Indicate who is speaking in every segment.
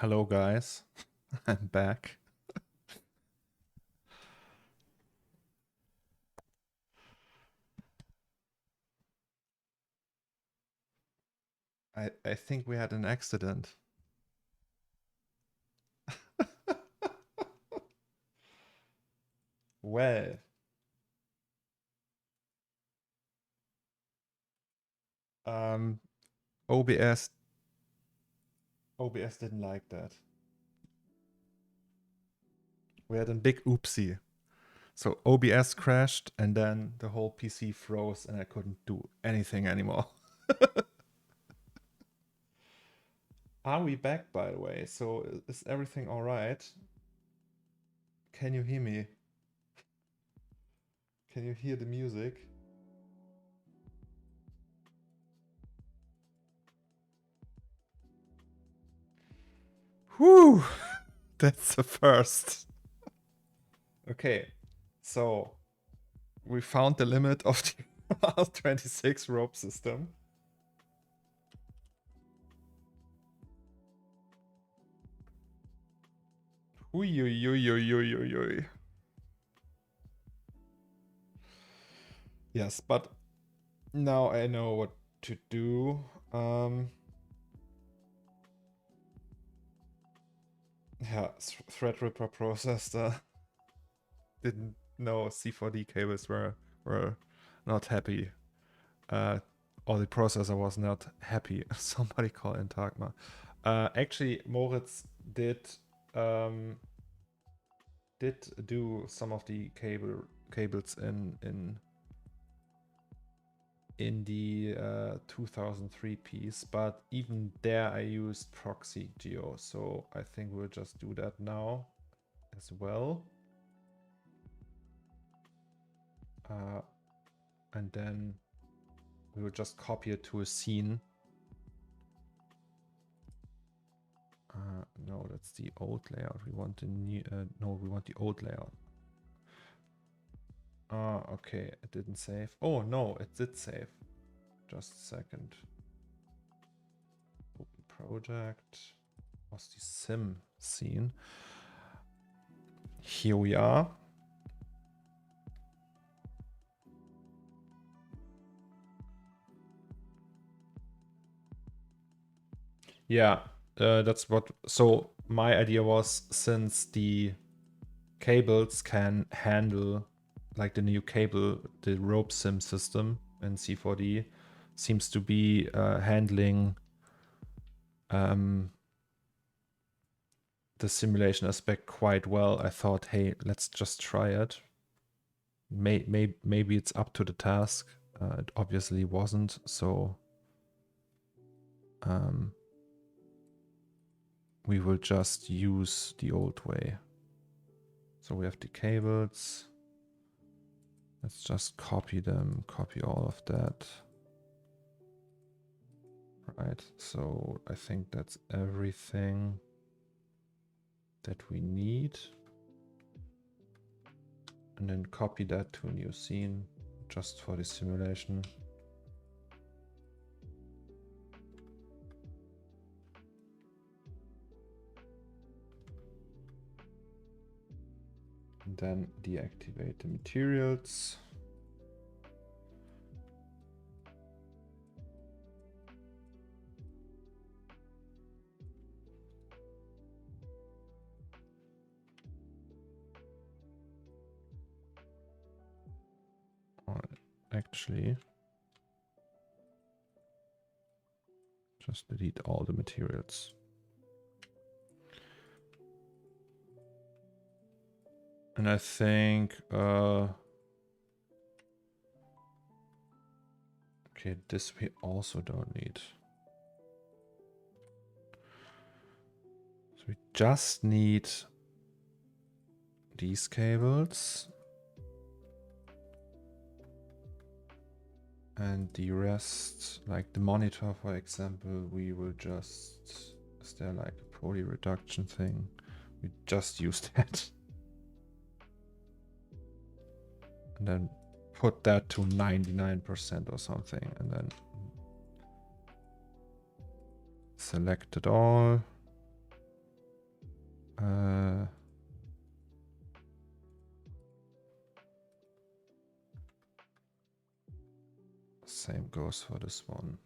Speaker 1: Hello guys, I'm back. I think we had an accident. Well, um, OBS didn't like that. We had a big oopsie. So OBS crashed and then the whole PC froze and I couldn't do anything anymore. Are we back, by the way? So is everything all right? Can you hear me? Can you hear the music? Whew, that's the first. Okay, so we found the limit of the R26 rope system. Uy. Yes, but now I know what to do. Yeah, Threadripper processor didn't know C4D cables were not happy. Or the processor was not happy. Somebody call in Tagma. Actually, Moritz did do some of the cables in the 2003 piece, but even there I used proxy geo, so I think we'll just do that now as well. And then we will just copy it to a scene. No, that's the old layout. We want the new, no, we want the old layout. Okay, it didn't save. Oh no, it did save. Just a second. Open project. Was the sim scene? Here we are. Yeah, that's what. So my idea was, since the cables can handle, like the new cable, the rope sim system in C4D seems to be handling the simulation aspect quite well. I thought, hey, let's just try it. Maybe it's up to the task. It obviously wasn't, so we will just use the old way. So we have the cables. Let's just copy them, copy all of that. Right, so I think that's everything that we need. And then copy that to a new scene just for the simulation. And then deactivate the materials. Actually, just delete all the materials. And I think, okay, this we also don't need. So we just need these cables. And the rest, like the monitor, for example, we will just, is there like a poly reduction thing? We just use that. And then put that to 99% or something. And then select it all. Same goes for this one.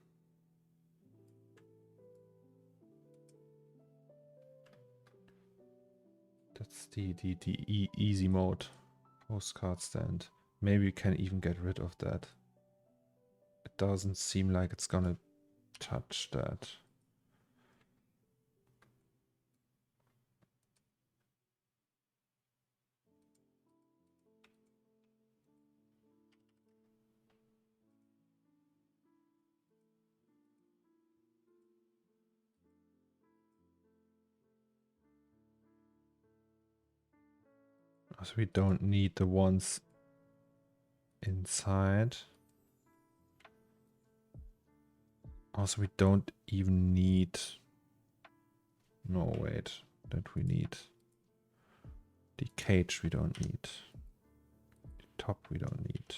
Speaker 1: That's the easy mode postcard stand. Maybe we can even get rid of that. It doesn't seem like it's gonna touch that. So we don't need the ones inside. Also, we don't even need... No, wait. That we need. The cage we don't need. The top we don't need.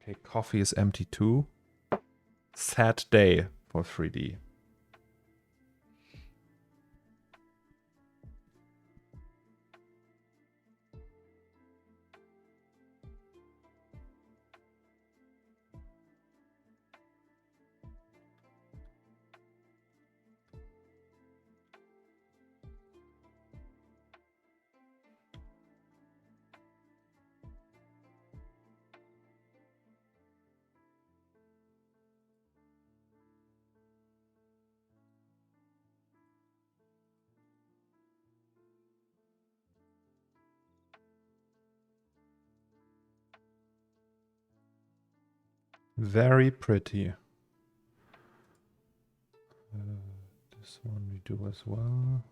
Speaker 1: Okay, coffee is empty too. Sad day for 3D. Very pretty. This one we do as well.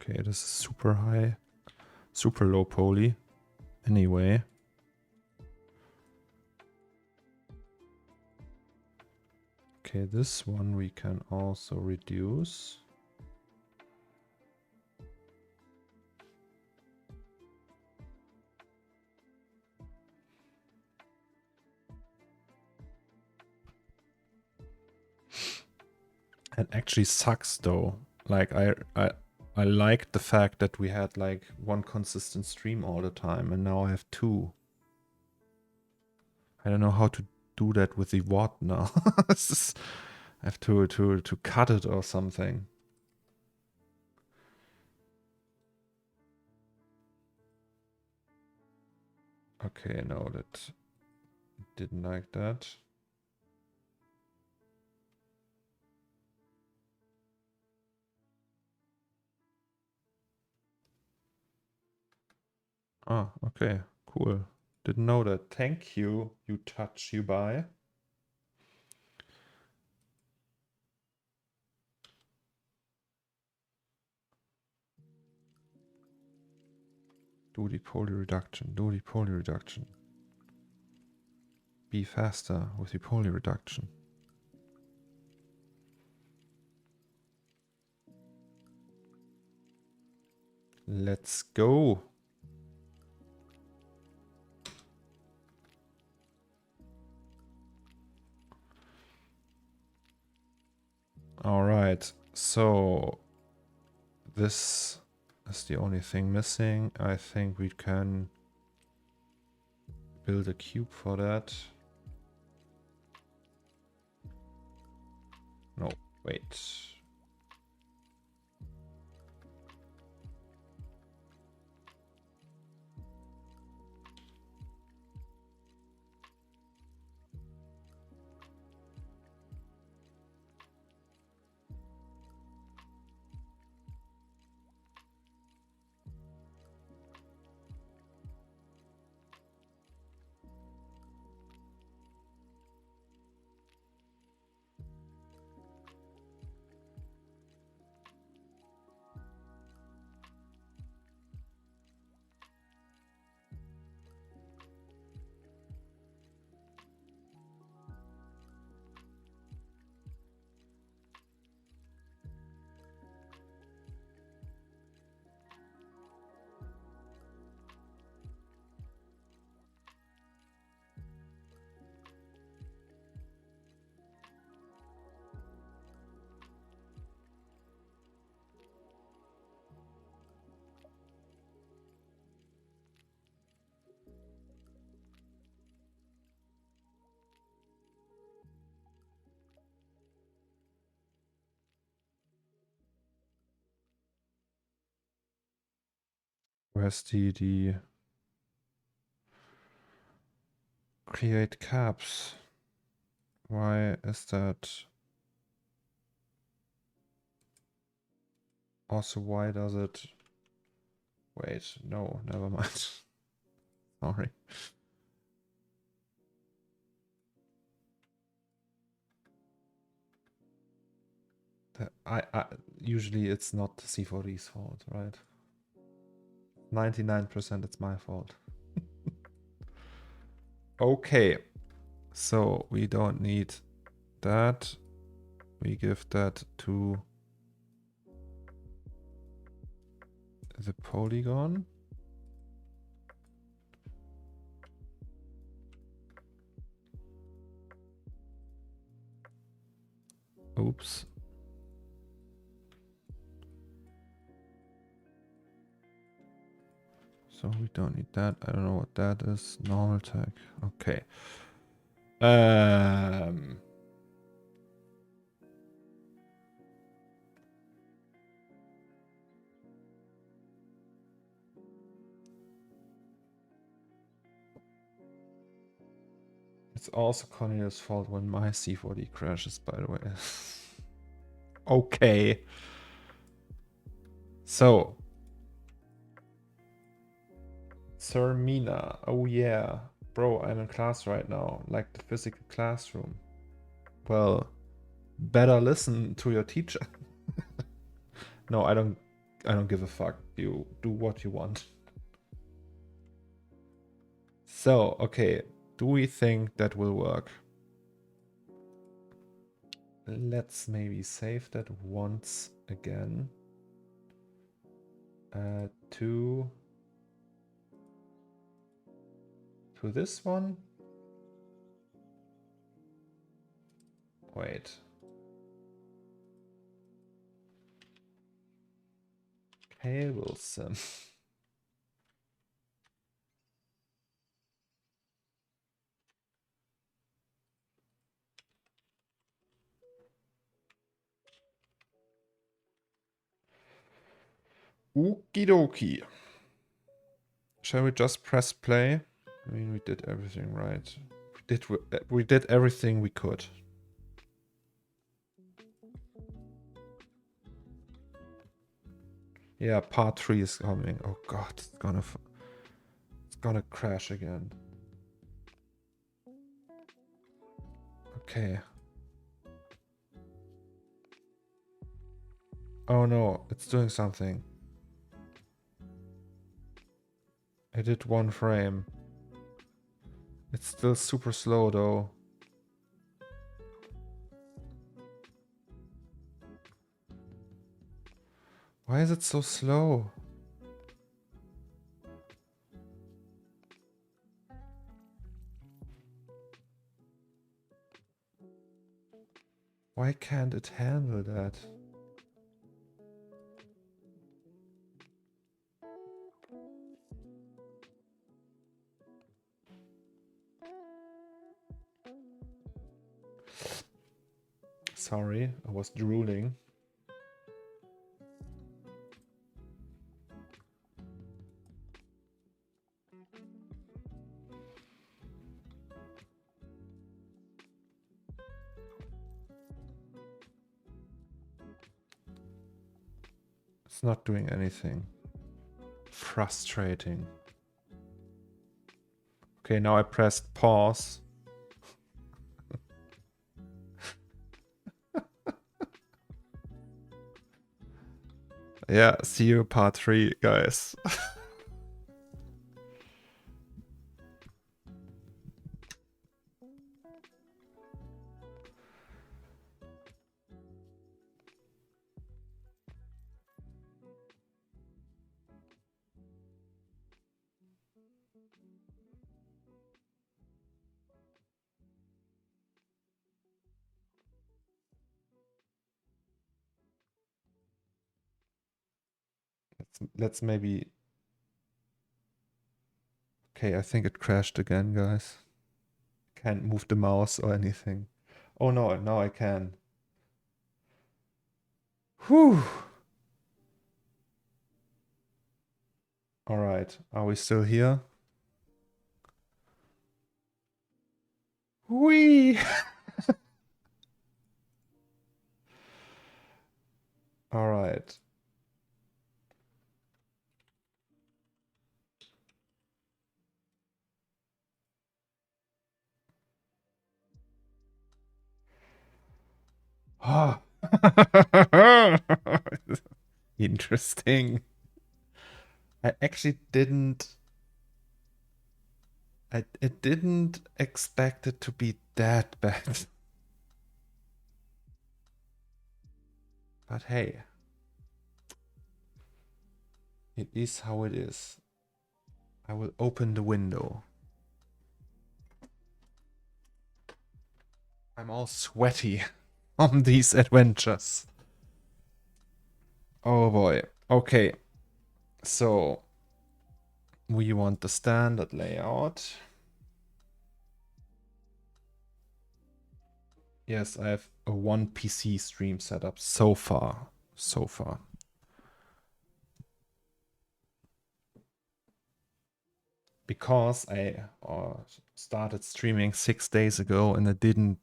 Speaker 1: Okay, this is super high, super low poly. Anyway. Okay, this one we can also reduce. It actually sucks though. Like I liked the fact that we had like one consistent stream all the time, and now I have two. I don't know how to do that with the WOD now. I have to cut it or something. Okay, no, that didn't like that. Ah, okay, cool. Didn't know that. Thank you, you touch you buy. Do the poly reduction, do the poly reduction. Be faster with the poly reduction. Let's go. All right, so this is the only thing missing. I think we can build a cube for that. No, wait. Where's the create caps? Why is that? Also, why does it? Wait, no, never mind. Sorry. I usually it's not the C4D's fault, right? 99% it's my fault. Okay, so we don't need that. We give that to the polygon. Oops. So we don't need that. I don't know what that is. Normal tag. Okay. It's also Cornelius' fault when my C4D crashes, by the way. Okay. So. Sir Mina. Oh yeah. Bro, I'm in class right now. Like the physical classroom. Well, better listen to your teacher. No, I don't give a fuck. You do what you want. So, okay. Do we think that will work? Let's maybe save that once again. To this one. Wait. Cable sim. Okie dokie. Shall we just press play? I mean, we did everything right. We did everything we could. Yeah, part 3 is coming. Oh god, it's gonna crash again. Okay. Oh no, it's doing something. I did 1 frame. It's still super slow though. Why is it so slow? Why can't it handle that? Sorry, I was drooling. It's not doing anything. Frustrating. Okay, now I pressed pause. Yeah, see you part 3, guys. Let's maybe... Okay, I think it crashed again, guys. Can't move the mouse or anything. Oh no, now I can. Whew. All right, are we still here? Whee! All right. Ah. Interesting. I actually didn't. I didn't expect it to be that bad. But hey, it is how it is. I will open the window. I'm all sweaty on these adventures. Oh boy. Okay. So we want the standard layout. Yes, I have a one PC stream setup so far. So far. Because I started streaming 6 days ago and I didn't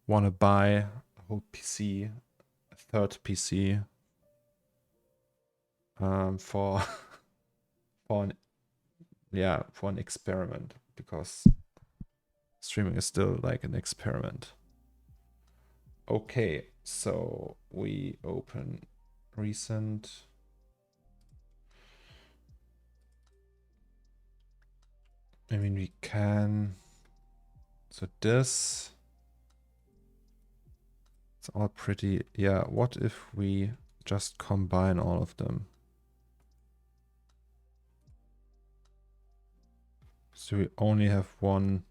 Speaker 1: want to buy a whole PC, a third PC, for for an experiment, because streaming is still like an experiment. Okay, so we open recent. I mean, we can. So this. It's all pretty. Yeah, what if we just combine all of them? So we only have one.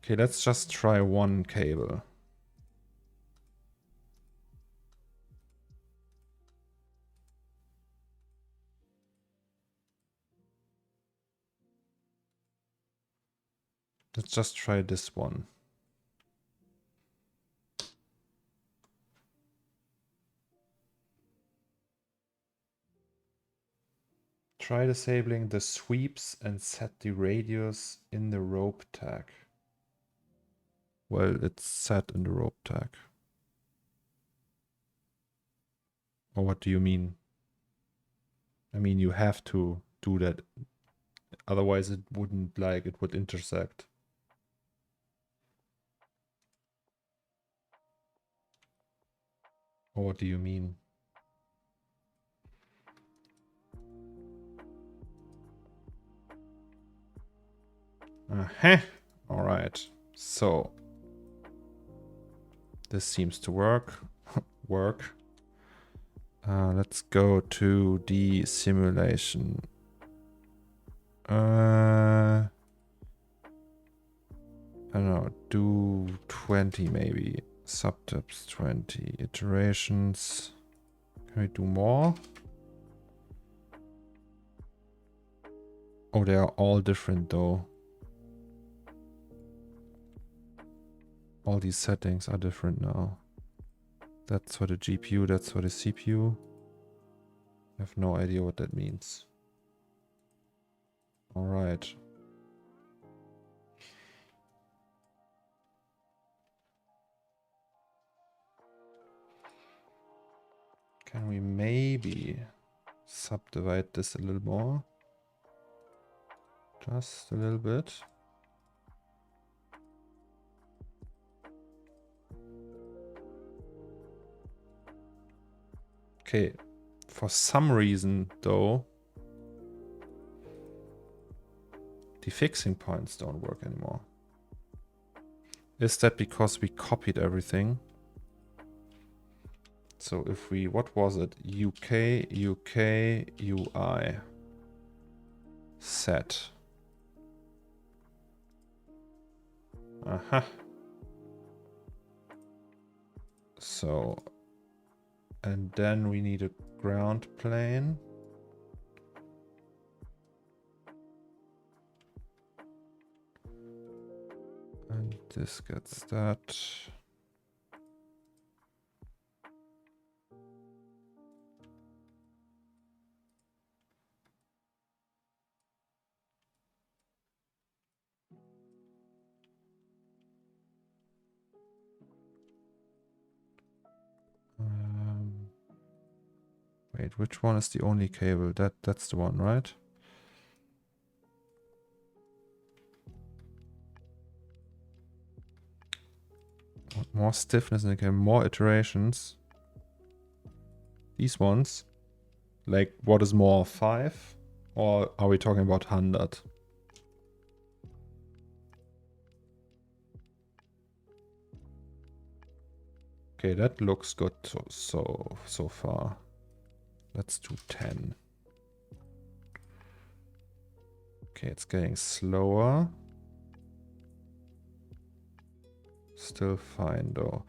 Speaker 1: Okay, let's just try one cable. Let's just try this one. Try disabling the sweeps and set the radius in the rope tag. Well, it's set in the rope tag. Or what do you mean? I mean, you have to do that. Otherwise it wouldn't, like, it would intersect. Or what do you mean? All right. So this seems to work. Let's go to the simulation. I don't know, do 20 maybe. Subtabs 20 iterations. Can we do more? Oh, they are all different though. All these settings are different now. That's for the GPU, that's for the CPU. I have no idea what that means. All right. Can we maybe subdivide this a little more? Just a little bit. Okay, for some reason though, the fixing points don't work anymore. Is that because we copied everything? So if we, what was it? UK, UI. Set. Aha. So, and then we need a ground plane. This gets that. Wait, which one is the only cable? That's the one, right? More stiffness in the cable, more iterations. These ones, like what is more, 5? Or are we talking about 100? Okay, that looks good so far. Let's do 10. Okay, it's getting slower. Still fine though.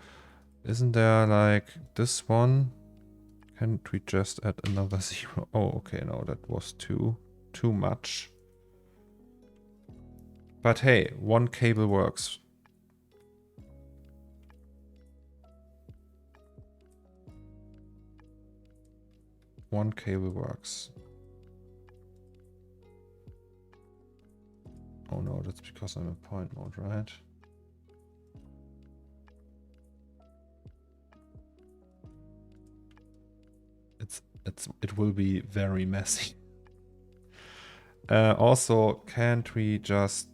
Speaker 1: Isn't there like this one? Can't we just add another 0? Oh, okay, no, that was too much. But hey, one cable works. One cable works. Oh no, that's because I'm in point mode, right? It will be very messy. Also, can't we just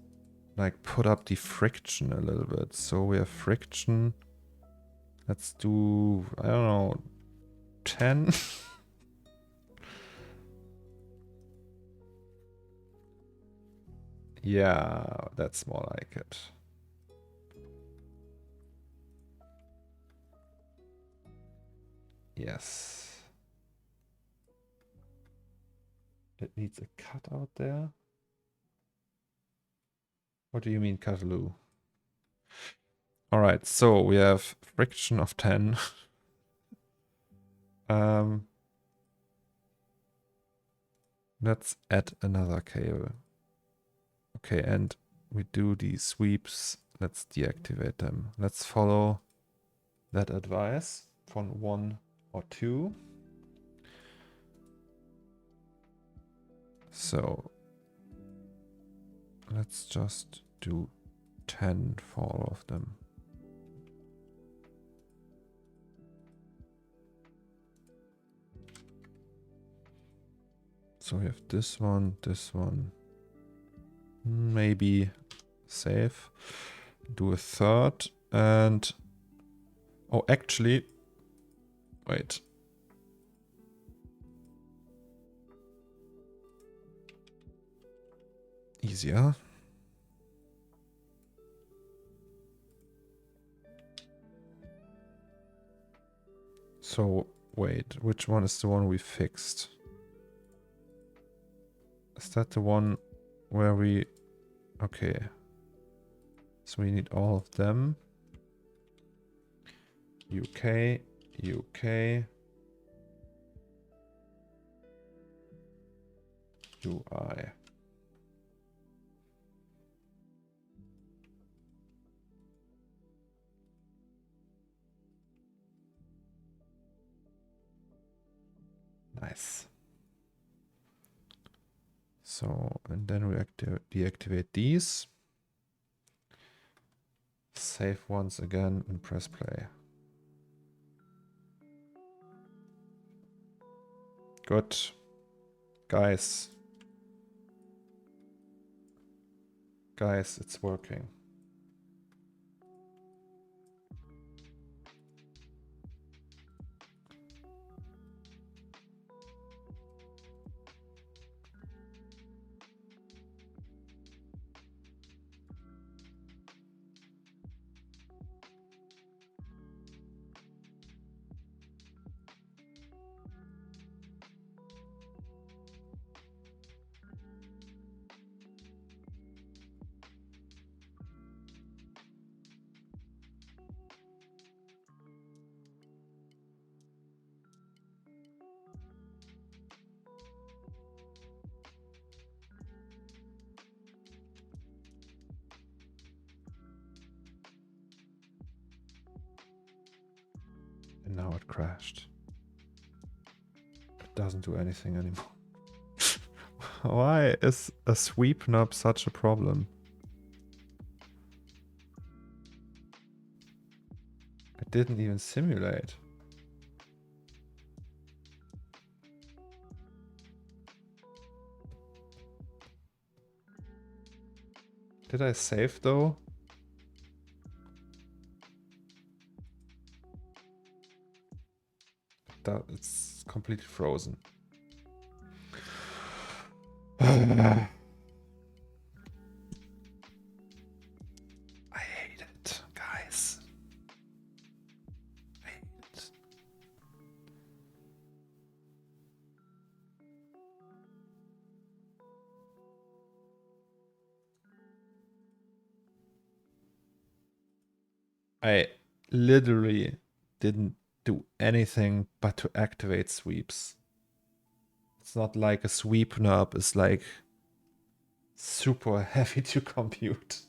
Speaker 1: like put up the friction a little bit? So we have friction. Let's do, I don't know, 10. Yeah, that's more like it. Yes. It needs a cutout there. What do you mean, cutaloo? All right, so we have friction of 10. Let's add another cable. Okay, and we do these sweeps. Let's deactivate them. Let's follow that advice from 1 or 2. So let's just do 10 for all of them. So we have this one, maybe save. Do a third and... Oh, actually, wait. Easier. So, wait, which one is the one we fixed? Is that the one where we... Okay. So we need all of them. UK, UK, UI. Nice. So, and then we deactivate these. Save once again and press play. Good. Guys. Guys, it's working. And now it crashed. It doesn't do anything anymore. Why is a sweep knob such a problem? It didn't even simulate. Did I save though? It's completely frozen. I hate it, guys. I hate it. I literally didn't do anything but to activate sweeps. It's not like a sweep knob is like super heavy to compute.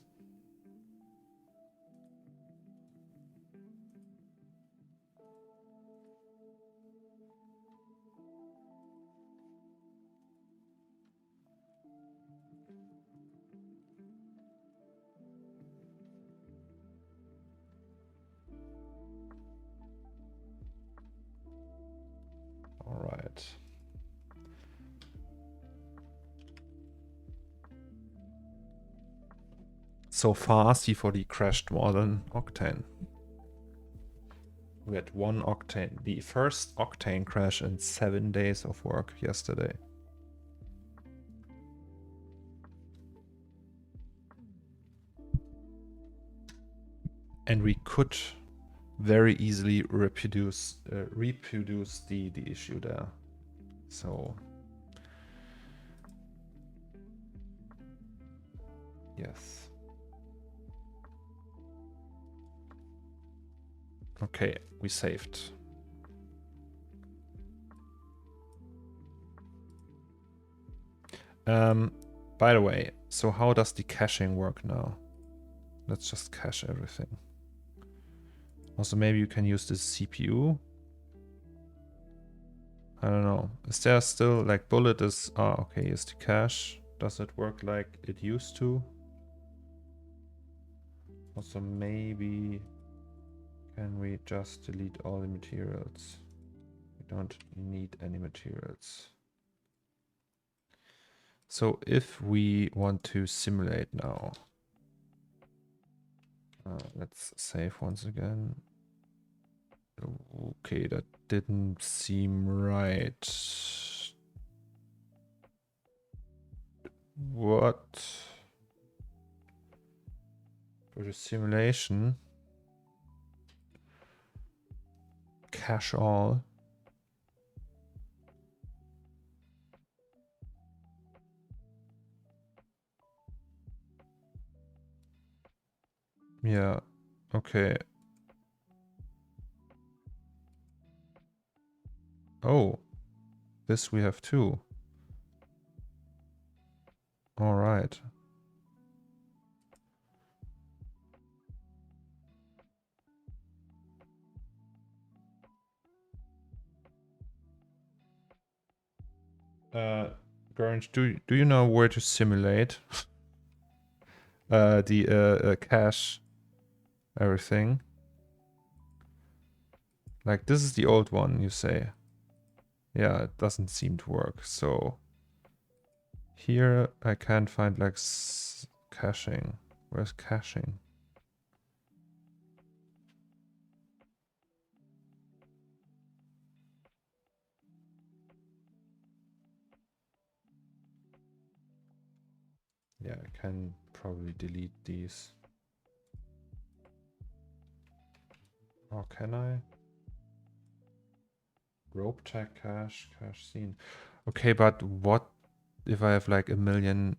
Speaker 1: All right. So far, C4D crashed more than Octane. We had one Octane, the first Octane crash in 7 days of work yesterday. And we could very easily reproduce the issue there. So yes. Okay, we saved. By the way, so how does the caching work now? Let's just cache everything. Also, maybe you can use this CPU. I don't know. Is there still like bullet is... Ah, okay, is the cache. Does it work like it used to? Also, maybe can we just delete all the materials? We don't need any materials. So if we want to simulate now, let's save once again. Okay, that didn't seem right. What? For the simulation, cache all. Yeah, okay. Oh, this we have too. All right. Gurge, do you know where to simulate the cache everything? Like this is the old one, you say. Yeah, it doesn't seem to work. So here I can't find like caching. Where's caching? Yeah, I can probably delete these. Or can I? Rope tag cache scene. Okay, but what if I have like a million?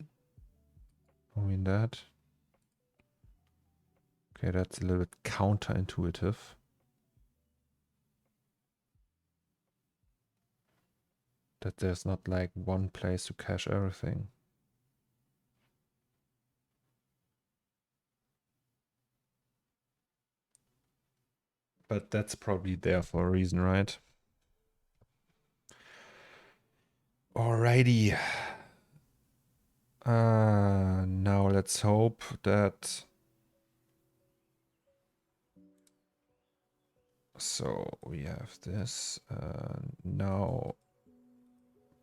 Speaker 1: I mean that. Okay, that's a little bit counterintuitive. That there's not like one place to cache everything. But that's probably there for a reason, right? Alrighty. Now let's hope that... So we have this. Now,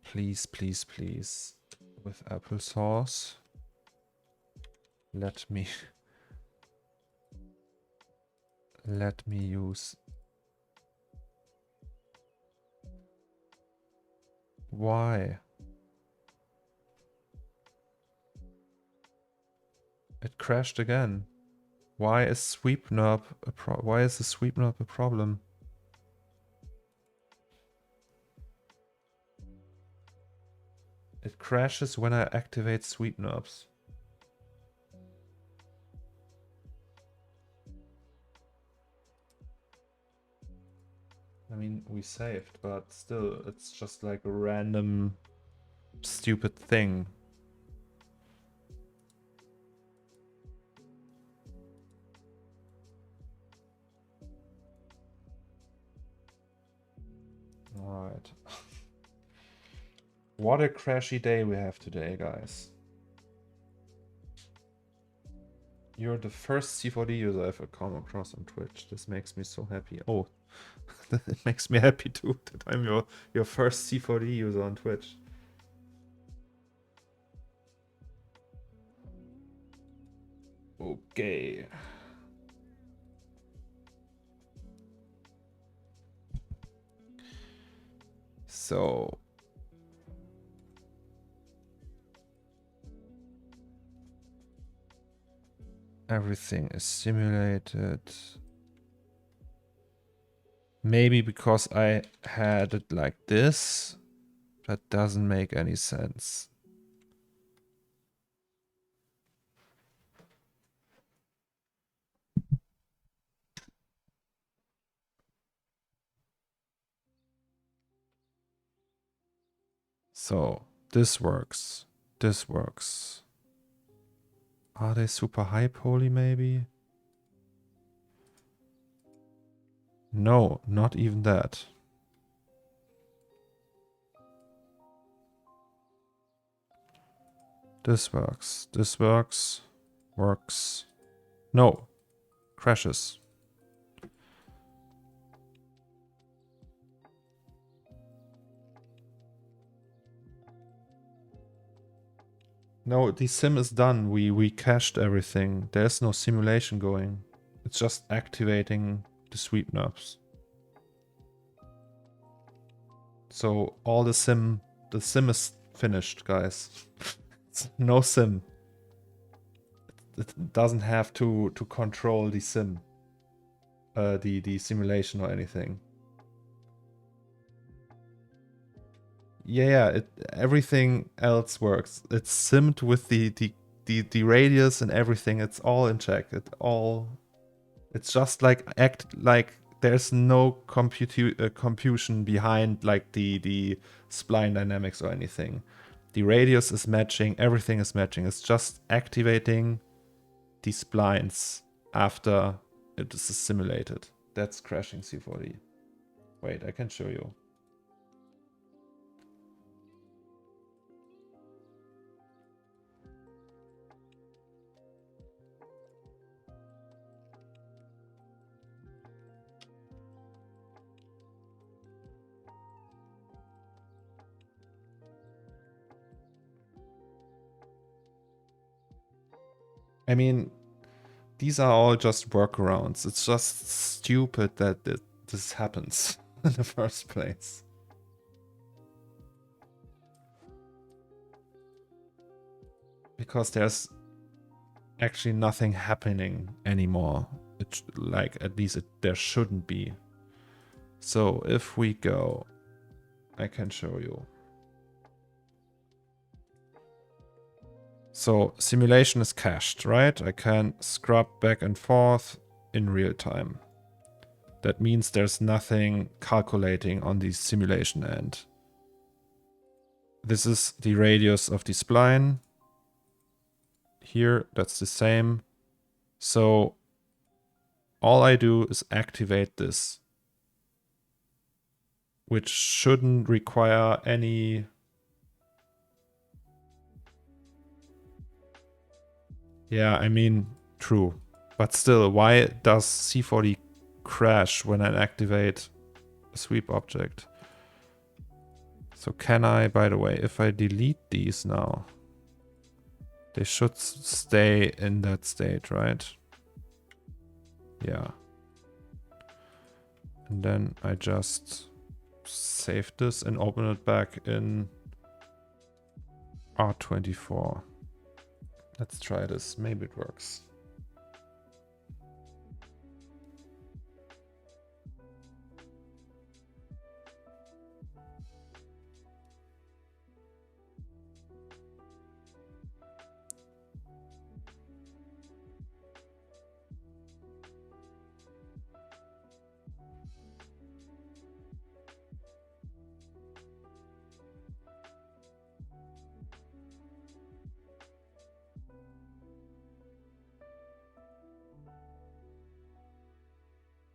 Speaker 1: please, please, please, with applesauce, let me use... Why? It crashed again. Why is sweep knob why is the sweep knob a problem? It crashes when I activate sweep knobs. I mean, we saved, but still, it's just like a random stupid thing. Alright. What a crashy day we have today, guys. You're the first C4D user I've ever come across on Twitch. This makes me so happy. Oh, it makes me happy too that I'm your first C4D user on Twitch. Okay. So everything is simulated. Maybe because I had it like this, that doesn't make any sense. So this works. This works. Are they super high poly maybe? No, not even that. This works. This works. Works. No. Crashes. No, the sim is done. We cached everything. There's no simulation going. It's just activating the sweep knobs. So all the sim is finished, guys. No sim. It doesn't have to control the sim, the simulation or anything. Yeah, everything else works. It's simmed with the radius and everything. It's all in check. It's just like there's no computation behind like the spline dynamics or anything. The radius is matching, everything is matching. It's just activating the splines after it is simulated. That's crashing C4D. Wait, I can show you. I mean, these are all just workarounds. It's just stupid that this happens in the first place. Because there's actually nothing happening anymore. It's like, at least there shouldn't be. So if we go, I can show you. So simulation is cached, right? I can scrub back and forth in real time. That means there's nothing calculating on the simulation end. This is the radius of the spline. Here, that's the same. So all I do is activate this, which shouldn't require any... Yeah, I mean, true. But still, why does C40 crash when I activate a sweep object? So can I, by the way, if I delete these now, they should stay in that state, right? Yeah. And then I just save this and open it back in R24. Let's try this. Maybe it works.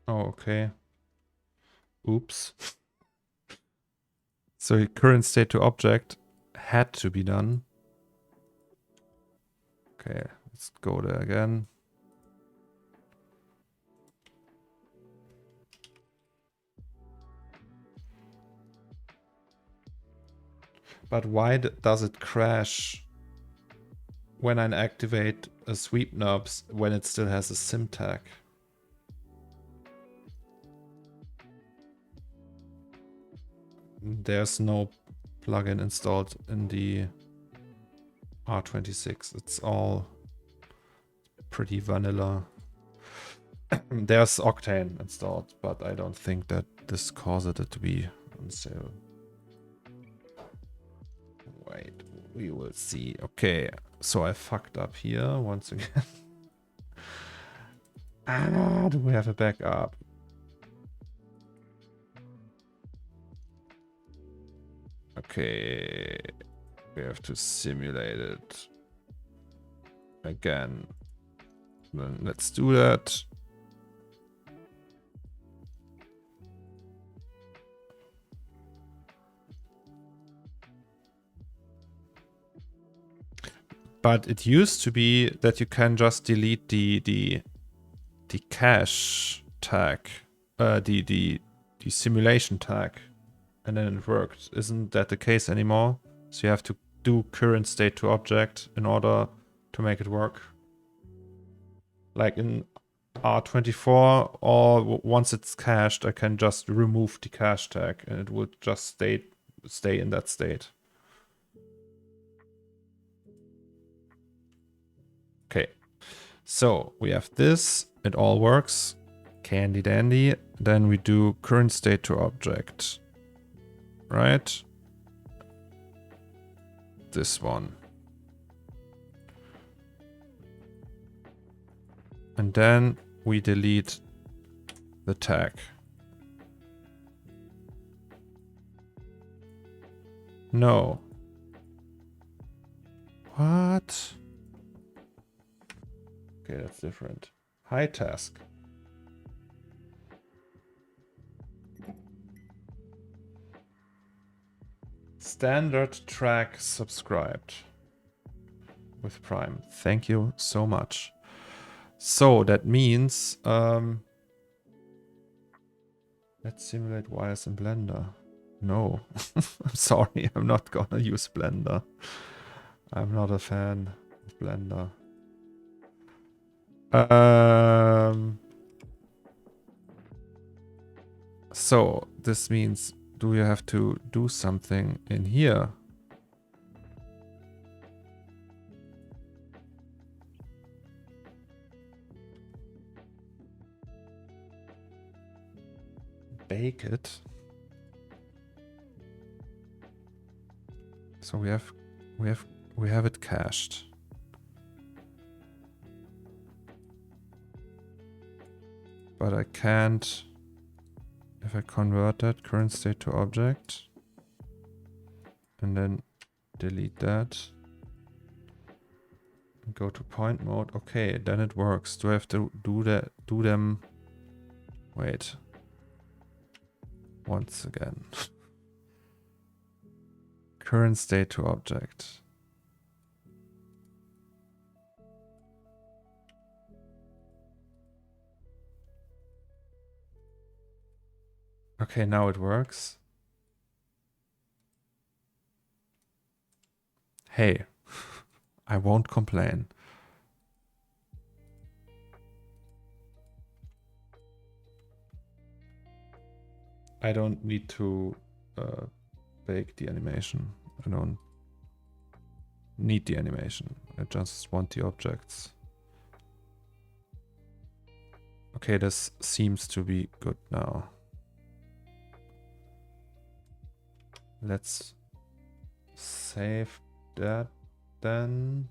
Speaker 1: Oh, okay. Oops. So current state to object had to be done. Okay, let's go there again. But why does it crash when I activate a sweep knobs when it still has a sim tag? There's no plugin installed in the R26. It's all pretty vanilla. There's Octane installed, but I don't think that this caused it to be on sale. Wait, we will see. Okay, so I fucked up here once again. Do we have a backup? Okay, we have to simulate it again. Then let's do that. But it used to be that you can just delete the cache tag, the simulation tag, and then it worked. Isn't that the case anymore? So you have to do current state to object in order to make it work. Like in R24, or once it's cached, I can just remove the cache tag and it would just stay in that state. Okay, so we have this, it all works, candy dandy. Then we do current state to object, right? This one. And then we delete the tag. No. What? Okay, that's different. High task. Standard track subscribed with Prime. Thank you so much. So that means let's simulate wires in Blender. No, I'm sorry, I'm not gonna use Blender. I'm not a fan of Blender. So this means, do you have to do something in here? Bake it. So we have it cached. But I can't, if I convert that current state to object and then delete that and go to point mode. Okay, then it works. Do I have to do them Wait. Once again. Current state to object. Okay, now it works. Hey, I won't complain. I don't need to bake the animation. I don't need the animation. I just want the objects. Okay, this seems to be good now. Let's save that then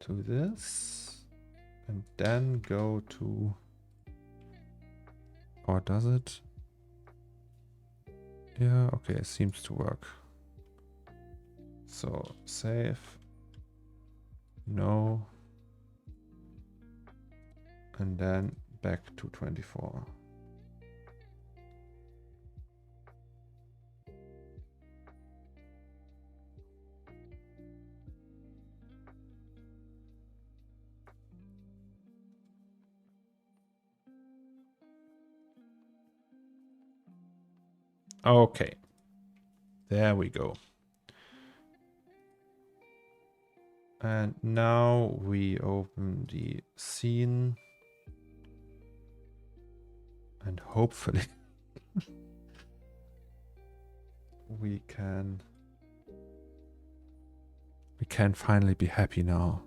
Speaker 1: to this and then go to, or does it? Yeah, okay, it seems to work. So save, no, and then back to 24. Okay, there we go. And now we open the scene and hopefully we can finally be happy now.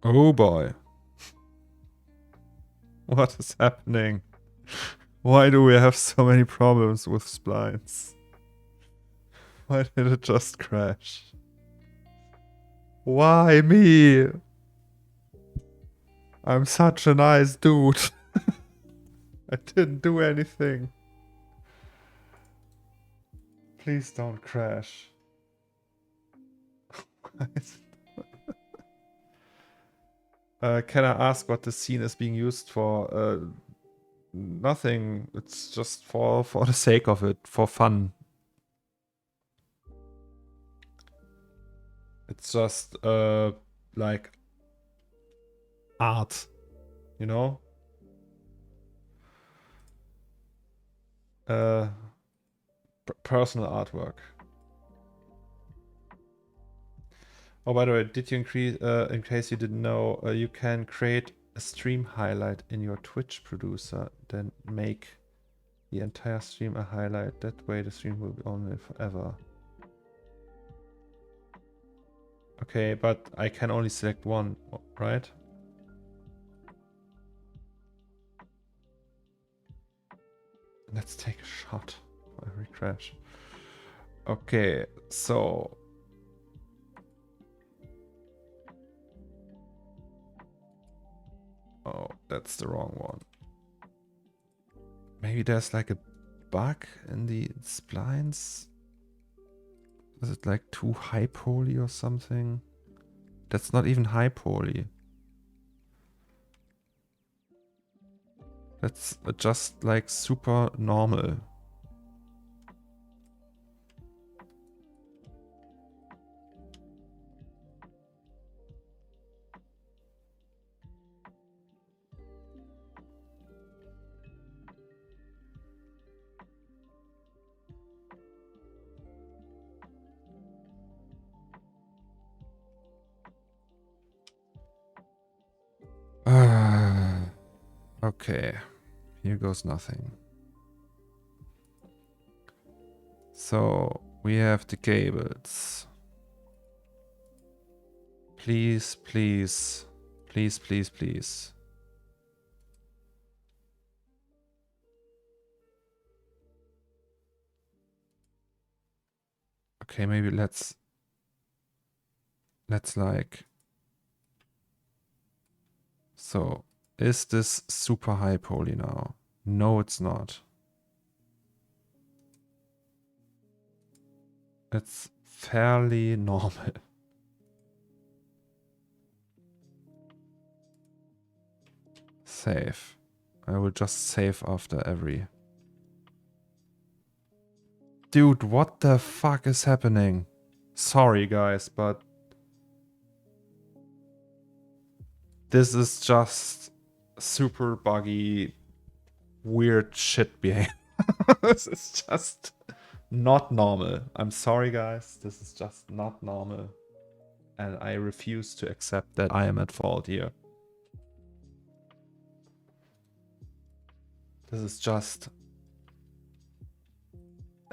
Speaker 1: Oh boy. What is happening? Why do we have so many problems with splines? Why did it just crash? Why me? I'm such a nice dude. I didn't do anything. Please don't crash. Can I ask what the scene is being used for? Nothing. It's just for the sake of it, for fun. It's just like art, you know? Personal artwork. Oh, by the way, did you increase? In case you didn't know, you can create a stream highlight in your Twitch producer, then make the entire stream a highlight. That way, the stream will be on forever. Okay, but I can only select one, right? Let's take a shot for every crash. Okay, so oh, that's the wrong one. Maybe there's like a bug in the splines. Is it like too high poly or something? That's not even high poly. That's just like super normal. Okay, here goes nothing. So we have the cables. Please, please, please, please, please. Okay, maybe let's like, so is this super high poly now? No, it's not. It's fairly normal. Save. I will just save after every. Dude, what the fuck is happening? Sorry guys, but this is just super buggy, weird shit behavior. This is just not normal. I'm sorry guys, this is just not normal. And I refuse to accept that I am at fault here. This is just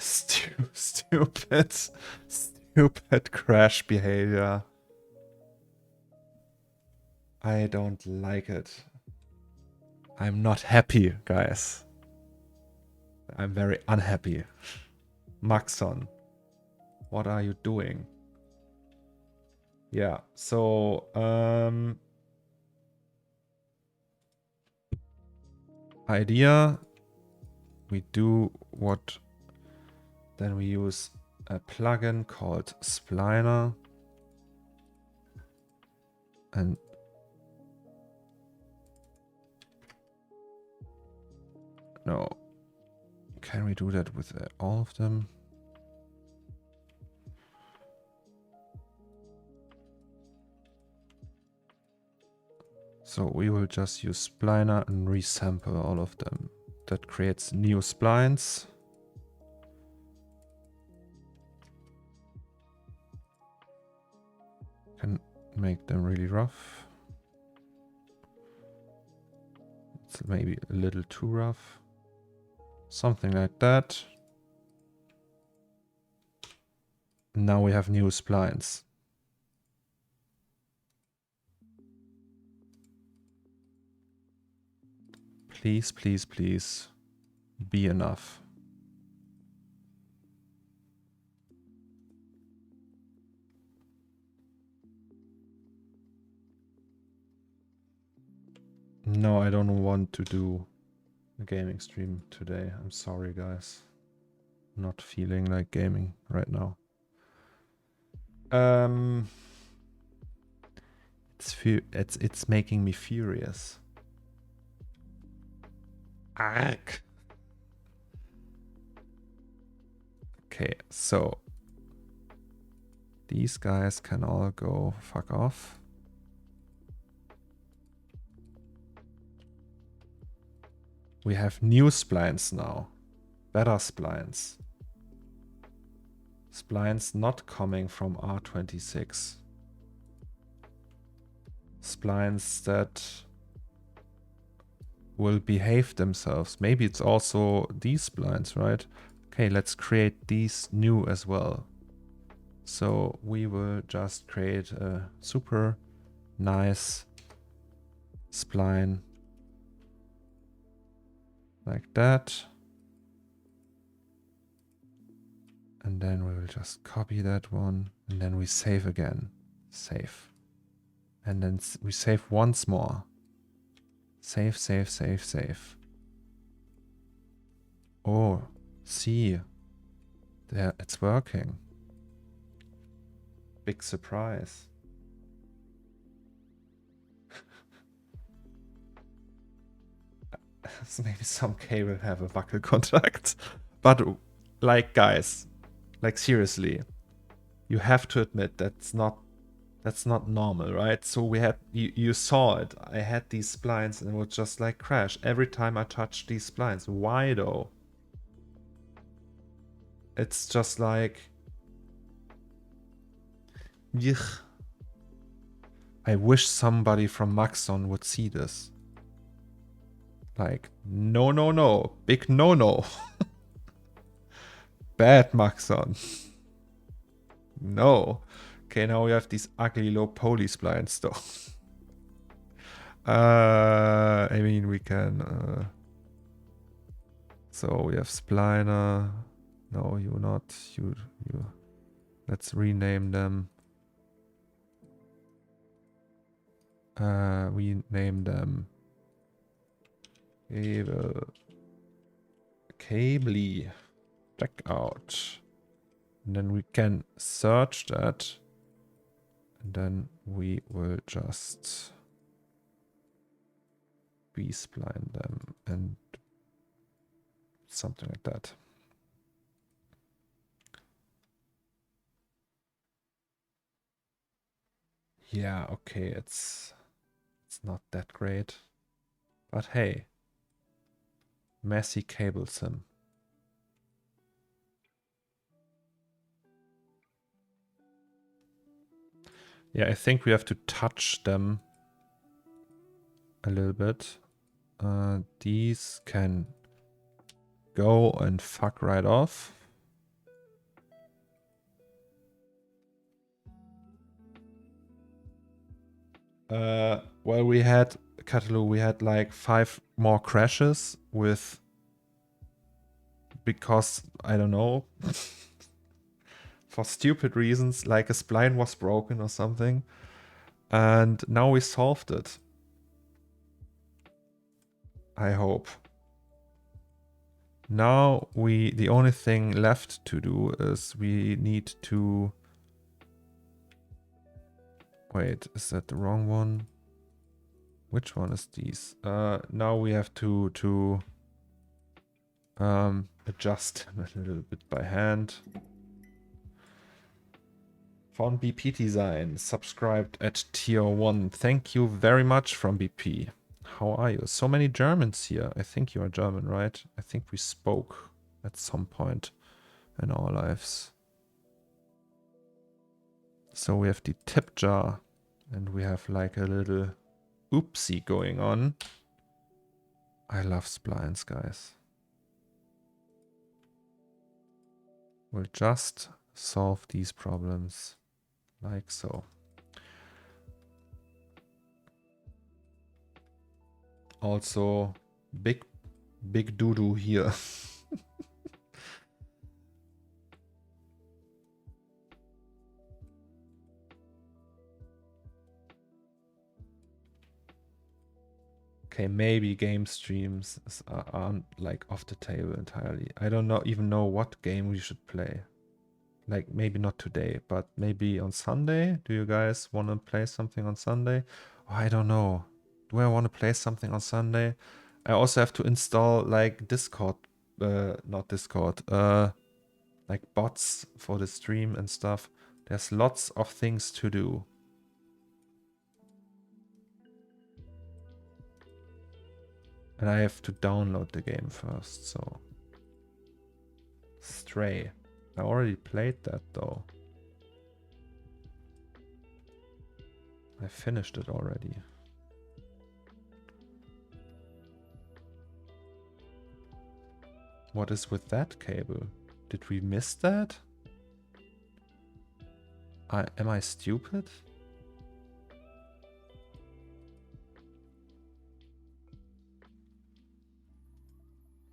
Speaker 1: stupid crash behavior. I don't like it. I'm not happy, guys. I'm very unhappy. Maxon, what are you doing? Yeah, so idea, we do what, then we use a plugin called Spliner, and no, can we do that with all of them? So we will just use Spliner and resample all of them. That creates new splines. Can make them really rough. It's maybe a little too rough. Something like that. Now we have new splines. Please, please, please be enough. No, I don't want to do a gaming stream today. I'm sorry, guys. Not feeling like gaming right now. It's making me furious. Ark. Okay, so these guys can all go fuck off. We have new splines now. Better splines. Splines not coming from R26. Splines that will behave themselves. Maybe it's also these splines, right? Okay, let's create these new as well. So we will just create a super nice spline like that. And then we will just copy that one and then we save again. Save. And then we save once more. Save, save, save, save. Oh, see. There, it's working. Big surprise. So maybe some cable have a wackel contact. But like, guys, like seriously, you have to admit that's not normal, right? So we had, you saw it. I had these splines and it would just like crash every time I touched these splines. Why though? It's just like, yuck. I wish somebody from Maxon would see this. Like, no, no, no. Big no, no. Bad Maxon. No. Okay, now we have these ugly low poly splines though. I mean, we can... So we have spliner. No, you not. You. Let's rename them. We name them Cable checkout. And then we can search that. And then we will just B-spline them and something like that. Yeah, okay, it's not that great. But hey, messy cable sim. Yeah, I think we have to touch them a little bit. These can go and fuck right off. Well, we had like 5 more crashes with, because I don't know, for stupid reasons, like a spline was broken or something. And now we solved it. I hope. Now the only thing left to do is we need to, wait, is that the wrong one? Which one is these? Now we have to adjust them a little bit by hand. Von BP Design subscribed at tier 1. Thank you very much from BP. How are you? So many Germans here. I think you are German, right? I think we spoke at some point in our lives. So we have the tip jar and we have like a little oopsie going on. I love splines, guys. We'll just solve these problems like so. Also, big doo-doo here. Okay, maybe game streams aren't like off the table entirely. I don't even know what game we should play. Like maybe not today, but maybe on Sunday. Do you guys want to play something on Sunday? Oh, I don't know. Do I want to play something on Sunday? I also have to install like Discord, not Discord, like bots for the stream and stuff. There's lots of things to do. And I have to download the game first, so. Stray. I already played that though. I finished it already. What is with that cable? Did we miss that? Am I stupid?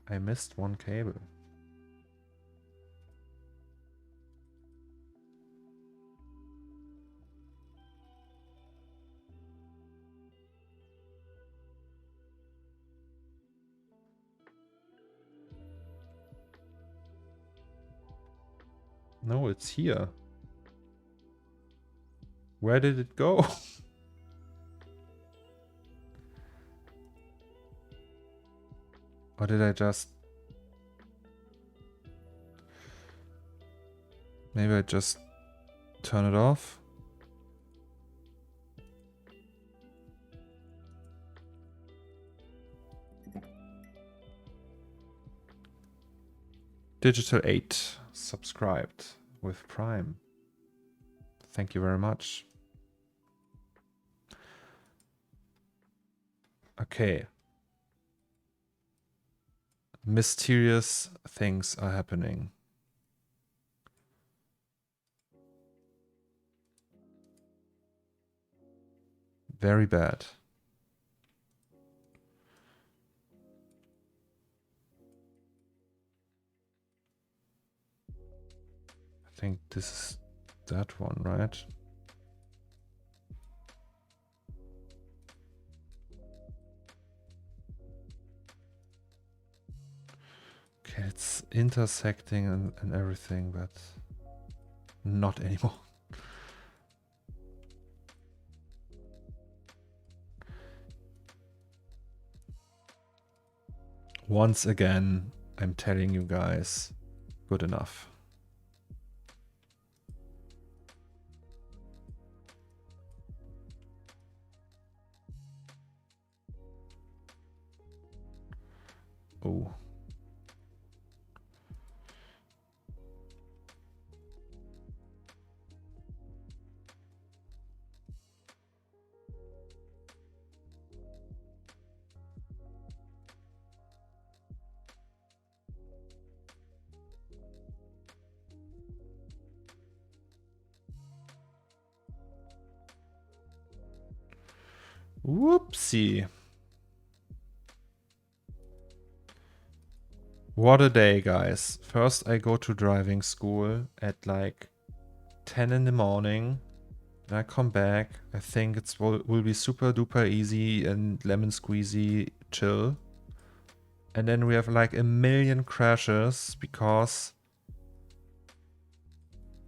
Speaker 1: I missed one cable. No, it's here. Where did it go? Or did I just... Maybe I just turn it off? Digital 8 subscribed with Prime. Thank you very much. Okay. Mysterious things are happening. Very bad. I think this is that one, right? Okay, it's intersecting and everything, but not anymore. Once again, I'm telling you guys, good enough. Oh. Whoopsie. What a day, guys. First I go to driving school at like 10 in the morning. Then I come back. I think it will be super duper easy and lemon squeezy chill. And then we have like a million crashes because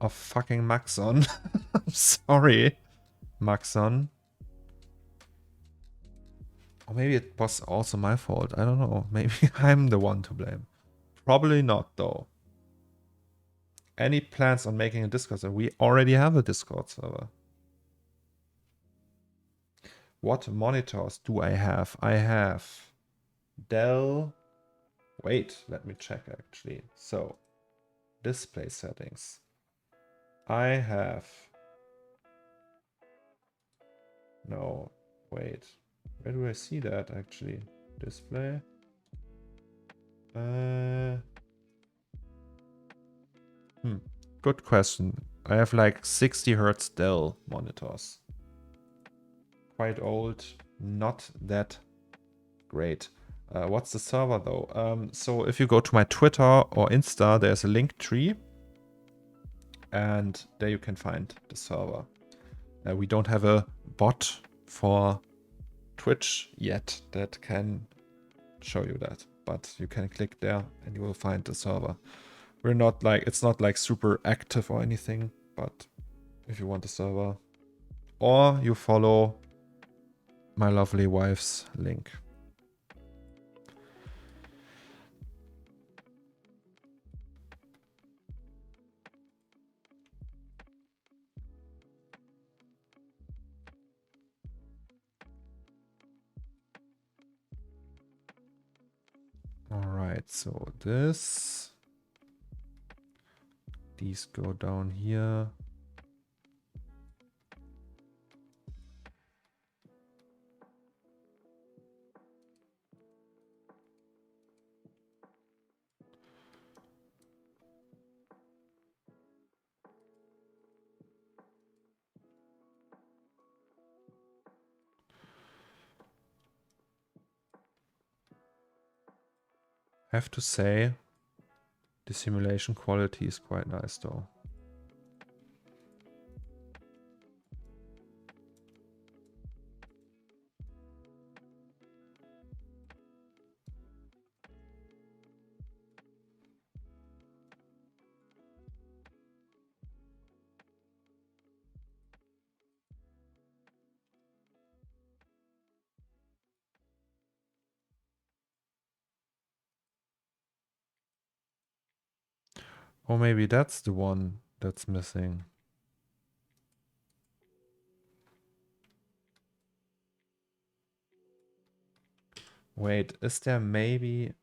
Speaker 1: of fucking Maxon. I'm sorry, Maxon. Or maybe it was also my fault. I don't know. Maybe I'm the one to blame. Probably not, though. Any plans on making a Discord server? We already have a Discord server. What monitors do I have? I have Dell. Wait, let me check actually. So, display settings. I have... No, wait. Where do I see that actually? Display. Good question. I have like 60 Hz Dell monitors. Quite old, not that great. What's the server though? So if you go to my Twitter or Insta, there's a link tree. And there you can find the server. We don't have a bot for Twitch yet that can show you that. But you can click there and you will find the server. We're not like, it's not like super active or anything, but if you want a server, or you follow my lovely wife's link. All right, so these go down here. I have to say, the simulation quality is quite nice though. Or maybe that's the one that's missing. Wait, is there maybe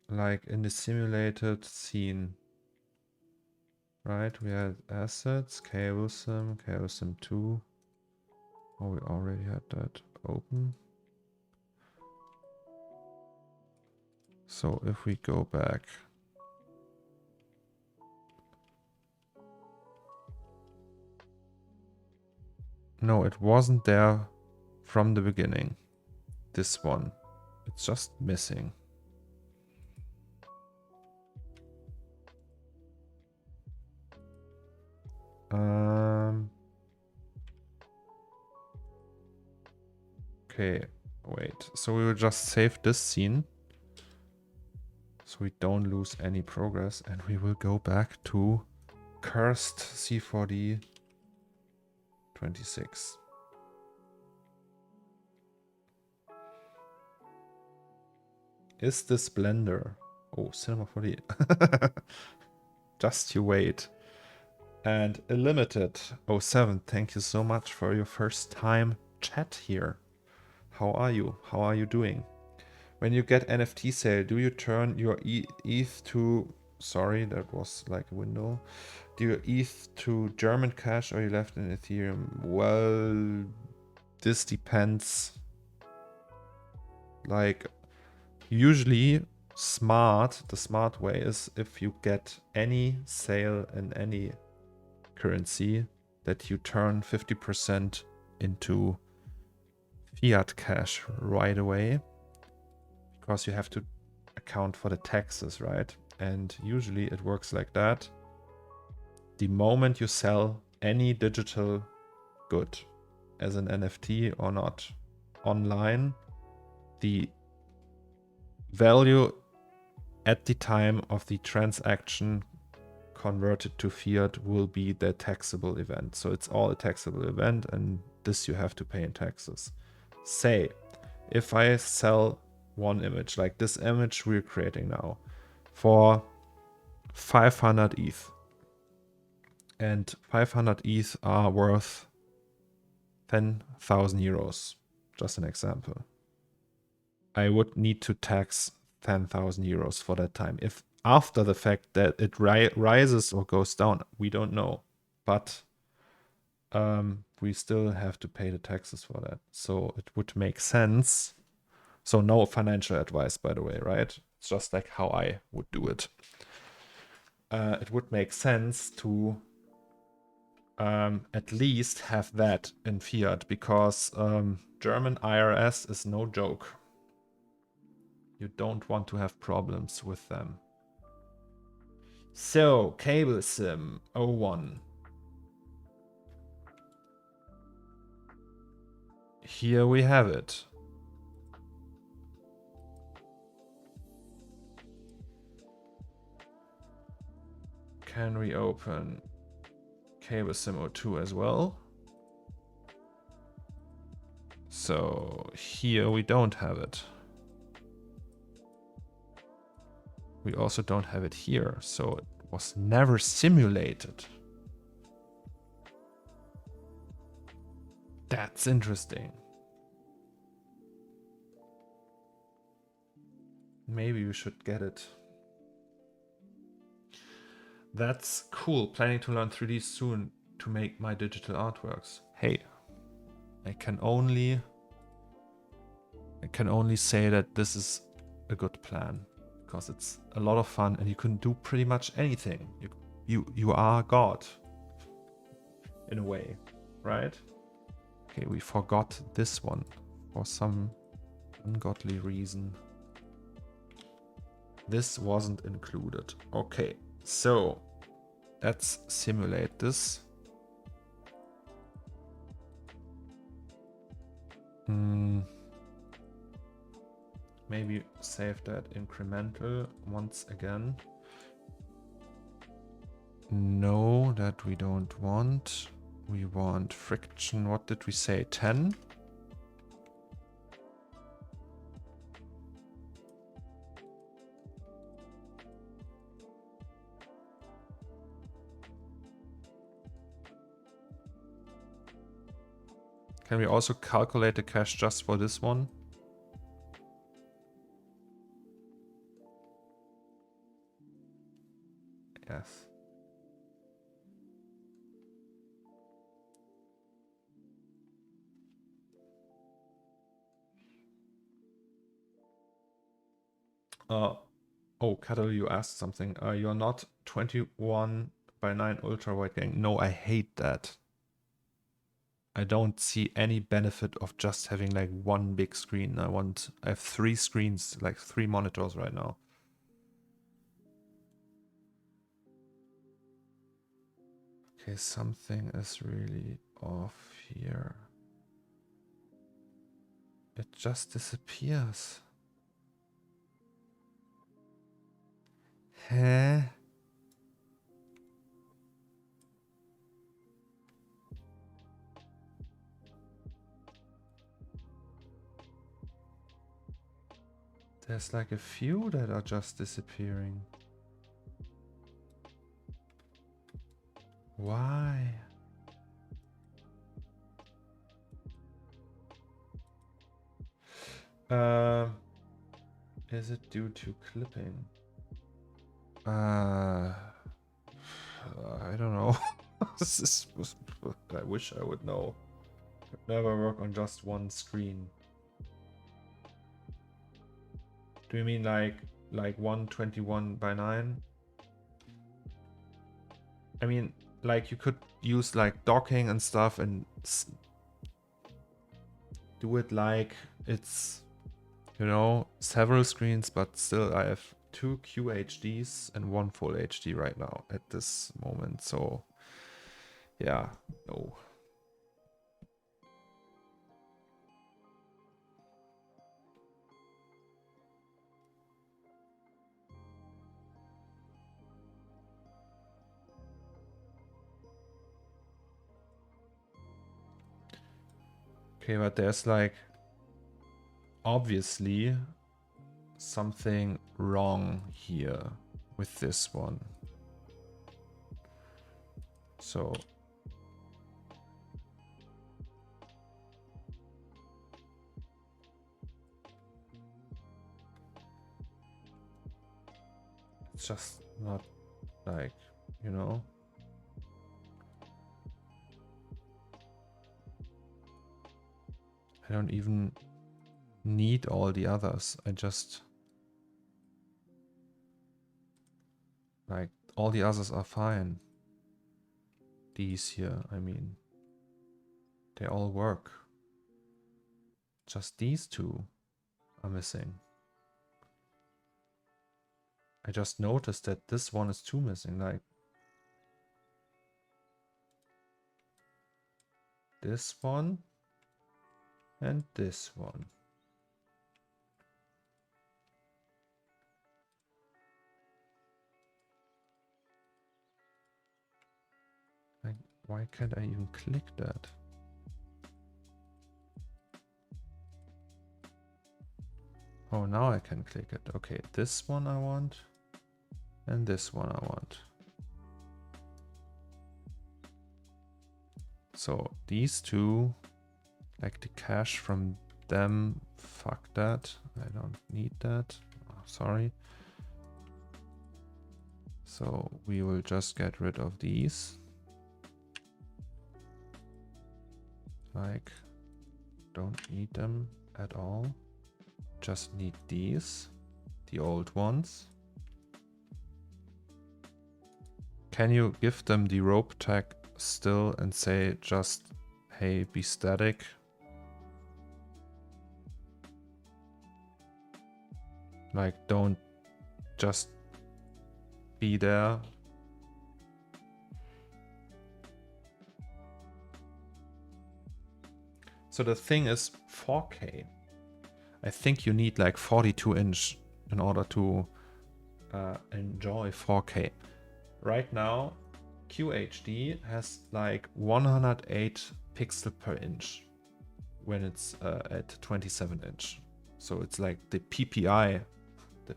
Speaker 1: like in the simulated scene, right? We had assets, cable sim 2. Oh, we already had that open. So if we go back, no, it wasn't there from the beginning. This one, it's just missing. Okay, wait. So we will just save this scene so we don't lose any progress, and we will go back to cursed C4D 26. Is this Blender? Oh, Cinema 4D. Just you wait. And Illimited07, thank you so much for your first time chat here. How are you? How are you doing? When you get NFT sale, do you turn your ETH to... Sorry, that was like a window. Do you ETH to German cash or you left in Ethereum? Well, this depends. Like, usually the smart way is if you get any sale in any currency that you turn 50% into fiat cash right away, because you have to account for the taxes, right? And usually it works like that. The moment you sell any digital good as an NFT or not online, the value at the time of the transaction converted to fiat will be the taxable event. So it's all a taxable event, and this you have to pay in taxes. Say, if I sell one image, like this image we're creating now, for 500 ETH, and 500 ETH are worth 10,000 euros, just an example. I would need to tax 10,000 euros for that time. If after the fact that it rises or goes down, we don't know. But we still have to pay the taxes for that. So it would make sense. So no financial advice, by the way, right? It's just like how I would do it. It would make sense to at least have that in fiat, because German IRS is no joke. You don't want to have problems with them. So, Cable Sim 01. Here we have it. Can we open Cable Sim 02 as well? So here we don't have it. We also don't have it here, so it was never simulated. That's interesting. Maybe we should get it. That's cool. Planning to learn 3D soon to make my digital artworks. Hey, I can only say that this is a good plan, because it's a lot of fun and you can do pretty much anything. You are God in a way, right? Okay, we forgot this one for some ungodly reason. This wasn't included. Okay, so let's simulate this. Maybe save that incremental once again. No, that we don't want. We want friction. What did we say? 10? Can we also calculate the cache just for this one? Yes. Oh, Cuddle, you asked something. You're not 21:9 ultra wide gang. No, I hate that. I don't see any benefit of just having like one big screen. I have 3 screens, like 3 monitors right now. Okay, something is really off here. It just disappears. Huh? There's like a few that are just disappearing. Why? Is it due to clipping? I don't know. I wish I would know. Never work on just one screen. Do you mean like 121 by 9? I mean, like you could use like docking and stuff and do it like it's, you know, several screens, but still I have 2 QHDs and 1 full HD right now at this moment. So yeah, no. Okay, but there's like obviously something wrong here with this one. So it's just not like, you know. I don't even need all the others. I just like all the others are fine. These here, I mean, they all work. Just these two are missing. I just noticed that this one is too missing, like this one and this one. Like, why can't I even click that? Oh, now I can click it. Okay, this one I want, and this one I want. So these two, like the cache from them, fuck that. I don't need that. Oh, sorry. So we will just get rid of these. Like, don't need them at all. Just need these, the old ones. Can you give them the rope tag still and say just, hey, be static? Like, don't just be there. So the thing is 4K. I think you need like 42-inch in order to enjoy 4K. Right now, QHD has like 108 pixel per inch when it's at 27-inch. So it's like the PPI, the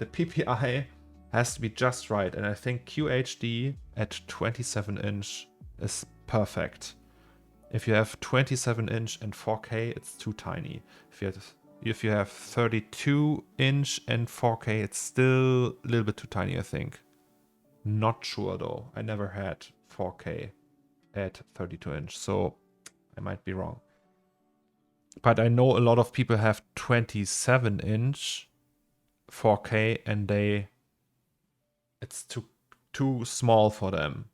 Speaker 1: PPI has to be just right. And I think QHD at 27-inch is perfect. If you have 27-inch and 4K, it's too tiny. If you have 32-inch and 4K, it's still a little bit too tiny, I think. Not sure though. I never had 4K at 32-inch, so I might be wrong. But I know a lot of people have 27-inch 4K and it's too small for them.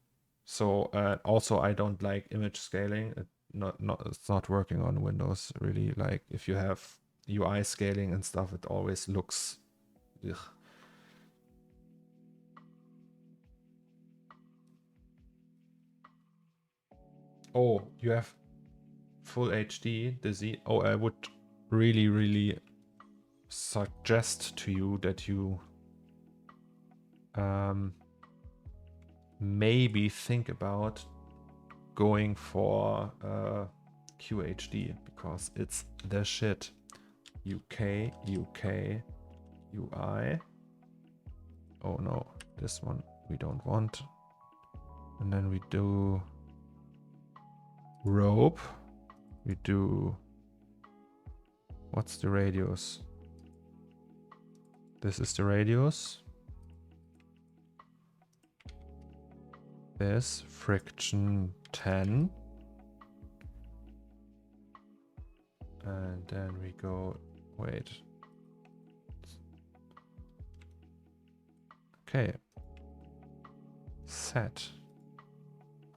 Speaker 1: So also I don't like image scaling. It's not working on Windows really. Like if you have UI scaling and stuff, it always looks ugh. Oh, you have full HD, dizzy. Oh, I would really suggest to you that you maybe think about going for QHD because it's the shit. UK, UI. Oh no, this one we don't want. And then we do rope. We do, what's the radius? This is the radius. This friction 10. And then we go, wait. Okay. Set.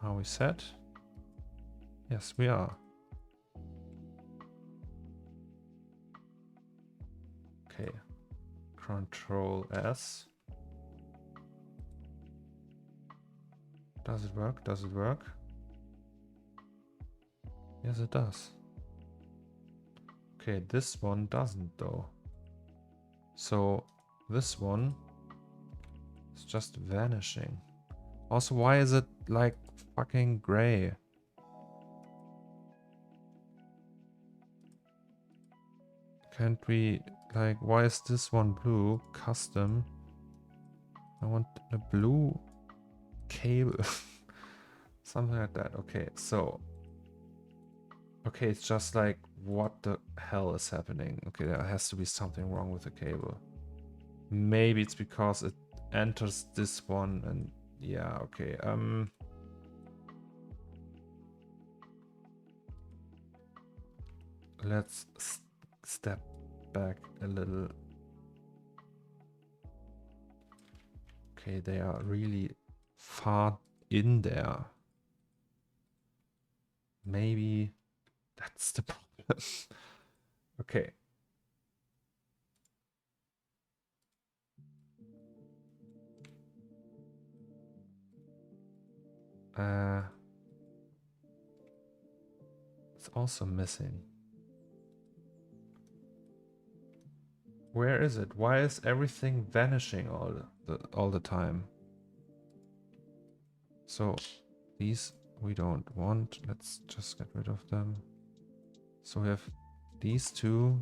Speaker 1: Are we set? Yes, we are. Okay. Control S. Does it work? Does it work? Yes, it does. Okay, this one doesn't though. So this one is just vanishing. Also, why is it like fucking gray? Can't we, like, why is this one blue? Custom. I want a blue cable. Something like that. Okay, so. Okay, it's just like, what the hell is happening? Okay, there has to be something wrong with the cable. Maybe it's because it enters this one and yeah, okay. Let's step back a little. Okay, they are really far in there. Maybe that's the problem. Okay. It's also missing. Where is it? Why is everything vanishing all the time? So these we don't want. Let's just get rid of them. So we have these two.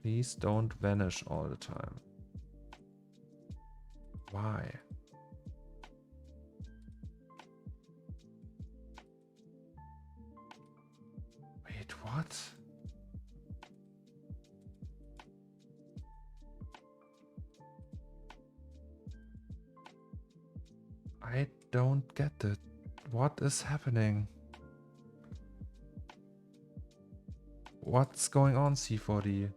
Speaker 1: These don't vanish all the time. Why? Wait, what? I don't get it. What is happening? What's going on, C4D?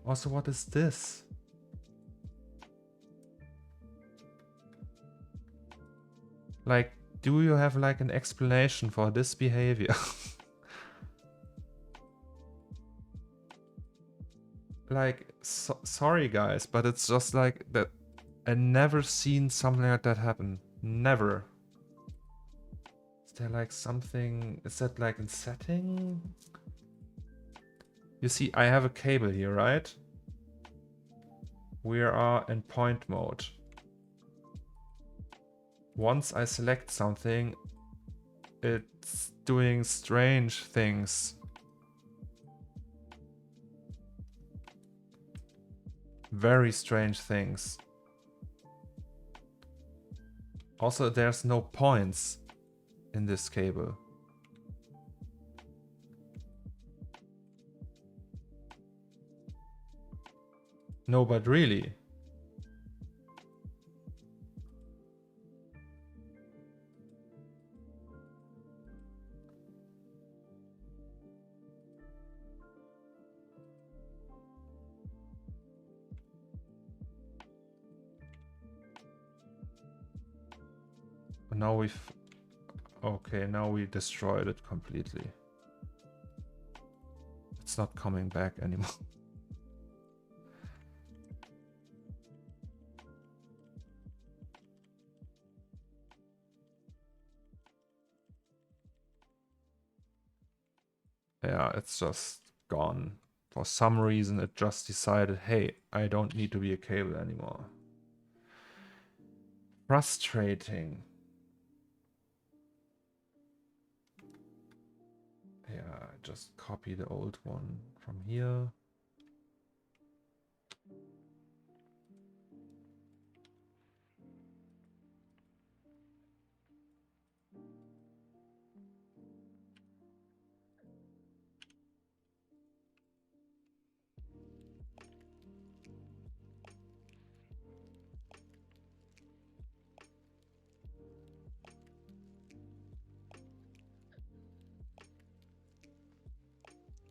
Speaker 1: Also, what is this? Like, do you have like an explanation for this behavior? Like, sorry guys, but it's just like that. I never seen something like that happen. Never. Is there like something? Is that like in setting? You see, I have a cable here, right? We are in point mode. Once I select something, it's doing strange things. Very strange things. Also, there's no points in this cable. No, but really. Now we've... Okay, now we destroyed it completely. It's not coming back anymore. Yeah, it's just gone. For some reason, it just decided, hey, I don't need to be a cable anymore. Frustrating. Yeah, I just copy the old one from here.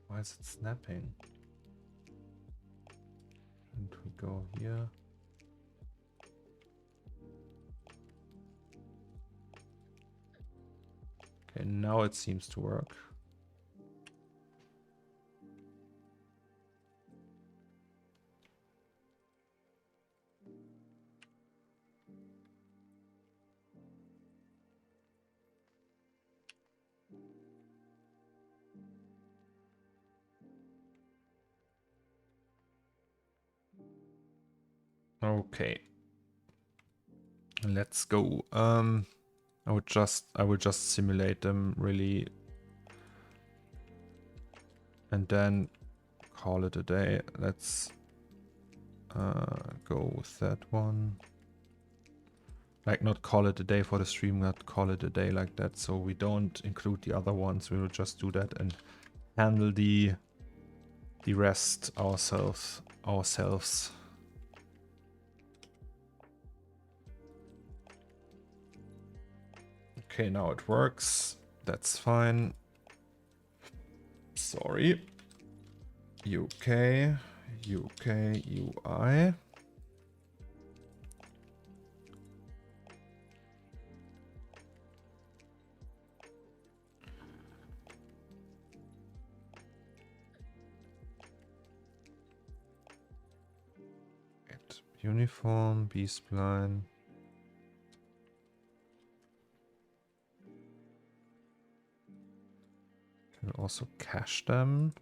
Speaker 1: Why is it snapping? And we go here. Okay, now it seems to work. Okay. Let's go. I would just simulate them really and then call it a day. Let's go with that one. Like, not call it a day for the stream, not call it a day like that. So we don't include the other ones. We will just do that and handle the rest ourselves. Okay, now it works. That's fine. Sorry. UK, UI. Uniform, B-spline. Can also cache them.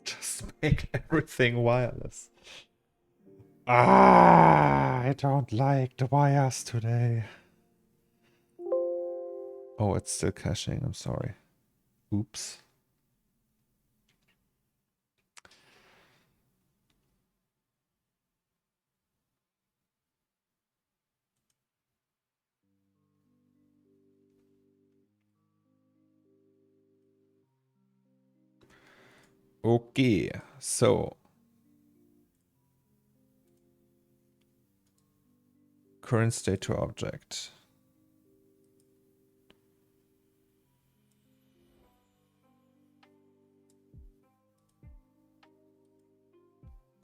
Speaker 1: Just make everything wireless. Ah, I don't like the wires today. Oh, it's still caching. I'm sorry. Oops. Okay, so current state to object.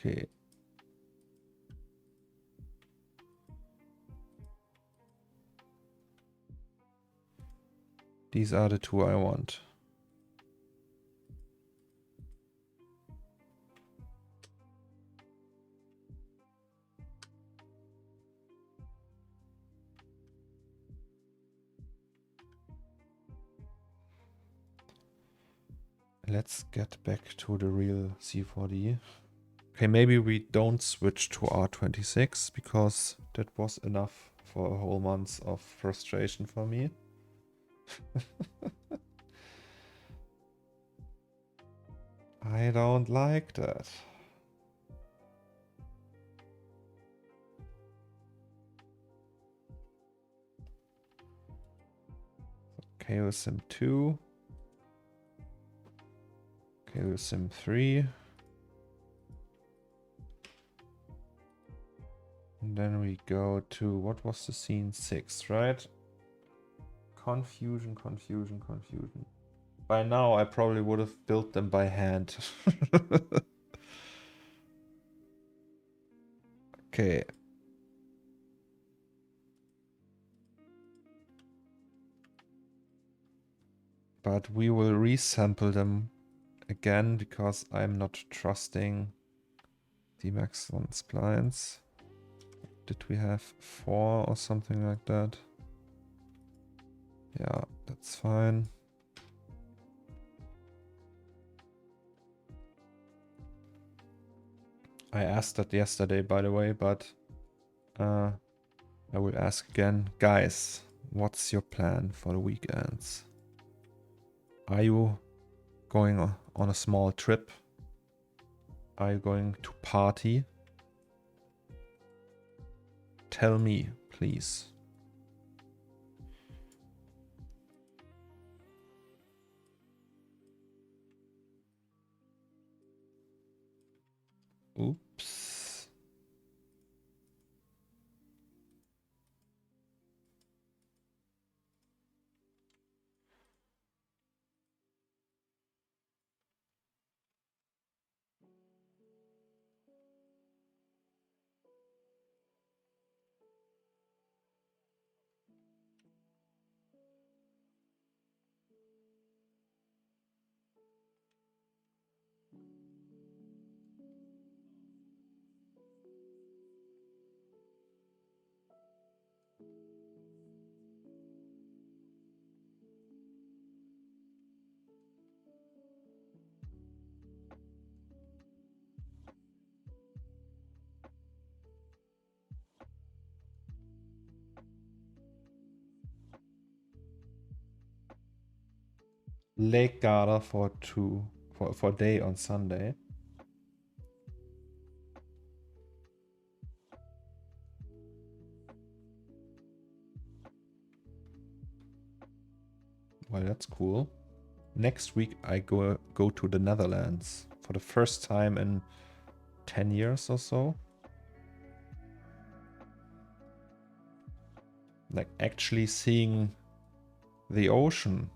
Speaker 1: Okay. These are the two I want. Let's get back to the real C4D. Okay, maybe we don't switch to R26 because that was enough for a whole month of frustration for me. I don't like that. KOSIM 2. KOSIM 3. And then we go to, what was the scene? 6, right? Confusion. By now, I probably would have built them by hand. Okay. But we will resample them again because I'm not trusting the max one splines. Did we have 4 or something like that? Yeah, that's fine. I asked that yesterday, by the way, but I will ask again. Guys, what's your plan for the weekends? Are you going on a small trip? Are you going to party? Tell me, please. Oops. Lake Garda for a day on Sunday. Well, that's cool. Next week I go to the Netherlands for the first time in 10 years or so. Like actually seeing the ocean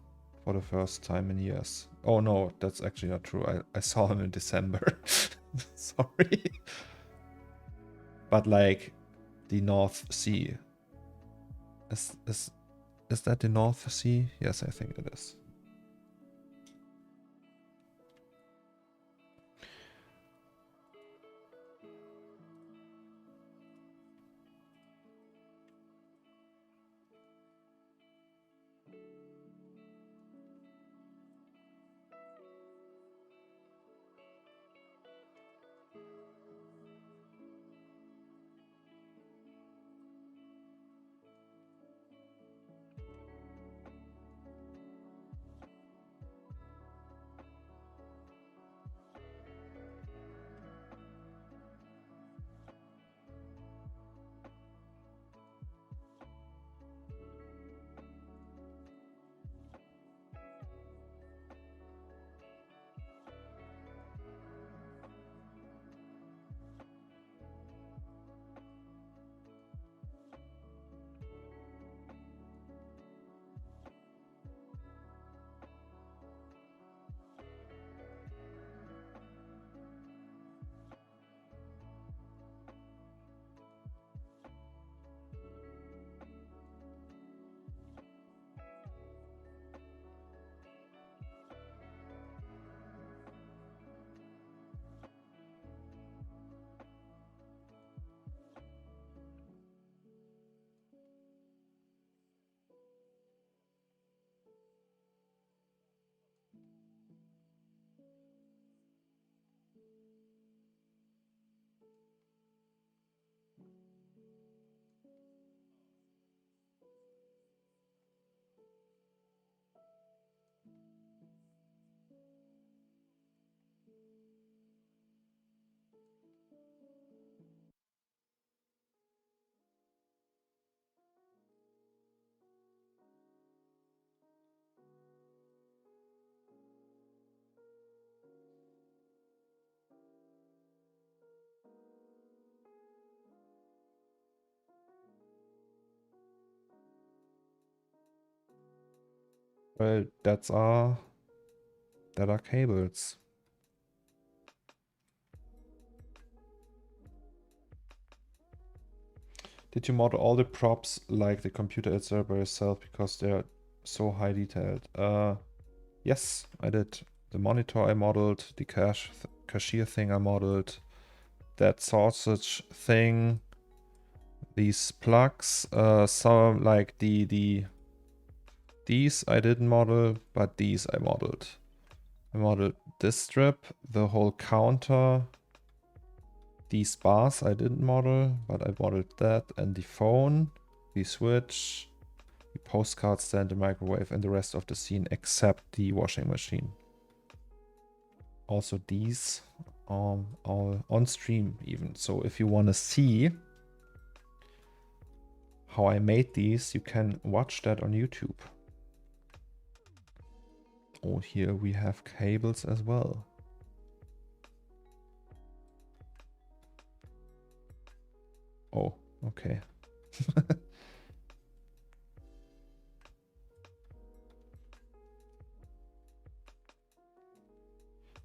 Speaker 1: for the first time in years. Oh no, that's actually not true. I saw him in December. Sorry. But like the North Sea. Is that the North Sea? Yes, I think it is. Well, that are cables. Did you model all the props like the computer itself by yourself because they're so high detailed? Yes, I did. The monitor I modeled, the cashier thing I modeled, that sausage thing, these plugs, some like the these I didn't model, but these I modeled. I modeled this strip, the whole counter, these bars I didn't model, but I modeled that, and the phone, the switch, the postcard stand, the microwave, and the rest of the scene except the washing machine. Also these all on stream even. So if you want to see how I made these, you can watch that on YouTube. Oh, here we have cables as well. Oh, okay.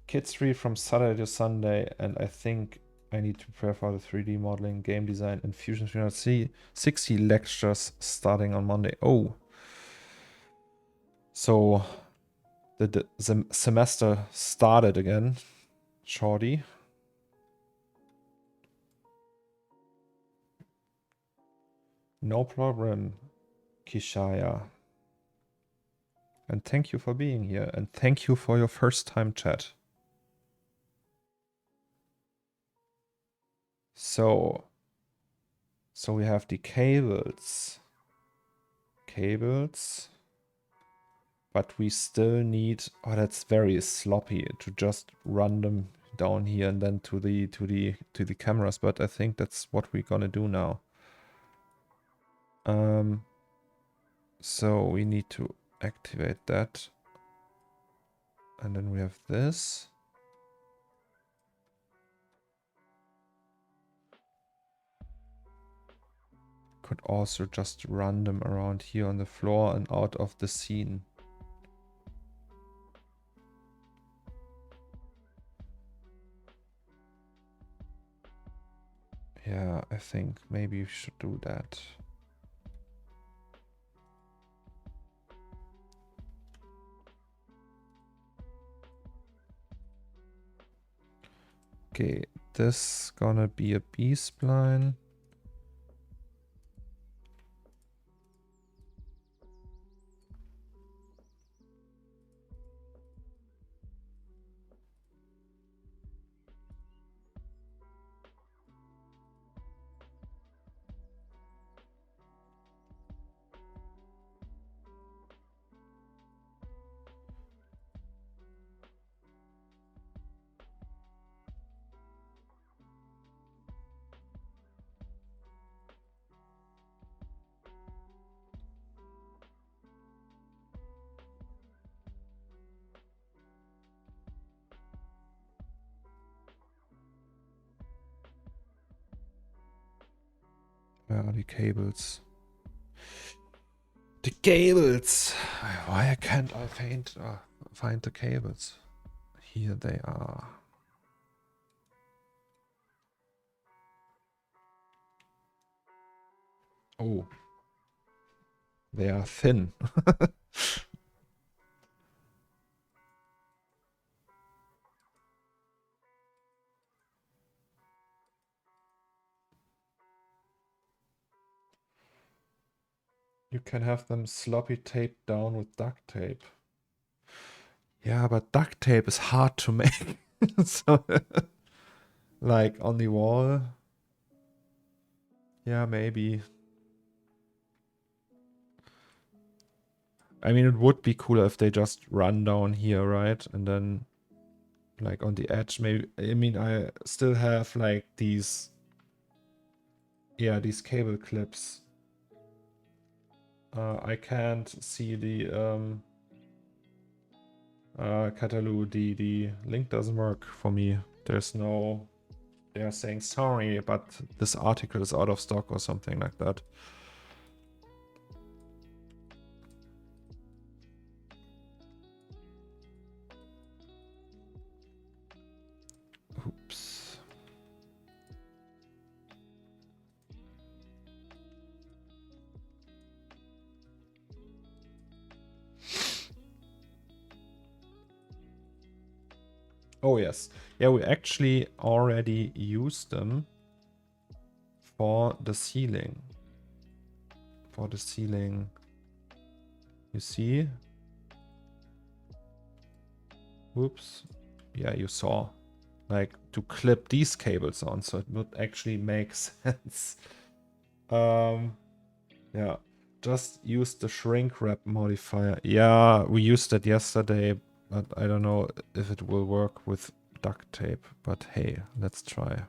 Speaker 1: Kids read from Saturday to Sunday, and I think I need to prepare for the 3D modeling, game design, and Fusion 360 lectures starting on Monday. Oh. So the semester started again, shorty. No problem, Kishaya. And thank you for being here, and thank you for your first time chat. So we have the cables, but we still need, oh, that's very sloppy to just run them down here and then to the cameras, but I think that's what we're gonna do now. So we need to activate that, and then we have this. Could also just run them around here on the floor and out of the scene. Yeah, I think maybe we should do that. Okay, this gonna be a B-spline. Where are the cables? The cables! Why can't I find the cables? Here they are. Oh. They are thin. You can have them sloppy taped down with duct tape. Yeah, but duct tape is hard to make. So, like on the wall. Yeah, maybe. I mean, it would be cooler if they just run down here, right? And then, like on the edge, maybe. I mean, I still have like these. Yeah, these cable clips. I can't see the catalog. The link doesn't work for me. There's no. They are saying sorry, but this article is out of stock or something like that. Oops. Oh yes. Yeah, we actually already used them for the ceiling. You see? Whoops. Yeah, you saw. Like, to clip these cables on, so it would actually make sense. Yeah. Just use the shrink wrap modifier. Yeah, we used it yesterday, but I don't know if it will work with duct tape. But hey, let's try.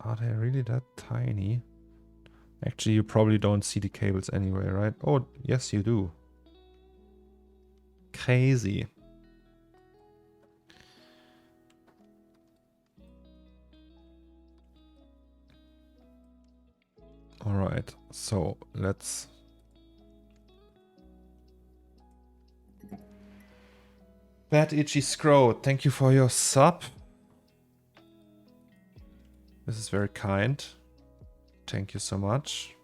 Speaker 1: Are they really that tiny? Actually, you probably don't see the cables anyway, right? Oh, yes, you do. Crazy. All right, so let's... Bad Itchy Scrow, thank you for your sub. This is very kind. Thank you so much.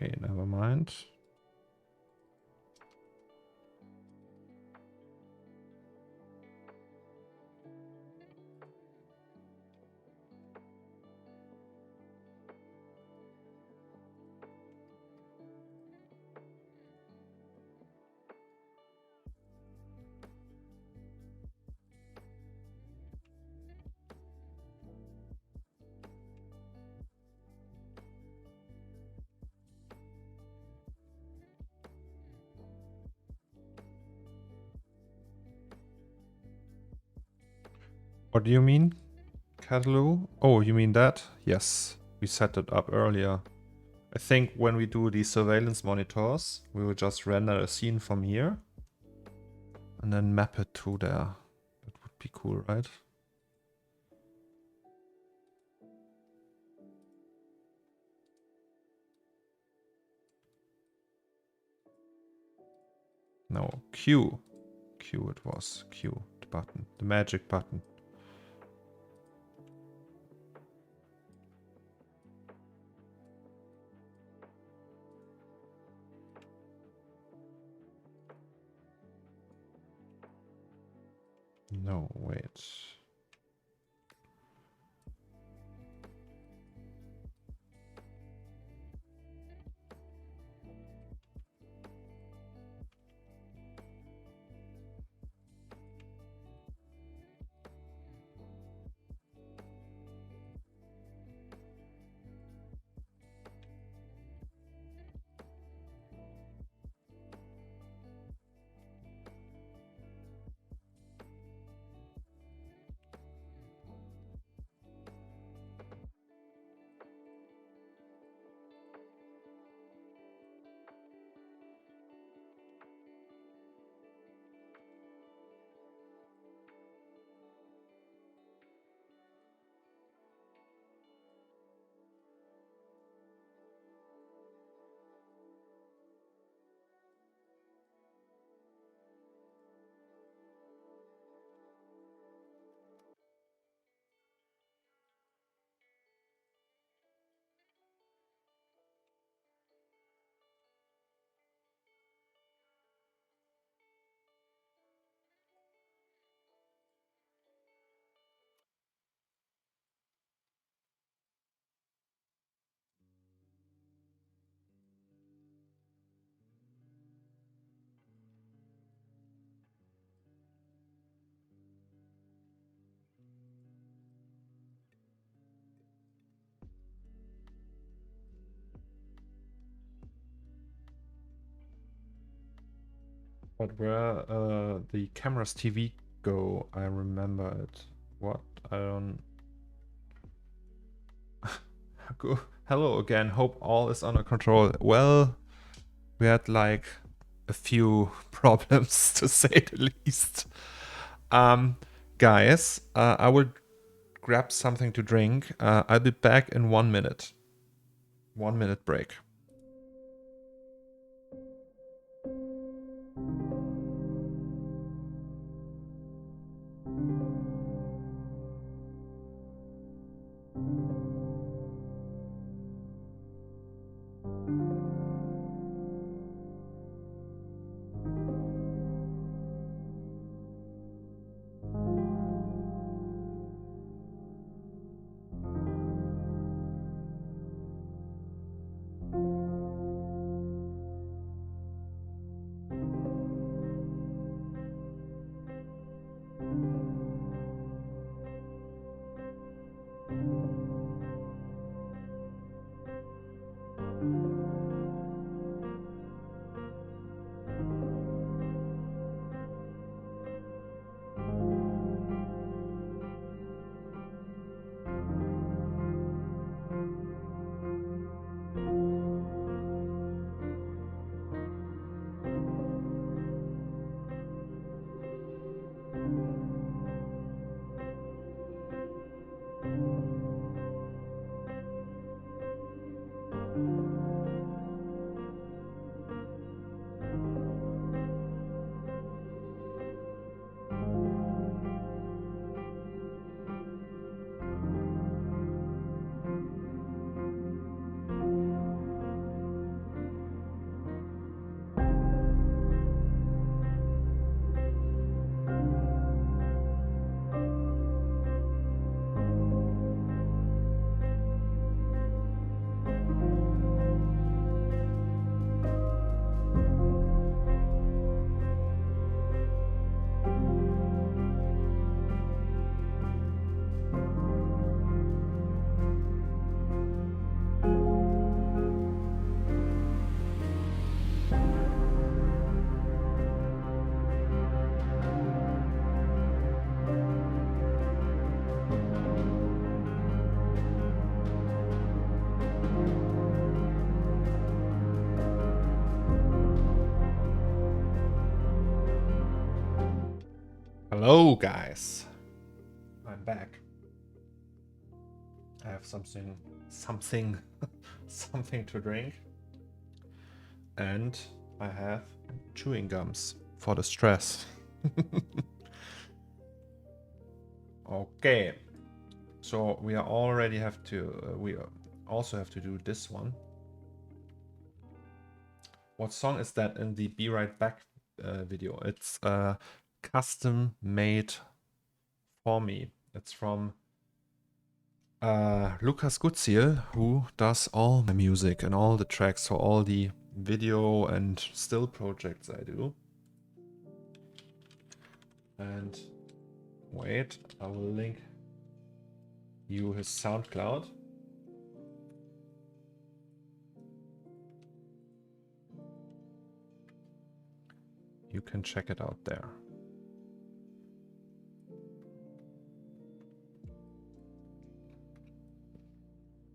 Speaker 1: Okay, never mind. What do you mean, Catalu? Oh, you mean that? Yes, we set it up earlier. I think when we do the surveillance monitors, we will just render a scene from here and then map it to there. That would be cool, right? No, Q. Q it was. Q, the button. The magic button. No, wait. But where the camera's TV go? I remember it. What? I don't... Hello again. Hope all is under control. Well, we had like a few problems to say the least. Guys, I will grab something to drink. I'll be back in 1 minute. 1 minute break. Hello guys, I'm back. I have something to drink, and I have chewing gums for the stress. Okay, so we already have to we also have to do this one. What song is that in the Be Right Back video? It's custom made for me. It's from Lukas Gutziel, who does all my music and all the tracks for all the video and still projects I do. And wait, I will link you his SoundCloud. You can check it out there.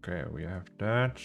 Speaker 1: Okay, we have that.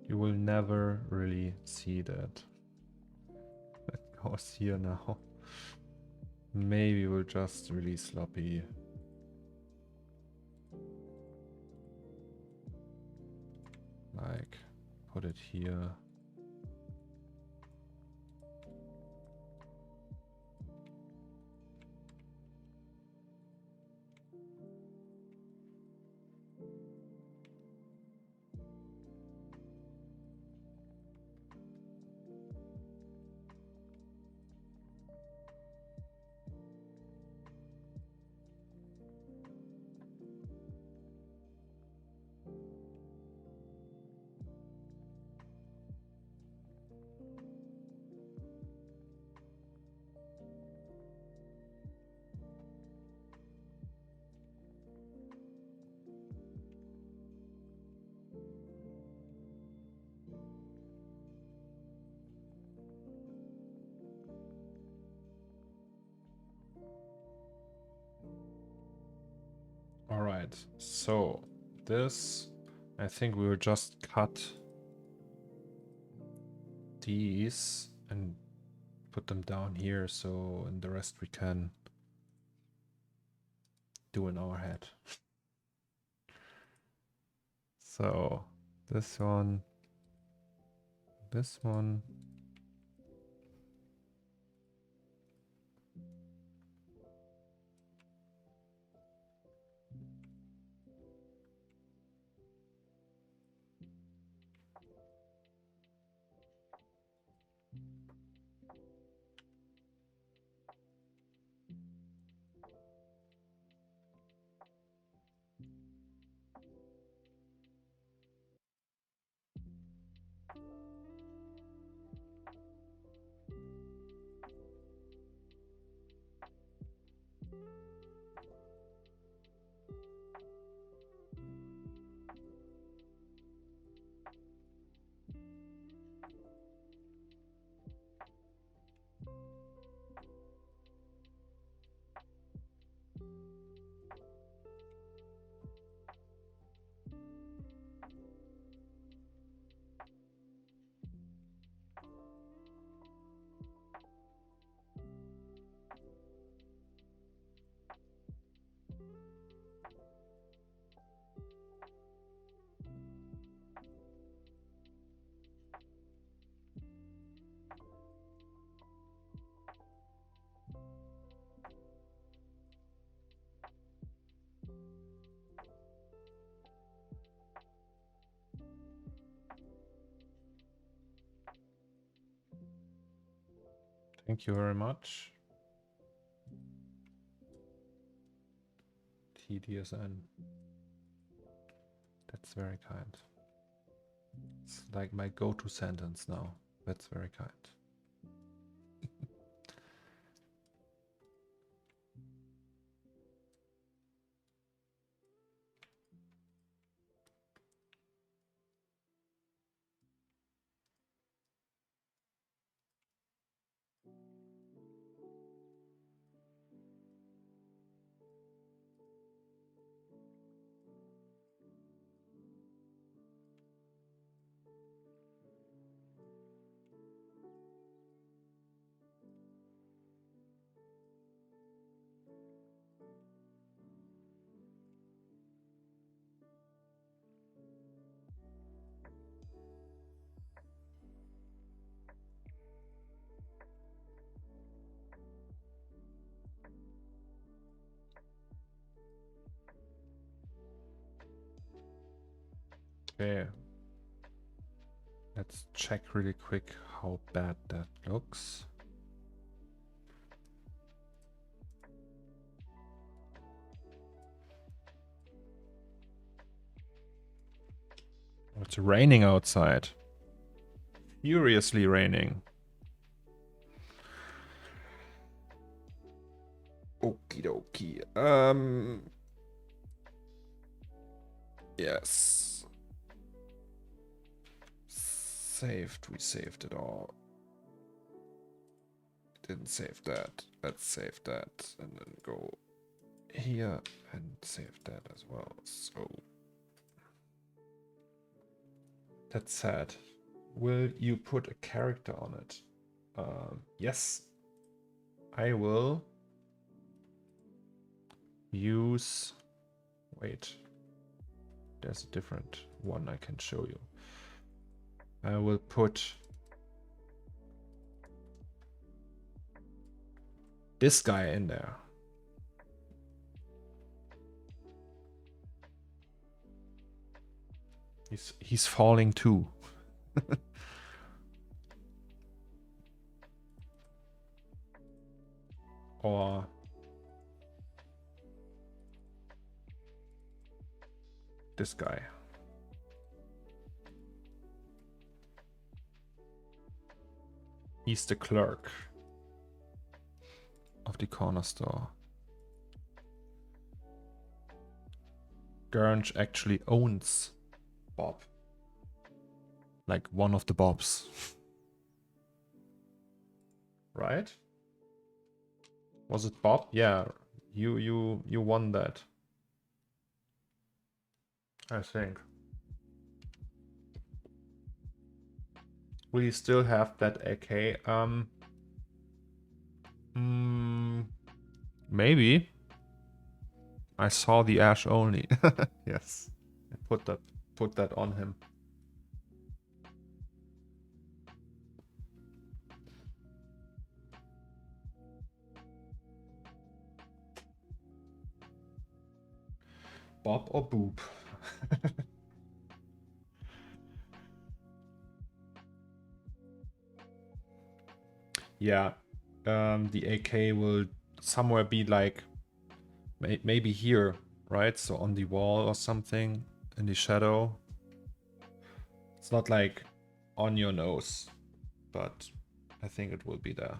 Speaker 1: You will never really see that. That goes here now. Maybe we'll just release Lofi. Like, put it here. All right, so this, I think we will just cut these and put them down here, so and the rest we can do in our head. So this one. Thank you very much. TDSN. That's very kind. It's like my go-to sentence now. That's very kind. Okay. Let's check really quick how bad that looks. It's raining outside. Furiously raining. Okie dokie. Yes. Saved. We saved it all. Didn't save that. Let's save that and then go here and save that as well. So that's sad. Will you put a character on it? Yes. I will use... Wait. There's a different one I can show you. I will put this guy in there. He's falling too. Or this guy. He's the clerk of the corner store. Gernch actually owns Bob. Like one of the Bobs. Right? Was it Bob? Yeah, you won that. I think. Will you still have that AK? Maybe. I saw the ash only. Yes. I put that on him. Bob or Boop? Yeah. The AK will somewhere be like maybe here, right? So on the wall or something in the shadow. It's not like on your nose, but I think it will be there.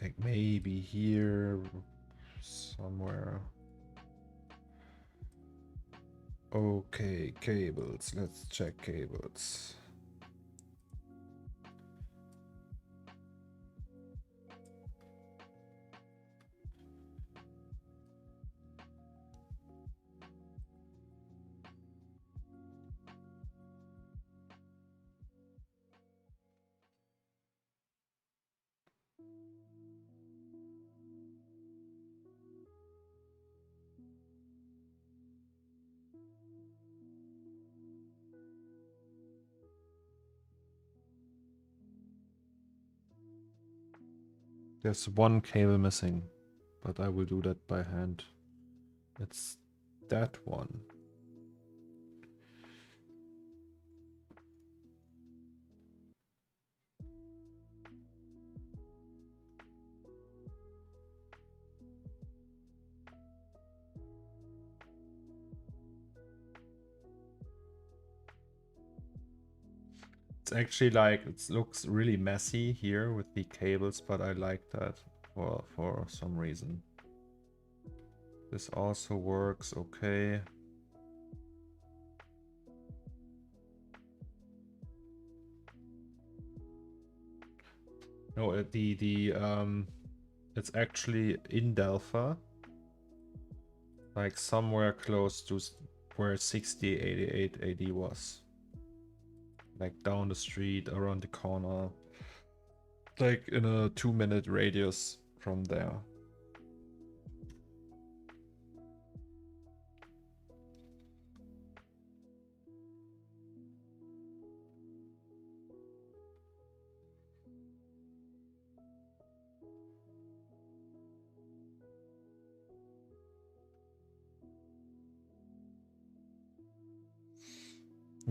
Speaker 1: Like maybe here somewhere. Okay, cables. Let's check cables. There's one cable missing, but I will do that by hand. It's that one. It's actually like, it looks really messy here with the cables, but I like that for some reason. This also works okay. No, it's actually in Delphi, like somewhere close to where 6088 AD was. Like down the street, around the corner, like in a 2-minute radius from there.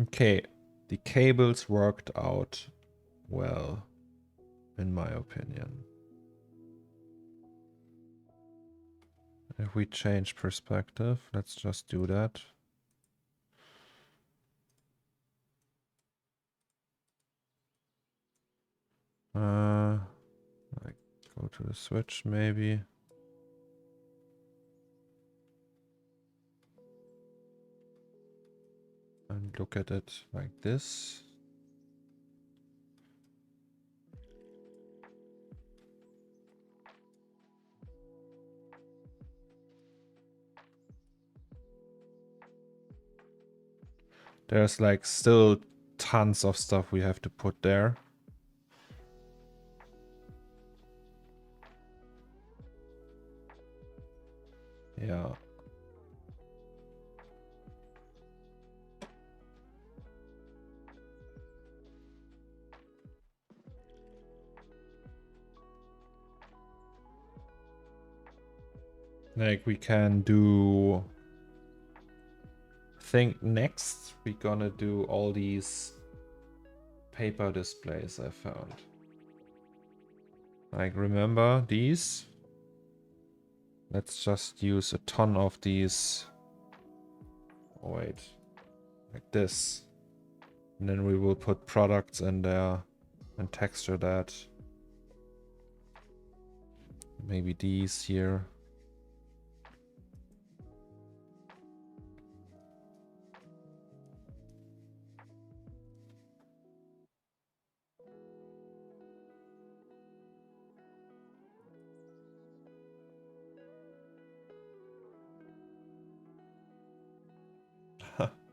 Speaker 1: Okay, the cables worked out well, in my opinion. If we change perspective, let's just do that. Like go to the switch maybe. And look at it like this. There's like still tons of stuff we have to put there. Yeah. Like we can do, I think next we're gonna do all these paper displays I found. Like remember these? Let's just use a ton of these. Oh, wait, like this. And then we will put products in there and texture that. Maybe these here.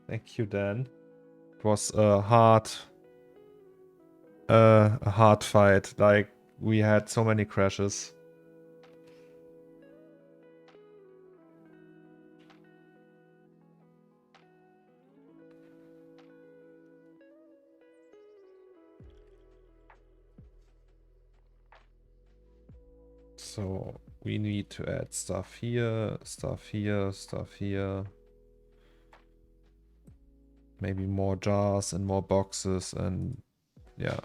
Speaker 1: Thank you, Dan. It was a hard fight. Like we had so many crashes. So we need to add stuff here, stuff here, stuff here. Maybe more jars and more boxes and yeah.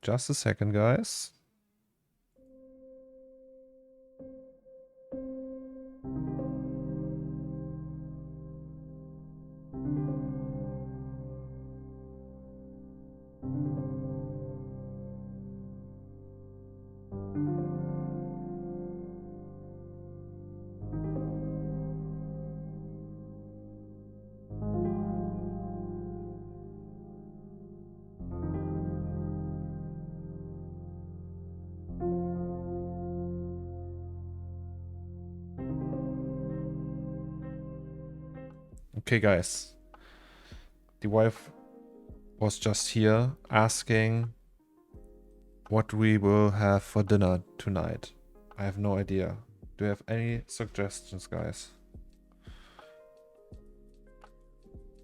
Speaker 1: Just a second, guys. Okay, guys. The wife was just here asking what we will have for dinner tonight. I have no idea. Do you have any suggestions, guys?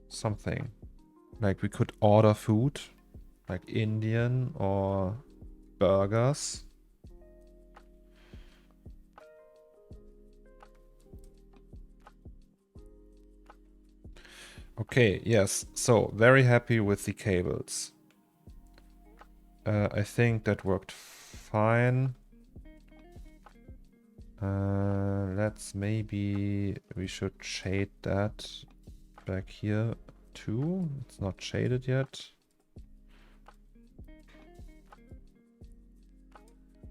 Speaker 1: Something. Like we could order food, like Indian or burgers. Okay, yes. So, very happy with the cables. I think that worked fine. Let's maybe, we should shade that back here too. It's not shaded yet.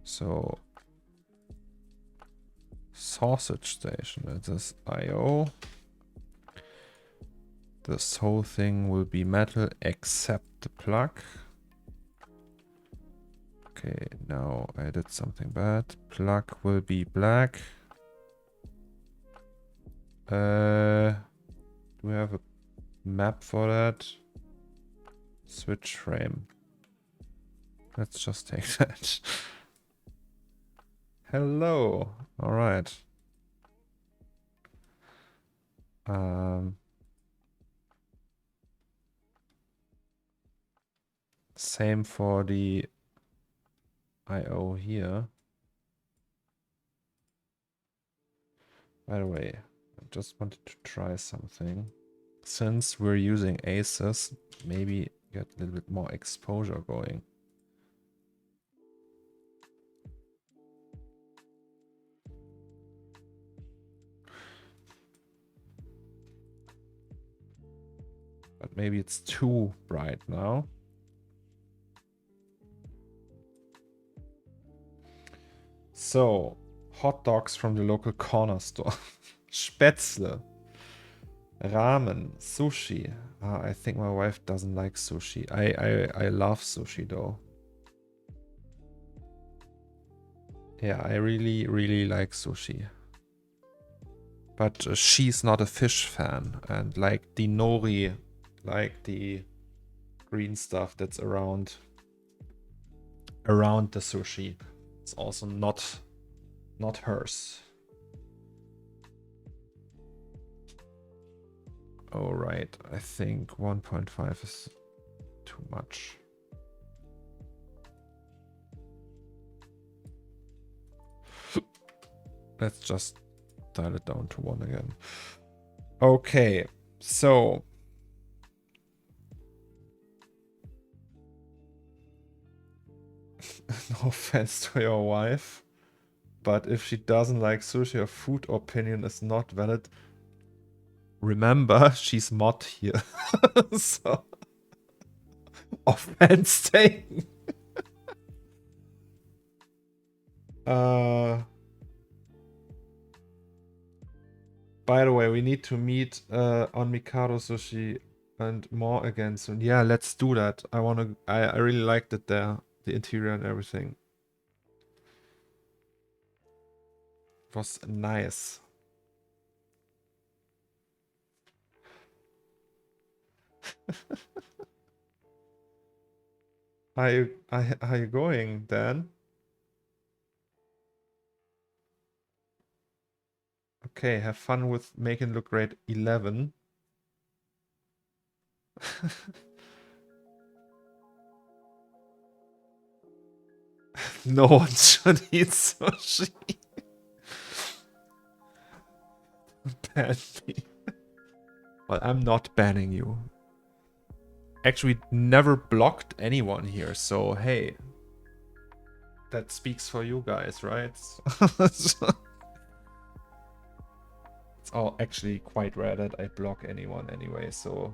Speaker 1: So, sausage station, that is IO. This whole thing will be metal except the plug. Okay, now I did something bad. Plug will be black. Do we have a map for that? Switch frame. Let's just take that. Hello. All right. Same for the I/O here. By the way, I just wanted to try something. Since we're using Asus, maybe get a little bit more exposure going. But maybe it's too bright now. So, hot dogs from the local corner store. Spätzle. Ramen. Sushi. I think my wife doesn't like sushi. I love sushi though. Yeah, I really like sushi. But she's not a fish fan. And like the nori, like the green stuff that's around the sushi, it's also not hers. All right, I think 1.5 is too much. Let's just dial it down to 1 again. Okay, so no offense to your wife, but if she doesn't like sushi, her food opinion is not valid. Remember, she's mod here. So, offense taken. By the way, we need to meet on Mikado Sushi and more again soon. Yeah, let's do that. I really liked it there. The interior and everything. It was nice. How you going, Dan? Okay, have fun with making look great 11. No one should eat sushi. Ban me. Well, I'm not banning you. Actually, never blocked anyone here, so hey. That speaks for you guys, right? It's all actually quite rare that I block anyone anyway, so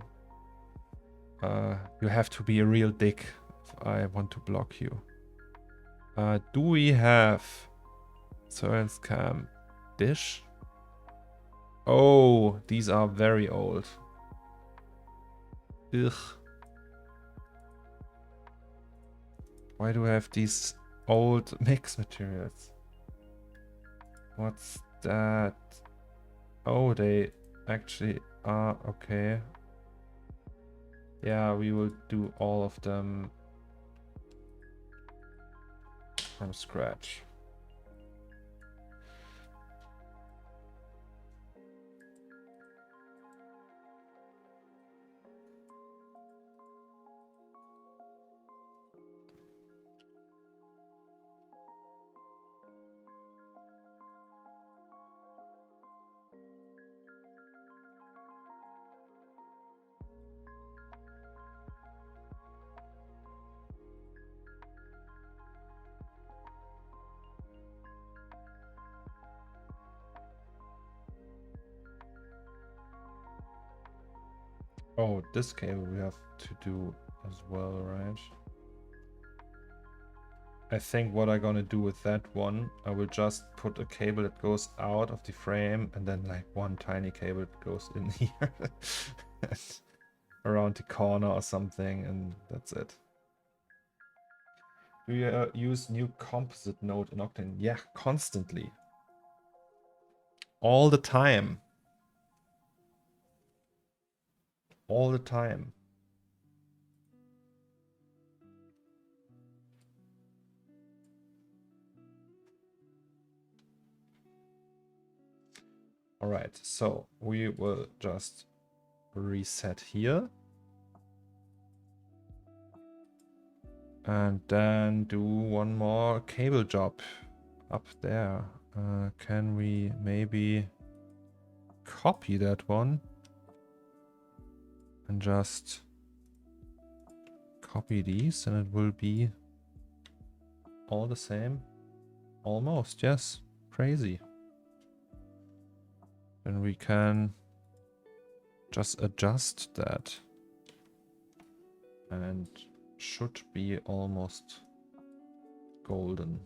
Speaker 1: you have to be a real dick if I want to block you. Do we have Surveillance Cam Dish? Oh, these are very old. Ugh. Why do I have these old mix materials? What's that? Oh, they actually are okay. Yeah, we will do all of them from scratch. Oh, this cable we have to do as well, right? I think what I'm gonna do with that one, I will just put a cable that goes out of the frame and then like one tiny cable that goes in here around the corner or something, and that's it. Do you use new composite node in Octane? Yeah, constantly. All the time. All the time. All right, so we will just reset here. And then do one more cable job up there. Can we maybe copy that one and just copy these, and it will be all the same? Almost, yes. Crazy. Then we can just adjust that and should be almost golden.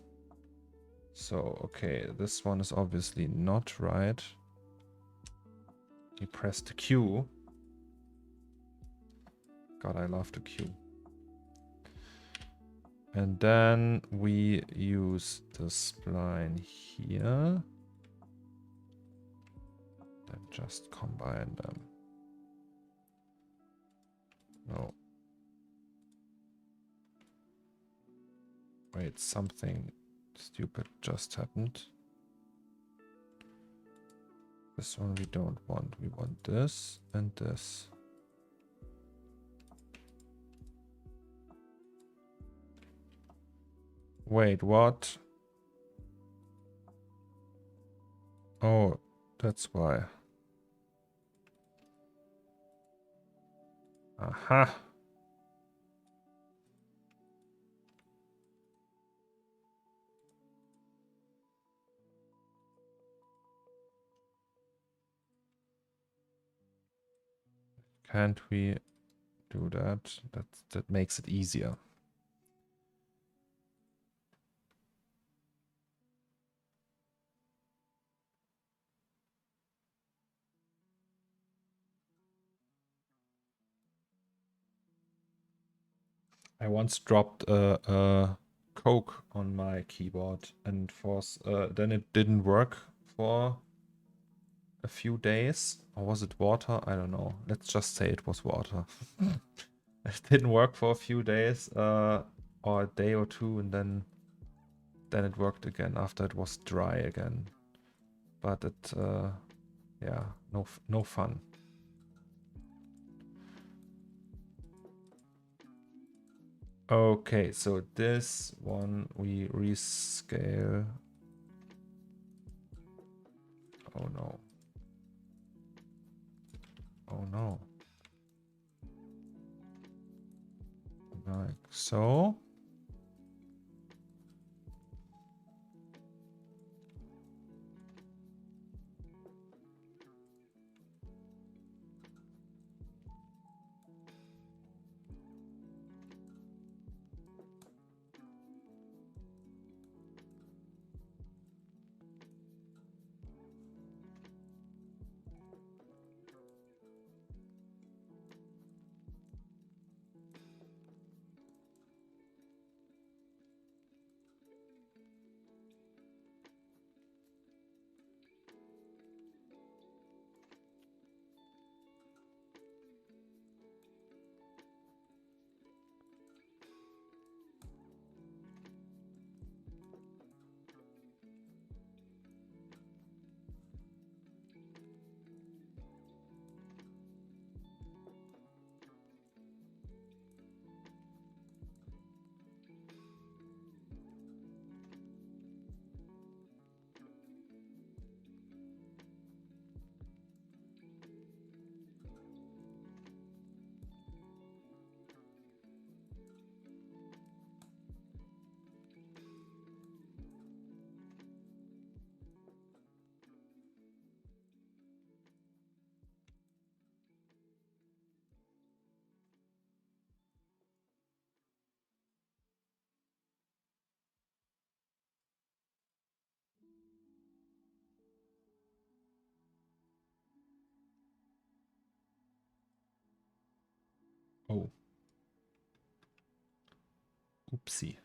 Speaker 1: So, okay, this one is obviously not right. You press the Q. God, I love the Q. And then we use the spline here. Then just combine them. No. Wait, something stupid just happened. This one we don't want. We want this and this. Wait, what? Oh, that's why. Aha. Can't we do that? That makes it easier. I once dropped a Coke on my keyboard, and then it didn't work for a few days. Or was it water? I don't know. Let's just say it was water. It didn't work for a few days, or a day or two, and then it worked again after it was dry again. But it, yeah, no fun. Okay, so this one we rescale. Oh no. Oh no. Like so. Oh. Oopsie.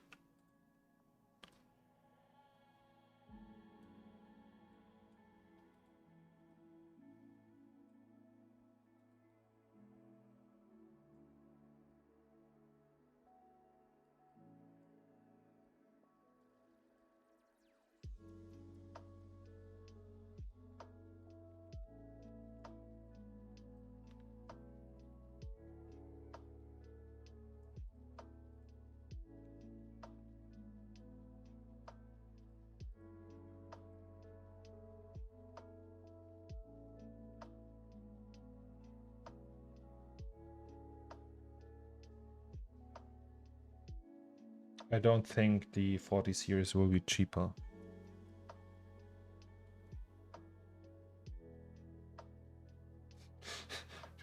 Speaker 1: I don't think the 40 series will be cheaper.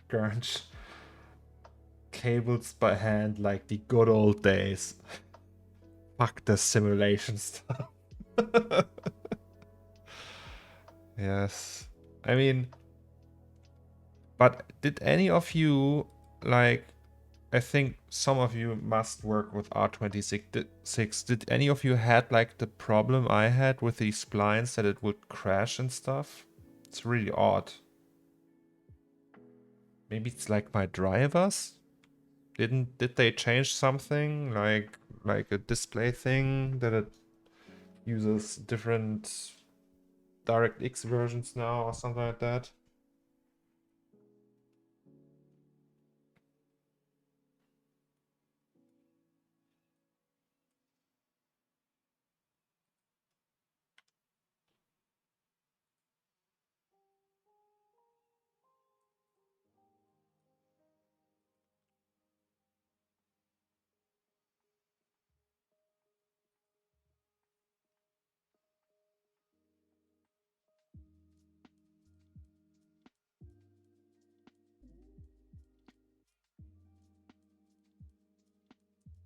Speaker 1: Gurge. Cables by hand like the good old days. Fuck the simulation stuff. Yes. I mean, but did any of you, like, I think some of you must work with R26. Did any of you had like the problem I had with the splines that it would crash and stuff? It's really odd. Maybe it's like my drivers? Did they change something like a display thing that it uses different DirectX versions now or something like that?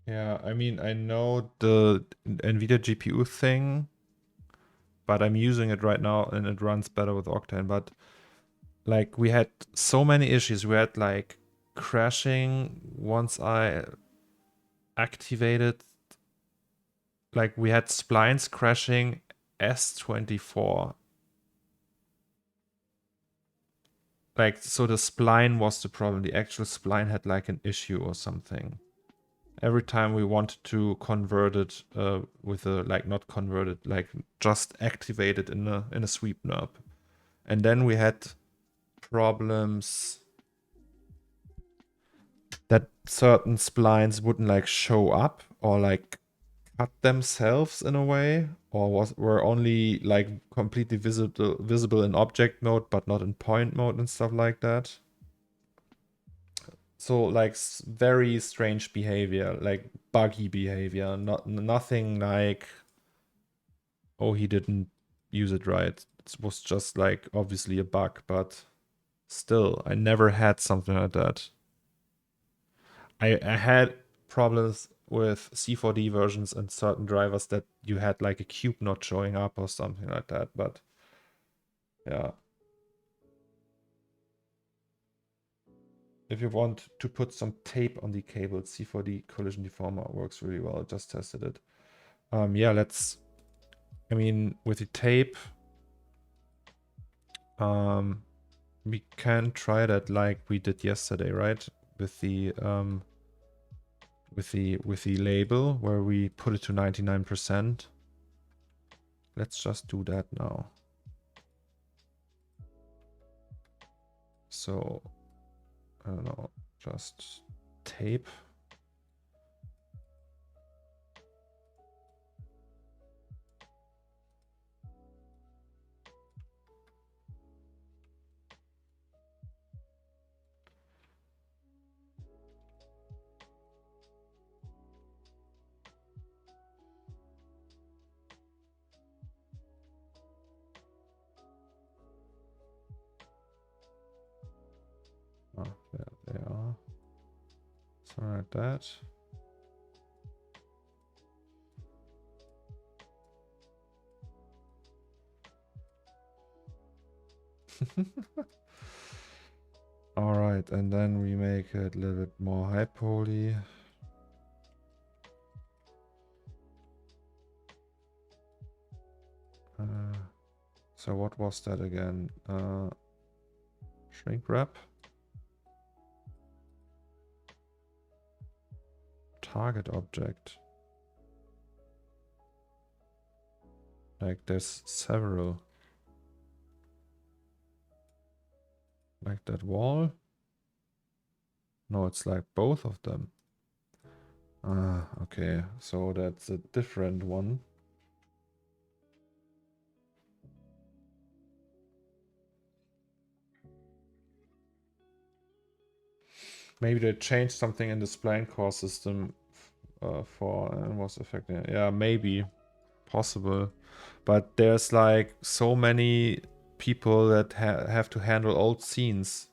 Speaker 1: Yeah, I mean, I know the NVIDIA GPU thing, but I'm using it right now and it runs better with Octane. But like, we had so many issues. We had like crashing once I activated, like, we had splines crashing S24. Like, so the spline was the problem. The actual spline had like an issue or something. Every time we wanted to convert it with a, like, not convert it, like just activate it in a sweep nub. And then we had problems that certain splines wouldn't like show up or like cut themselves in a way, or were only like completely visible in object mode but not in point mode and stuff like that. So like very strange behavior, like buggy behavior, nothing like, oh, he didn't use it right. It was just like obviously a bug, but still, I never had something like that. I had problems with C4D versions and certain drivers that you had like a cube not showing up or something like that, but yeah. If you want to put some tape on the cable, C4D collision deformer works really well. I just tested it. Yeah, I mean, with the tape, we can try that like we did yesterday, right? With the label where we put it to 99%. Let's just do that now. So I don't know, just tape. Oh, there they are. Something like that. All right, and then we make it a little bit more high poly. So what was that again? Shrink wrap. Target object. Like there's several. Like that wall. No, it's like both of them. Ah, okay. So that's a different one. Maybe they changed something in the spline core system for and was affected. Yeah, maybe possible, but there's like so many people that have to handle old scenes.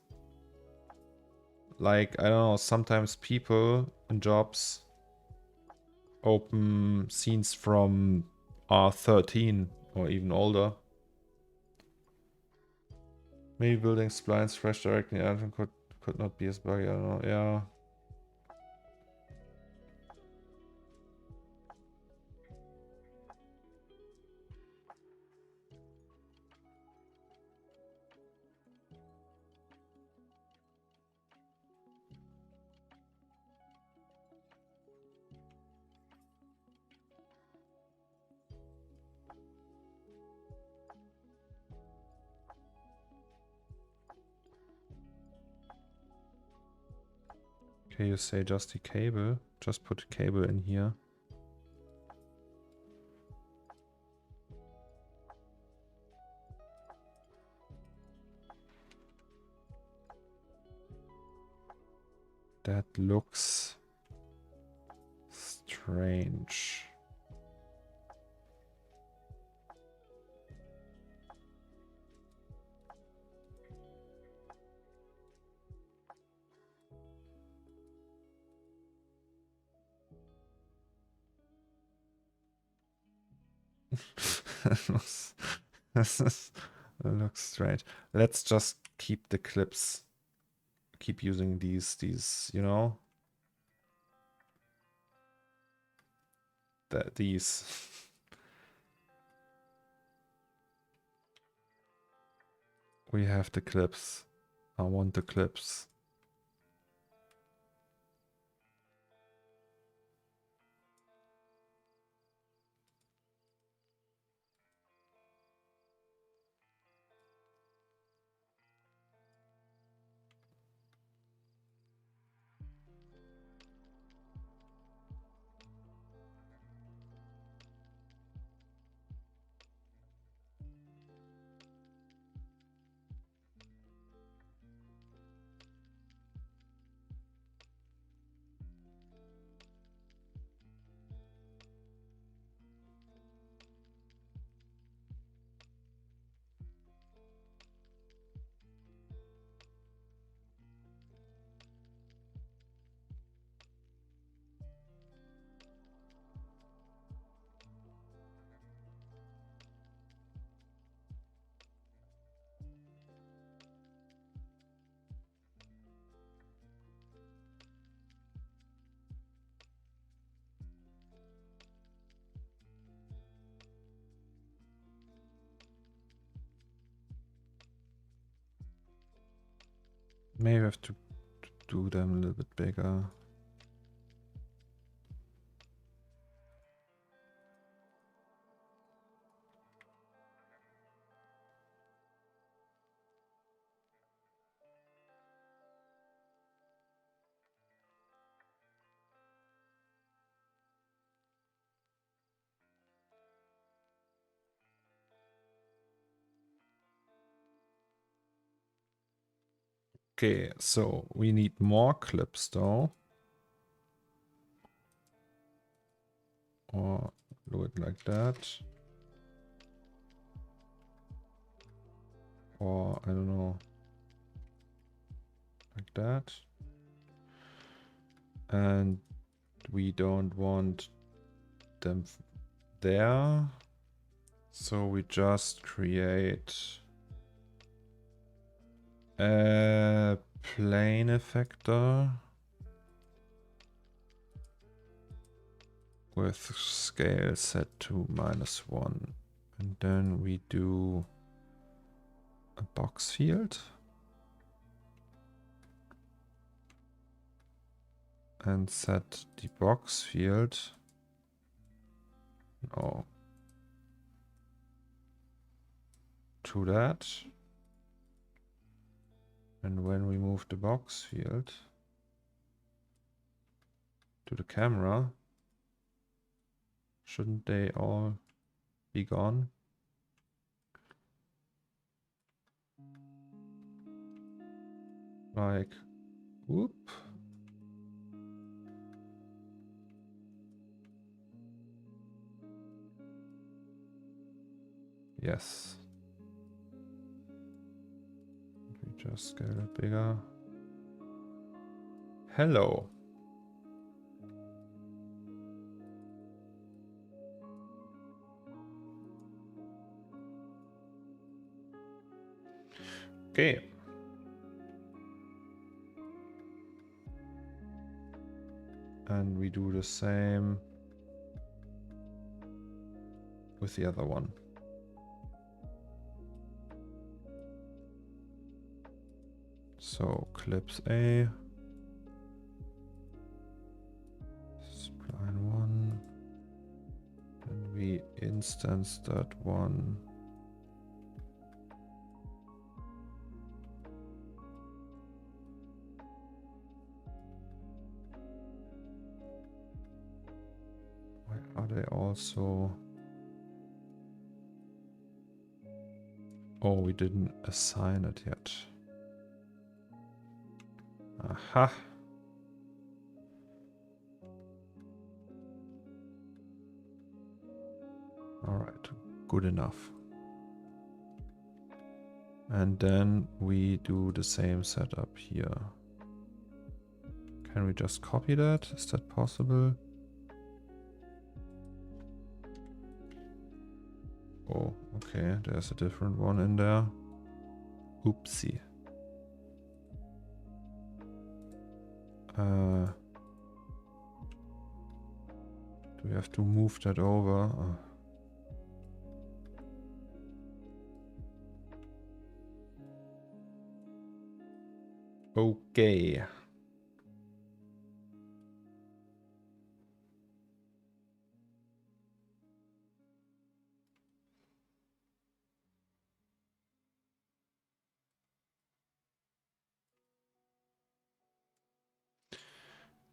Speaker 1: Like, I don't know, sometimes people in jobs open scenes from R13 or even older. Maybe building splines fresh directly could not be as buggy. I don't know. Yeah. Okay, you say just the cable. Just put the cable in here. That looks strange. That looks strange. Let's just keep the clips. Keep using these, you know? These. We have the clips. I want the clips. Maybe I have to do them a little bit bigger. Okay, so we need more clips though. Or do it like that. Or I don't know. Like that. And we don't want them there. So we just create a plane effector with scale set to -1. And then we do a box field. And set the box field. No. To that. And when we move the box field to the camera, shouldn't they all be gone? Like, whoop. Yes. We just get it bigger. Hello. Okay. And we do the same with the other one. So clips A, spline 1, and we instance that one. Why are they also? Oh, we didn't assign it yet. Aha. All right, good enough. And then we do the same setup here. Can we just copy that? Is that possible? Oh, okay, there's a different one in there. Oopsie. Do we have to move that over? Okay.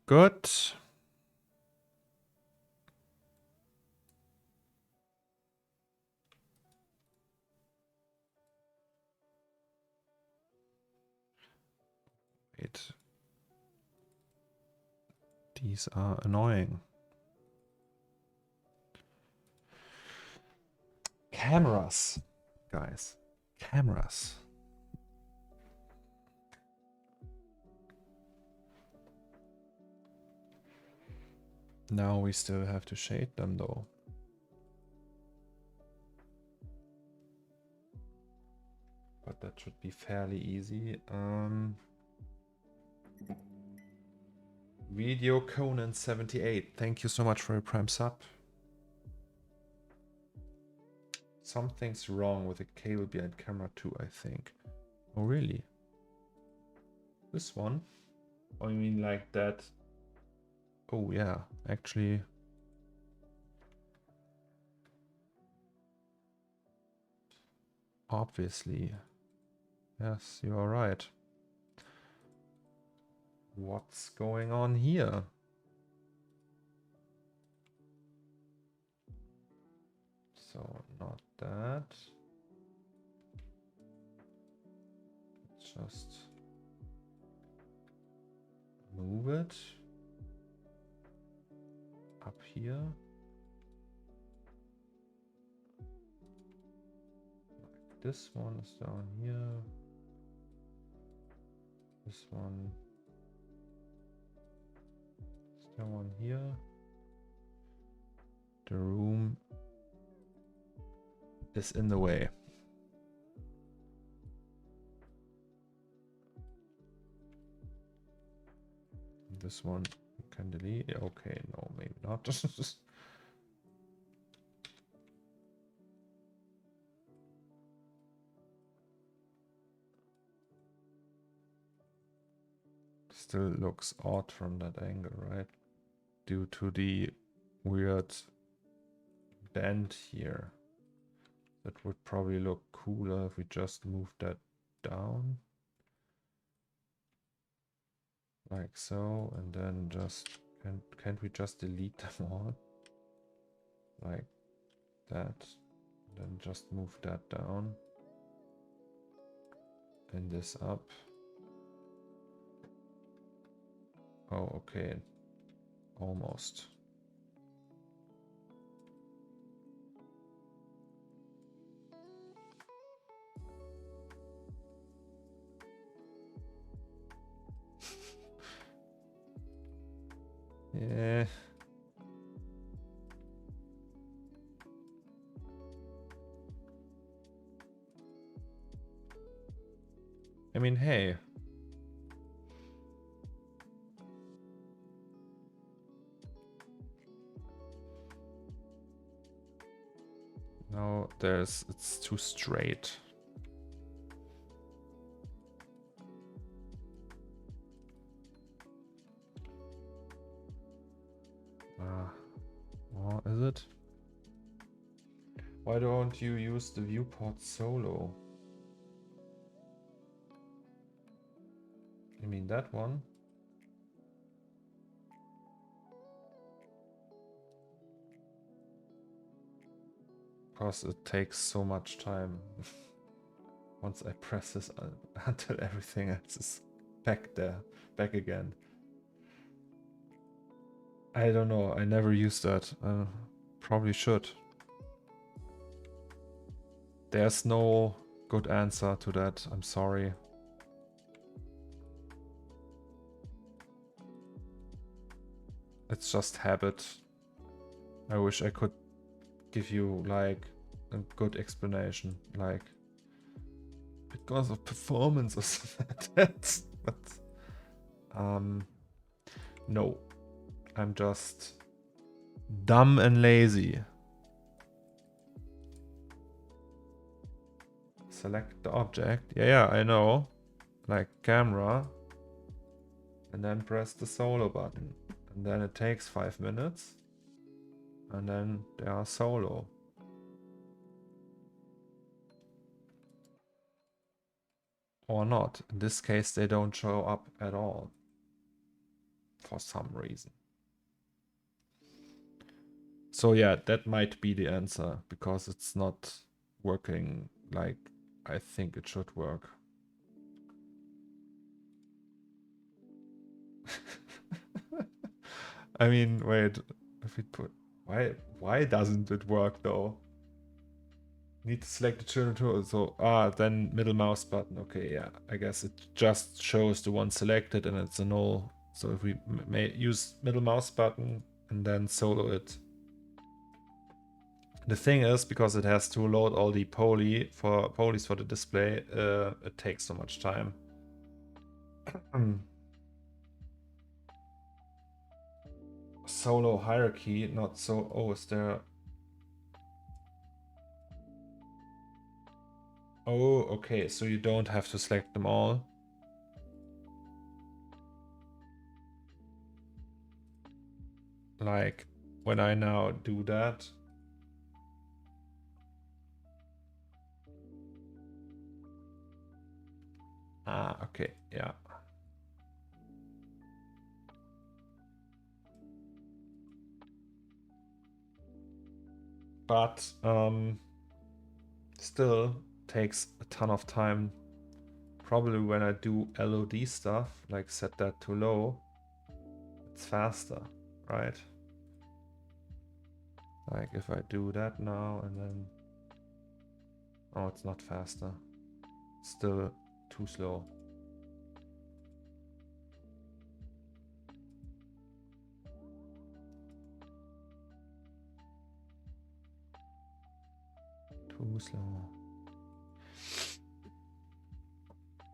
Speaker 1: Good. Wait. These are annoying. Cameras, guys. Cameras. Now we still have to shade them though. But that should be fairly easy. Video Conan 78. Thank you so much for your Prime sub. Something's wrong with the cable behind camera 2, I think. Oh, really? This one? Oh, you mean like that? Oh, yeah. Actually... Obviously. Yes, you are right. What's going on here? So, not that. Just move it up here. Like this one is down here. This one is down here. The room is in the way. This one can delete. Okay, no, maybe not. Still looks odd from that angle, right? Due to the weird bend here. That would probably look cooler if we just moved that down. Like so, and then just, can't we just delete them all? Like that. Then just move that down. And this up. Oh, okay. Almost. I mean, hey. No, it's too straight. Oh, is it? Why don't you use the viewport solo? You mean that one? Because it takes so much time once I press this until everything else is back there, back again. I don't know, I never used that. Probably should. There's no good answer to that, I'm sorry. It's just habit. I wish I could give you like a good explanation, like because of performance or something like that. But no, I'm just dumb and lazy. Select the object. Yeah, I know. Like camera. And then press the solo button. And then it takes 5 minutes. And then they are solo. Or not. In this case, they don't show up at all. For some reason. So yeah, that might be the answer. Because it's not working like I think it should work. I mean, wait. If we put... Why doesn't it work though? Need to select the children tool. So, then middle mouse button. Okay, yeah. I guess it just shows the one selected and it's a null. So if we may use middle mouse button and then solo it. The thing is, because it has to load all the polys for the display, it takes so much time. Solo hierarchy, not so... Oh, is there... Oh, okay, so you don't have to select them all. Like, when I now do that... okay, yeah. But, still takes a ton of time. Probably when I do LOD stuff, like set that to low, it's faster, right? Like if I do that now and then... Oh, it's not faster. Still too slow. Too slow.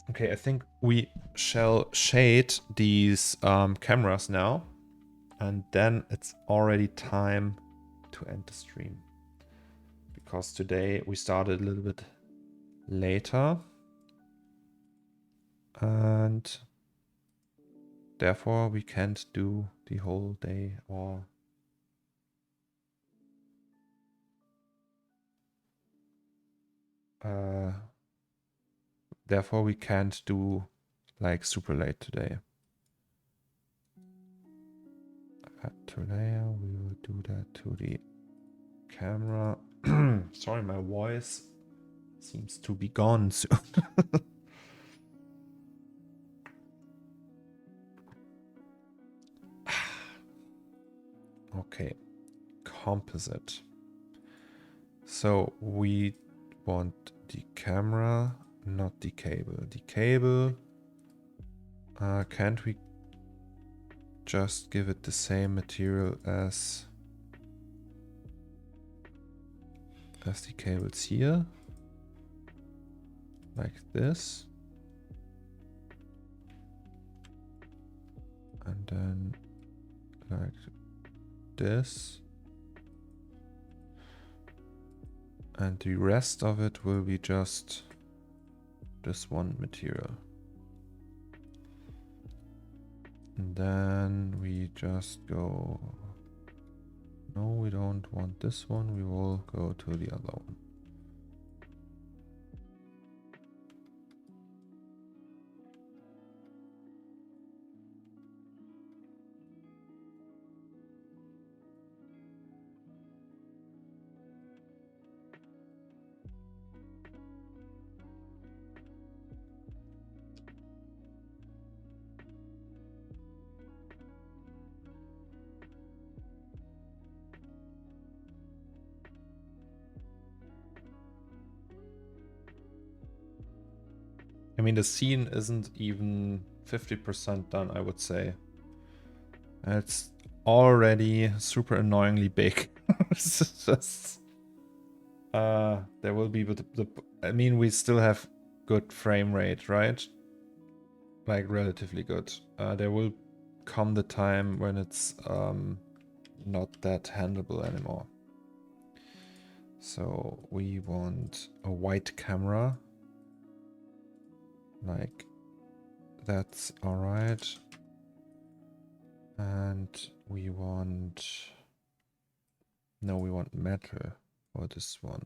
Speaker 1: Okay, I think we shall shade these cameras now. And then it's already time to end the stream. Because today we started a little bit later. And therefore we can't do the whole day or... therefore we can't do like super late today. Add to layer, we will do that to the camera. Sorry, my voice seems to be gone soon. Okay, composite. So we want the camera, not the cable. The cable, can't we just give it the same material as the cables here? Like this. And then like this. And the rest of it will be just this one material. And then we just go, no, we don't want this one. We will go to the other one. I mean, the scene isn't even 50% done, I would say. It's already super annoyingly big. It's just, there will be, I mean, we still have good frame rate, right? Like relatively good. There will come the time when it's not that handleable anymore. So we want a white camera. Like, that's all right. And we want, no, we want metal for this one.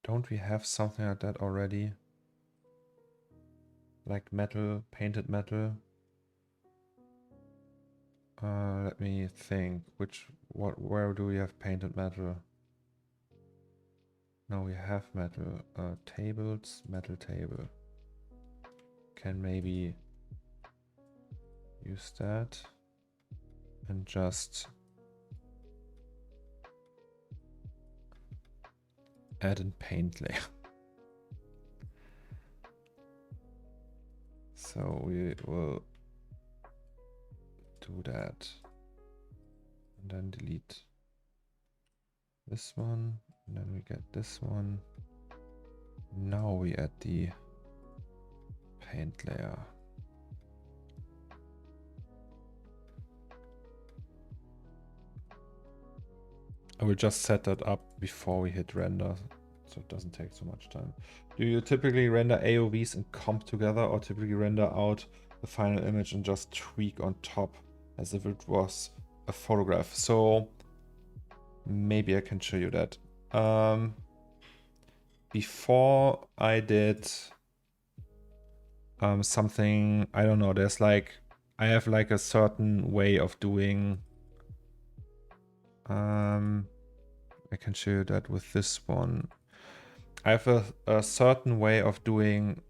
Speaker 1: Don't we have something like that already? Like metal, painted metal. Let me think. Where do we have painted metal? No, we have metal. Tables, metal table. Can maybe use that and just add in paint layer. So we will do that and then delete this one, and then we get this one. Now we add the paint layer. I will just set that up before we hit render, so it doesn't take so much time. Do you typically render AOVs and comp together, or typically render out the final image and just tweak on top as if it was a photograph? So maybe I can show you that. Before I did something, I don't know, there's like, I have like a certain way of doing, I can show you that with this one. I have a certain way of doing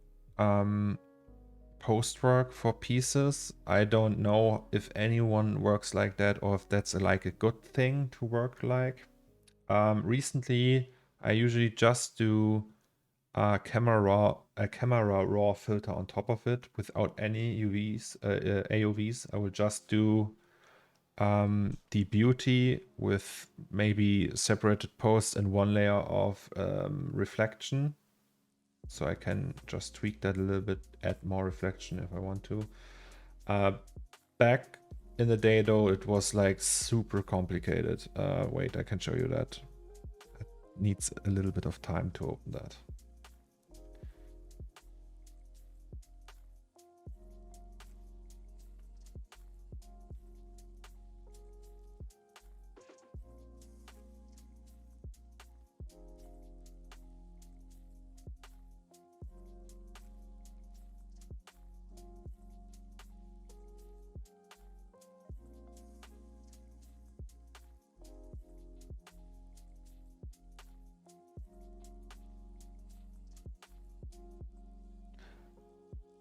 Speaker 1: post work for pieces. I don't know if anyone works like that or if that's like a good thing to work like. Recently, I usually just do a camera raw filter on top of it without any AOVs. I will just do the beauty with maybe separated posts and one layer of reflection. So I can just tweak that a little bit, add more reflection if I want to. Back in the day though, it was like super complicated. Wait, I can show you that. It needs a little bit of time to open that.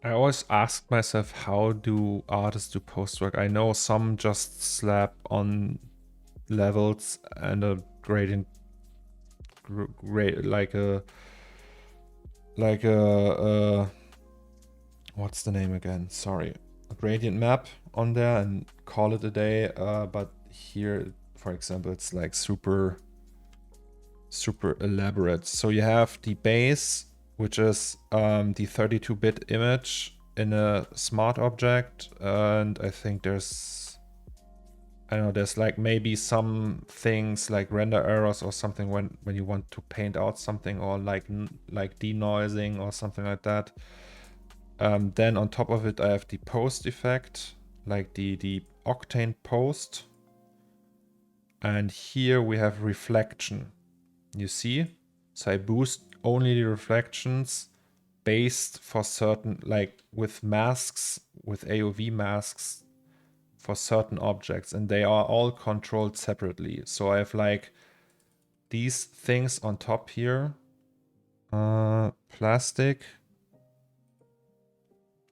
Speaker 1: I always ask myself, how do artists do post work? I know some just slap on levels and a gradient, like a what's the name again? Sorry, a gradient map on there and call it a day. But here, for example, it's like super elaborate. So you have the base, which is the 32-bit image in a smart object, and I think there's, I don't know, there's like maybe some things like render errors or something when you want to paint out something, or like denoising or something like that. Then on top of it, I have the post effect, like the octane post. And here we have reflection, you see? So I boost only the reflections based for certain, like with masks, with AOV masks for certain objects, and they are all controlled separately. So I have like these things on top here, plastic.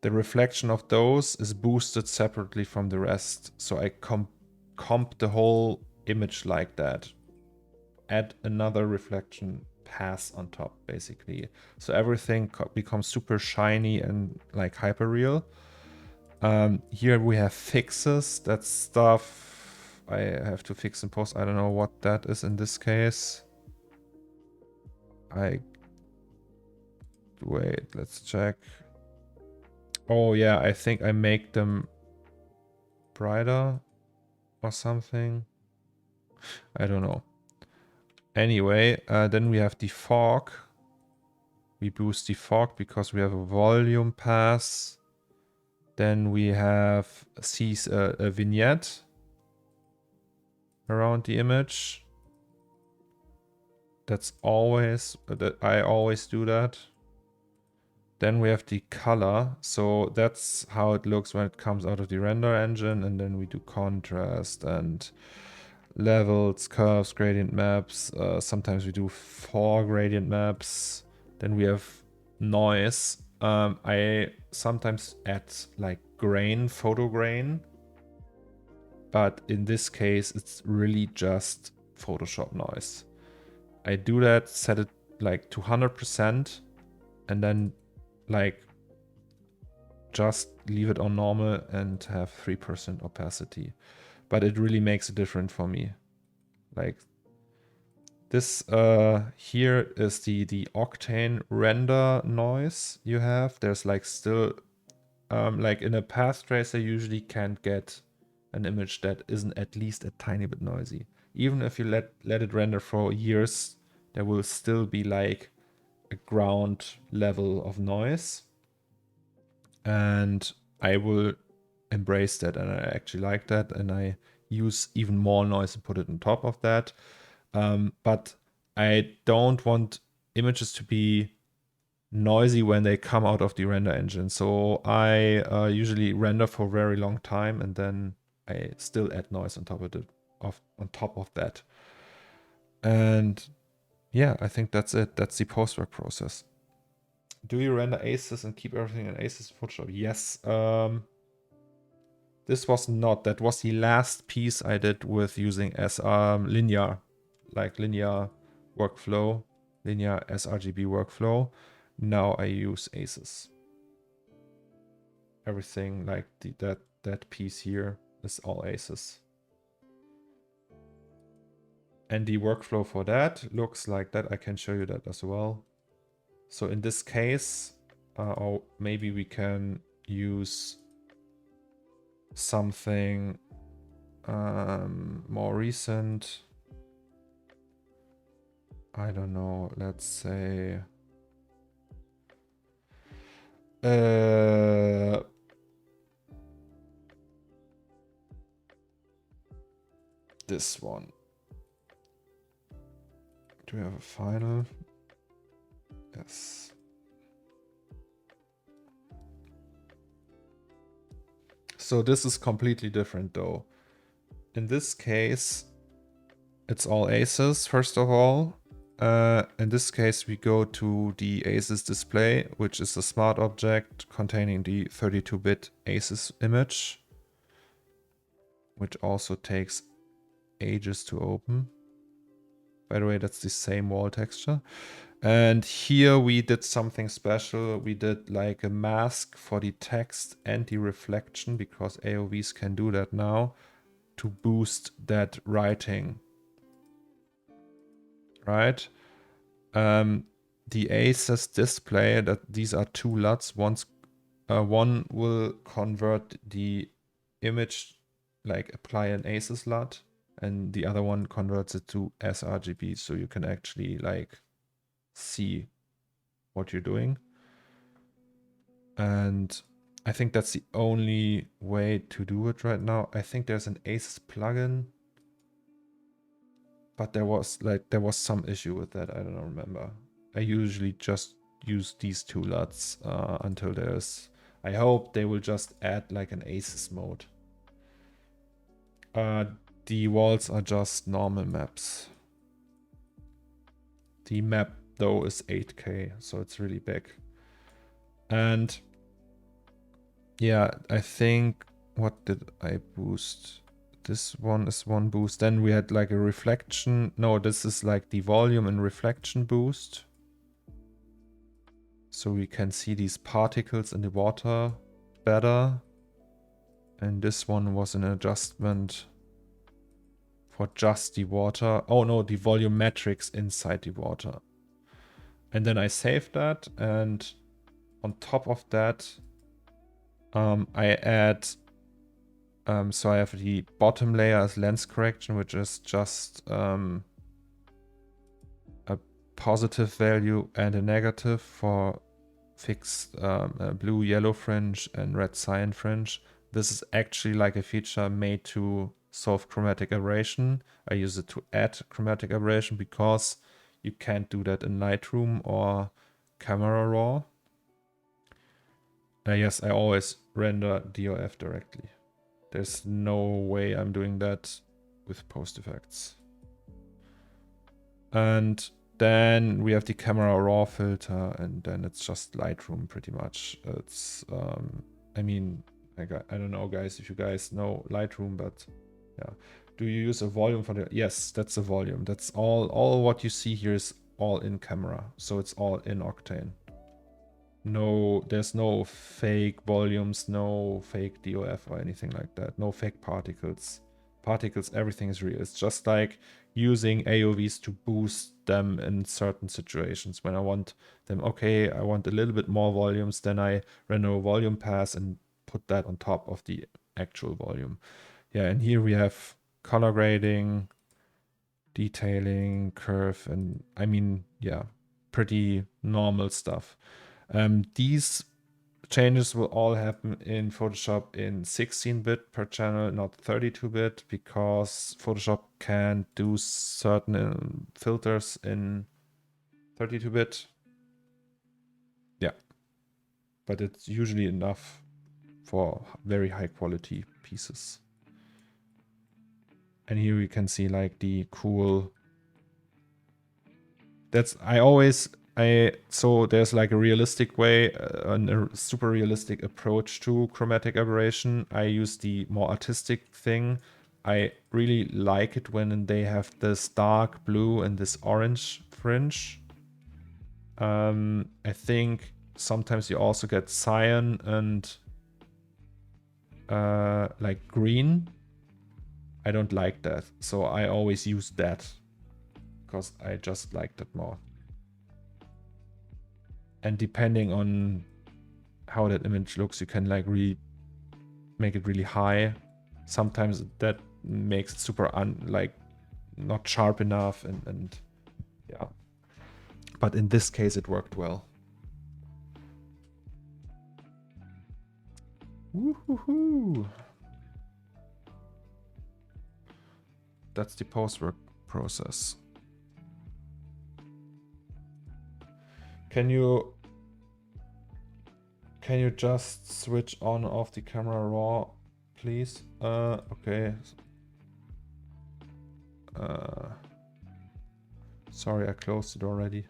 Speaker 1: The reflection of those is boosted separately from the rest. So I comp the whole image like that. Add another reflection pass on top, basically. So everything becomes super shiny and like hyper real. Here we have fixes. That's stuff I have to fix in post. I don't know what that is in this case. Wait, let's check. Oh yeah, I think I make them brighter or something. I don't know. Anyway, then we have the fog. We boost the fog because we have a volume pass. Then we have a vignette around the image. That's always, I always do that. Then we have the color. So that's how it looks when it comes out of the render engine. And then we do contrast and levels, curves, gradient maps. Sometimes we do 4 gradient maps. Then we have noise. I sometimes add like grain, photo grain. But in this case, it's really just Photoshop noise. I do that, set it like to 100%, and then like just leave it on normal and have 3% opacity. But it really makes a difference for me. Like this here is the octane render noise you have. There's like still, like in a path tracer, usually can't get an image that isn't at least a tiny bit noisy. Even if you let it render for years, there will still be like a ground level of noise. And I will embrace that, and I actually like that, and I use even more noise and put it on top of that. But I don't want images to be noisy when they come out of the render engine. So I usually render for a very long time, and then I still add noise on top of it, on top of that. And yeah, I think that's it. That's the post-work process. Do you render Asus and keep everything in Asus Photoshop? Yes. This was not. That was the last piece I did with using linear workflow, linear sRGB workflow. Now I use Asus. Everything like that piece here is all Asus. And the workflow for that looks like that. I can show you that as well. So in this case, or maybe we can use something more recent. I don't know, let's say this one. Do we have a final? Yes. So this is completely different though. In this case, it's all Asus, first of all. In this case, we go to the Asus display, which is a smart object containing the 32-bit Asus image, which also takes ages to open. By the way, that's the same wall texture. And here we did something special. We did like a mask for the text and the reflection, because AOVs can do that now, to boost that writing. Right? The Asus display, that these are two LUTs. One's one will convert the image, like apply an Asus LUT, and the other one converts it to sRGB, so you can actually like see what you're doing. And I think that's the only way to do it right now. I think there's an Asus plugin, but there was some issue with that. I don't remember. I usually just use these two LUTs until there's. I hope they will just add like an Asus mode. The walls are just normal maps. The map though is 8K, so it's really big. And yeah, I think, what did I boost? This one is one boost. Then we had like a reflection. No, this is like the volume and reflection boost. So we can see these particles in the water better. And this one was an adjustment for just the water. Oh no, the volumetrics inside the water. And then I saved that, and on top of that, I add, so I have the bottom layer as lens correction, which is just a positive value and a negative for fixed blue, yellow fringe and red cyan fringe. This is actually like a feature made to solve chromatic aberration. I use it to add chromatic aberration because you can't do that in Lightroom or Camera Raw. Yes, I always render DOF directly. There's no way I'm doing that with post effects. And then we have the Camera Raw filter, and then it's just Lightroom pretty much. It's, I mean, I don't know, guys, if you guys know Lightroom, but yeah. Do you use a volume for the? Yes, that's a volume. That's all what you see here is all in camera. So it's all in Octane. No, there's no fake volumes, no fake DOF or anything like that. No fake particles. Particles, everything is real. It's just like using AOVs to boost them in certain situations. When I want them, okay, I want a little bit more volumes, then I render a volume pass and put that on top of the actual volume. Yeah, and here we have color grading, detailing, curve, and I mean, yeah, pretty normal stuff. These changes will all happen in Photoshop in 16-bit per channel, not 32-bit, because Photoshop can do certain filters in 32-bit. Yeah, but it's usually enough for very high quality pieces. And here we can see like the cool. That's so there's like a realistic way, a super realistic approach to chromatic aberration. I use the more artistic thing. I really like it when they have this dark blue and this orange fringe. I think sometimes you also get cyan and like green. I don't like that, so I always use that because I just like that more. And depending on how that image looks, you can like make it really high. Sometimes that makes it super like not sharp enough, and yeah. But in this case, it worked well. Woohoo! That's the post-work process. Can you just switch on off the camera raw, please? Okay. Sorry, I closed it already.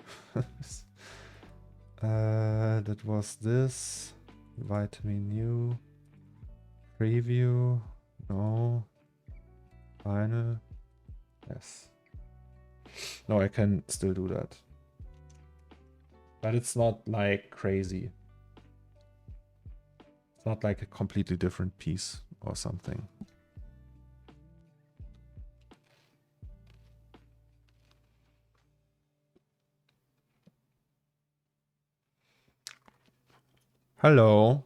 Speaker 1: That was this. Vitamin new. Preview. No. Final. Yes. No, I can still do that. But it's not like crazy. It's not like a completely different piece or something. Hello.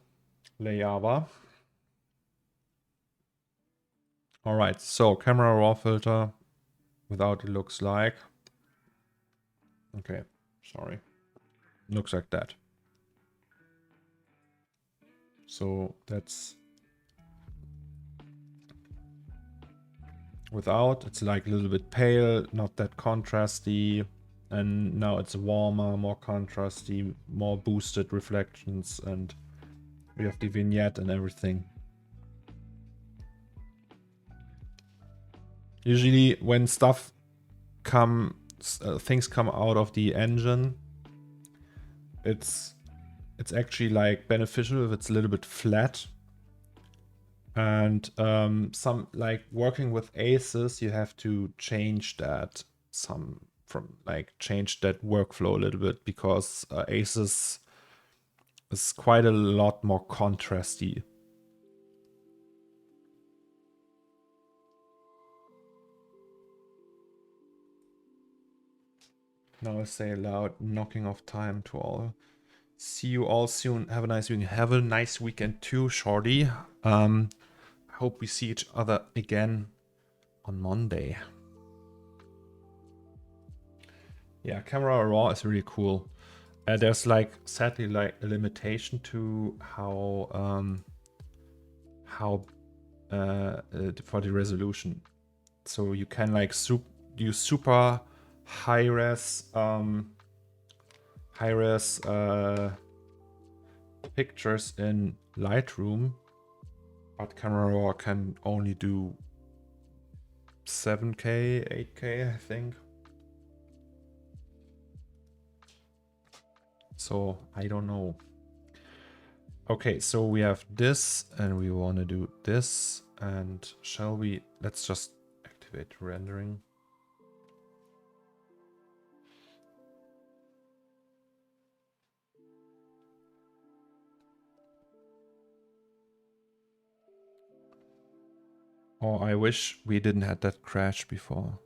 Speaker 1: Leyava. Alright, so camera raw filter without it looks like. Okay, sorry. Looks like that. So that's without. It's like a little bit pale, not that contrasty. And now it's warmer, more contrasty, more boosted reflections, and we have the vignette and everything. Usually when stuff things come out of the engine, it's actually like beneficial if it's a little bit flat. And some like working with Asus, you have to change that change that workflow a little bit, because Asus is quite a lot more contrasty. Now I say aloud, knocking off time to all. See you all soon. Have a nice weekend. Have a nice weekend too, shorty. I hope we see each other again on Monday. Yeah, camera raw is really cool. There's like sadly like a limitation to how for the resolution. So you can like use super high res pictures in Lightroom, but camera raw can only do 7K, 8K, I think. So I don't know. Okay, so we have this and we want to do this, and let's just activate rendering. Oh, I wish we didn't have that crash before.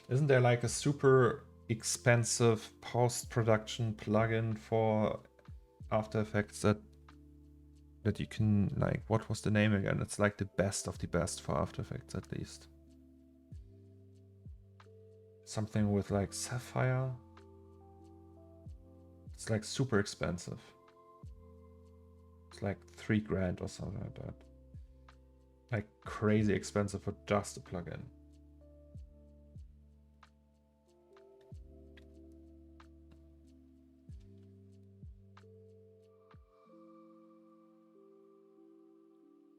Speaker 1: Isn't there like a super expensive post-production plugin for After Effects that you can, like, what was the name again? It's like the best of the best for After Effects, at least. Something with like Sapphire. It's like super expensive. It's like $3 grand or something like that. Like crazy expensive for just a plugin.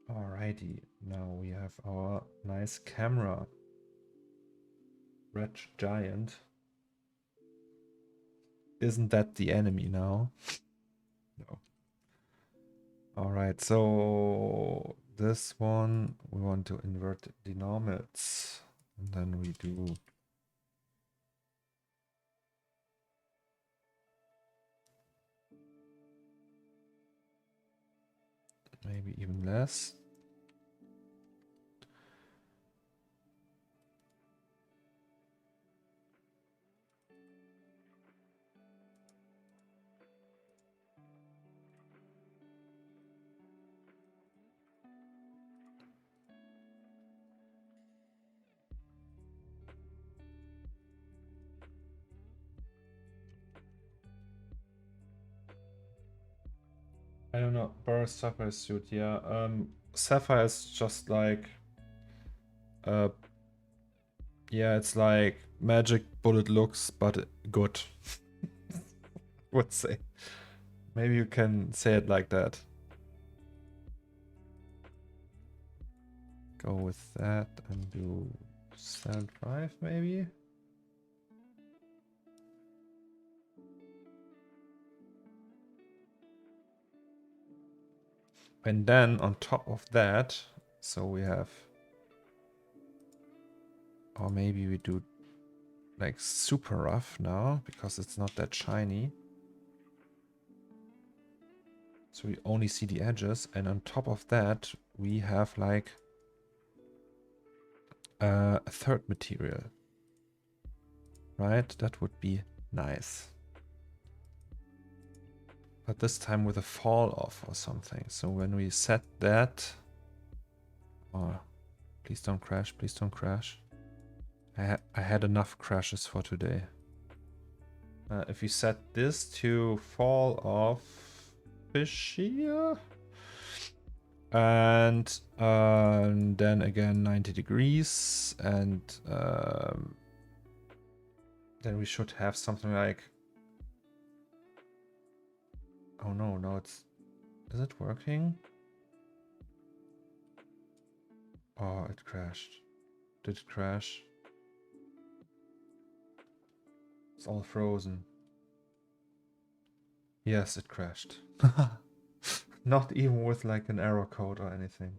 Speaker 1: Alrighty, now we have our nice camera. Red Giant. Isn't that the enemy now? No. Alright, so this one we want to invert the normals. And then we do maybe even less. I don't know, Burst Sapphire suit, yeah. Sapphire is just like yeah, it's like magic bullet looks, but good. Would say. Maybe you can say it like that. Go with that and do 75 maybe. And then on top of that, so we have, or maybe we do like super rough now because it's not that shiny. So we only see the edges, and on top of that we have like a third material, right? That would be nice. But this time with a fall off or something. So when we set that... Oh, please don't crash, please don't crash. I had enough crashes for today. If we set this to fall off fish here, and then again 90 degrees, and then we should have something like, oh no, no, it's, is it working? Oh, it crashed. Did it crash? It's all frozen. Yes, it crashed. Not even with like an error code or anything.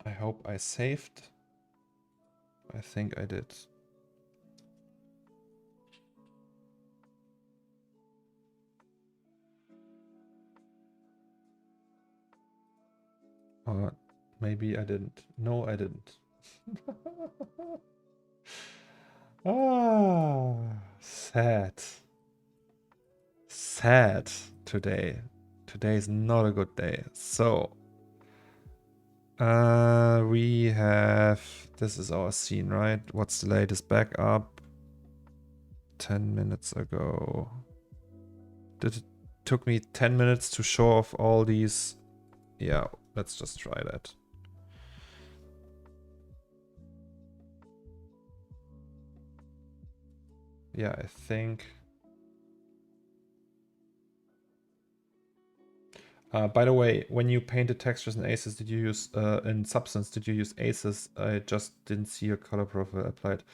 Speaker 1: I hope I saved. I think I did. Or maybe I didn't. No, I didn't. Ah, sad. Sad today. Today is not a good day. So, we have, this is our scene, right? What's the latest backup? 10 minutes ago. Did it took me 10 minutes to show off all these? Yeah, let's just try that. Yeah, I think. By the way, when you painted textures in Asus, did you use in Substance? Did you use Asus? I just didn't see your color profile applied.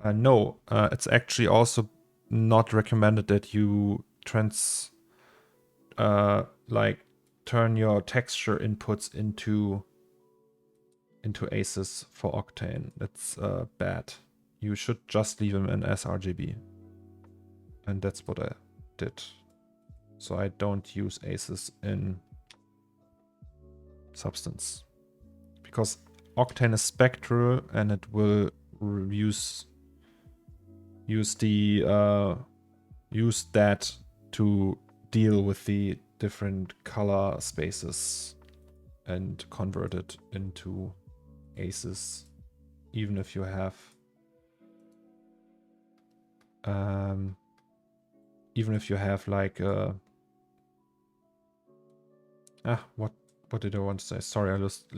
Speaker 1: No, it's actually also not recommended that you like turn your texture inputs into Asus for Octane. That's bad. You should just leave them in sRGB, and that's what I did. So I don't use Asus in Substance because Octane is spectral and it will use that to deal with the different color spaces and convert it into Asus, even if you have like what did I want to say? Sorry, I lose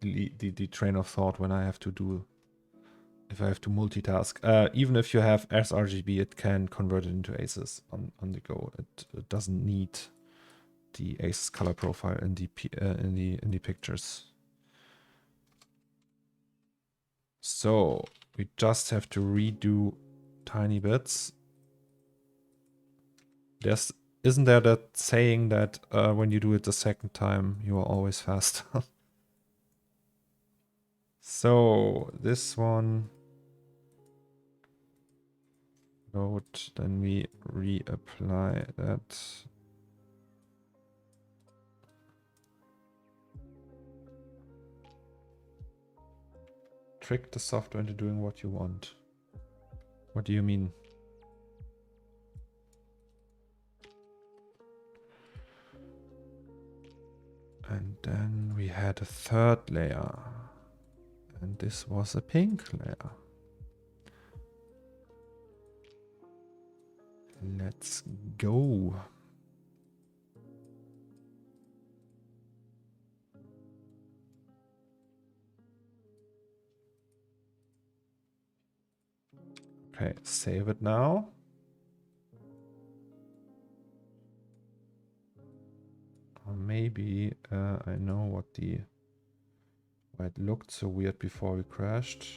Speaker 1: the train of thought when I have to do, if I have to multitask. Even if you have sRGB, it can convert it into Asus on the go. It doesn't need the Asus color profile in the pictures. So we just have to redo tiny bits. Isn't there that saying that when you do it the second time, you are always faster? So this one, load, then we reapply that. Trick the software into doing what you want. What do you mean? And then we had a third layer. And this was a pink layer. Let's go. Okay, save it now. Or maybe I know why it looked so weird before we crashed.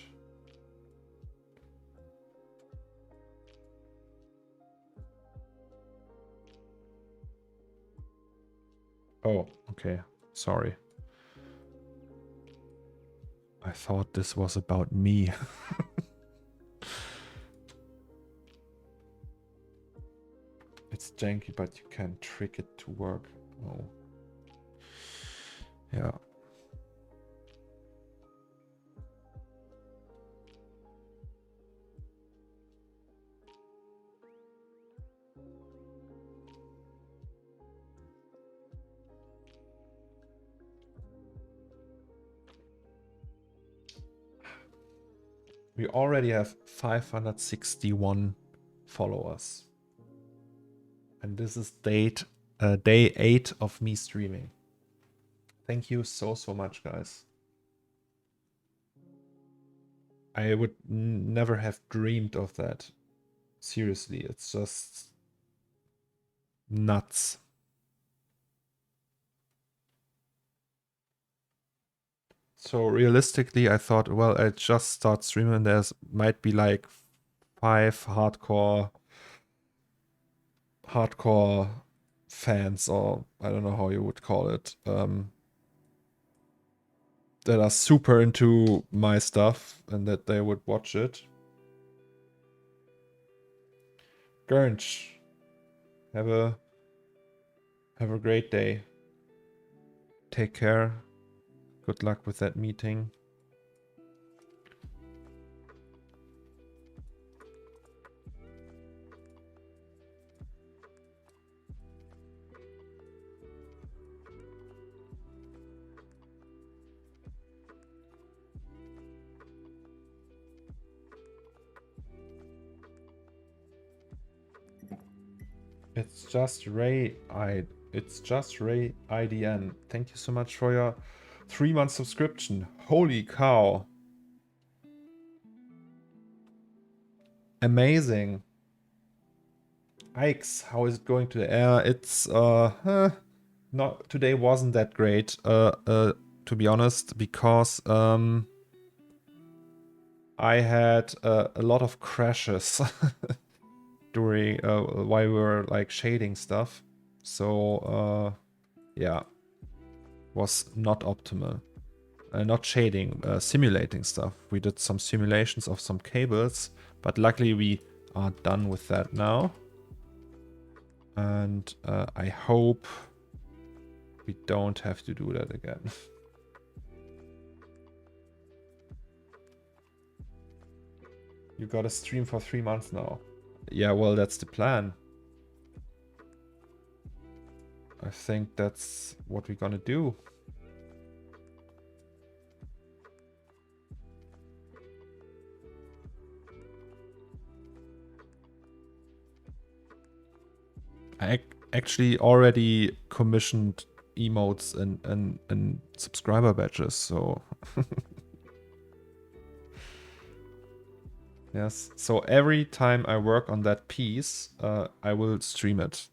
Speaker 1: Oh, okay. Sorry. I thought this was about me. It's janky, but you can trick it to work. Oh. Yeah. We already have 561 followers. And this is day 8 of me streaming. Thank you so much, guys. I would never have dreamed of that. Seriously, it's just nuts. So realistically, I thought, well, I just start streaming. There's might be like 5 hardcore fans, or I don't know how you would call it, that are super into my stuff and that they would watch it. Gernch, have a great day. Take care. Good luck with that meeting. It's just Ray IDN. Thank you so much for your 3-month subscription. Holy cow. Amazing. Ikes, how is it going today? It's not today wasn't that great, to be honest, because I had a lot of crashes during while we were like shading stuff. So yeah, was not optimal. Not shading, simulating stuff. We did some simulations of some cables, but luckily we are done with that now. And I hope we don't have to do that again. You got a stream for 3 months now. Yeah, well, that's the plan. I think that's what we're gonna do. I actually already commissioned emotes and subscriber badges, so yes. So every time I work on that piece, I will stream it.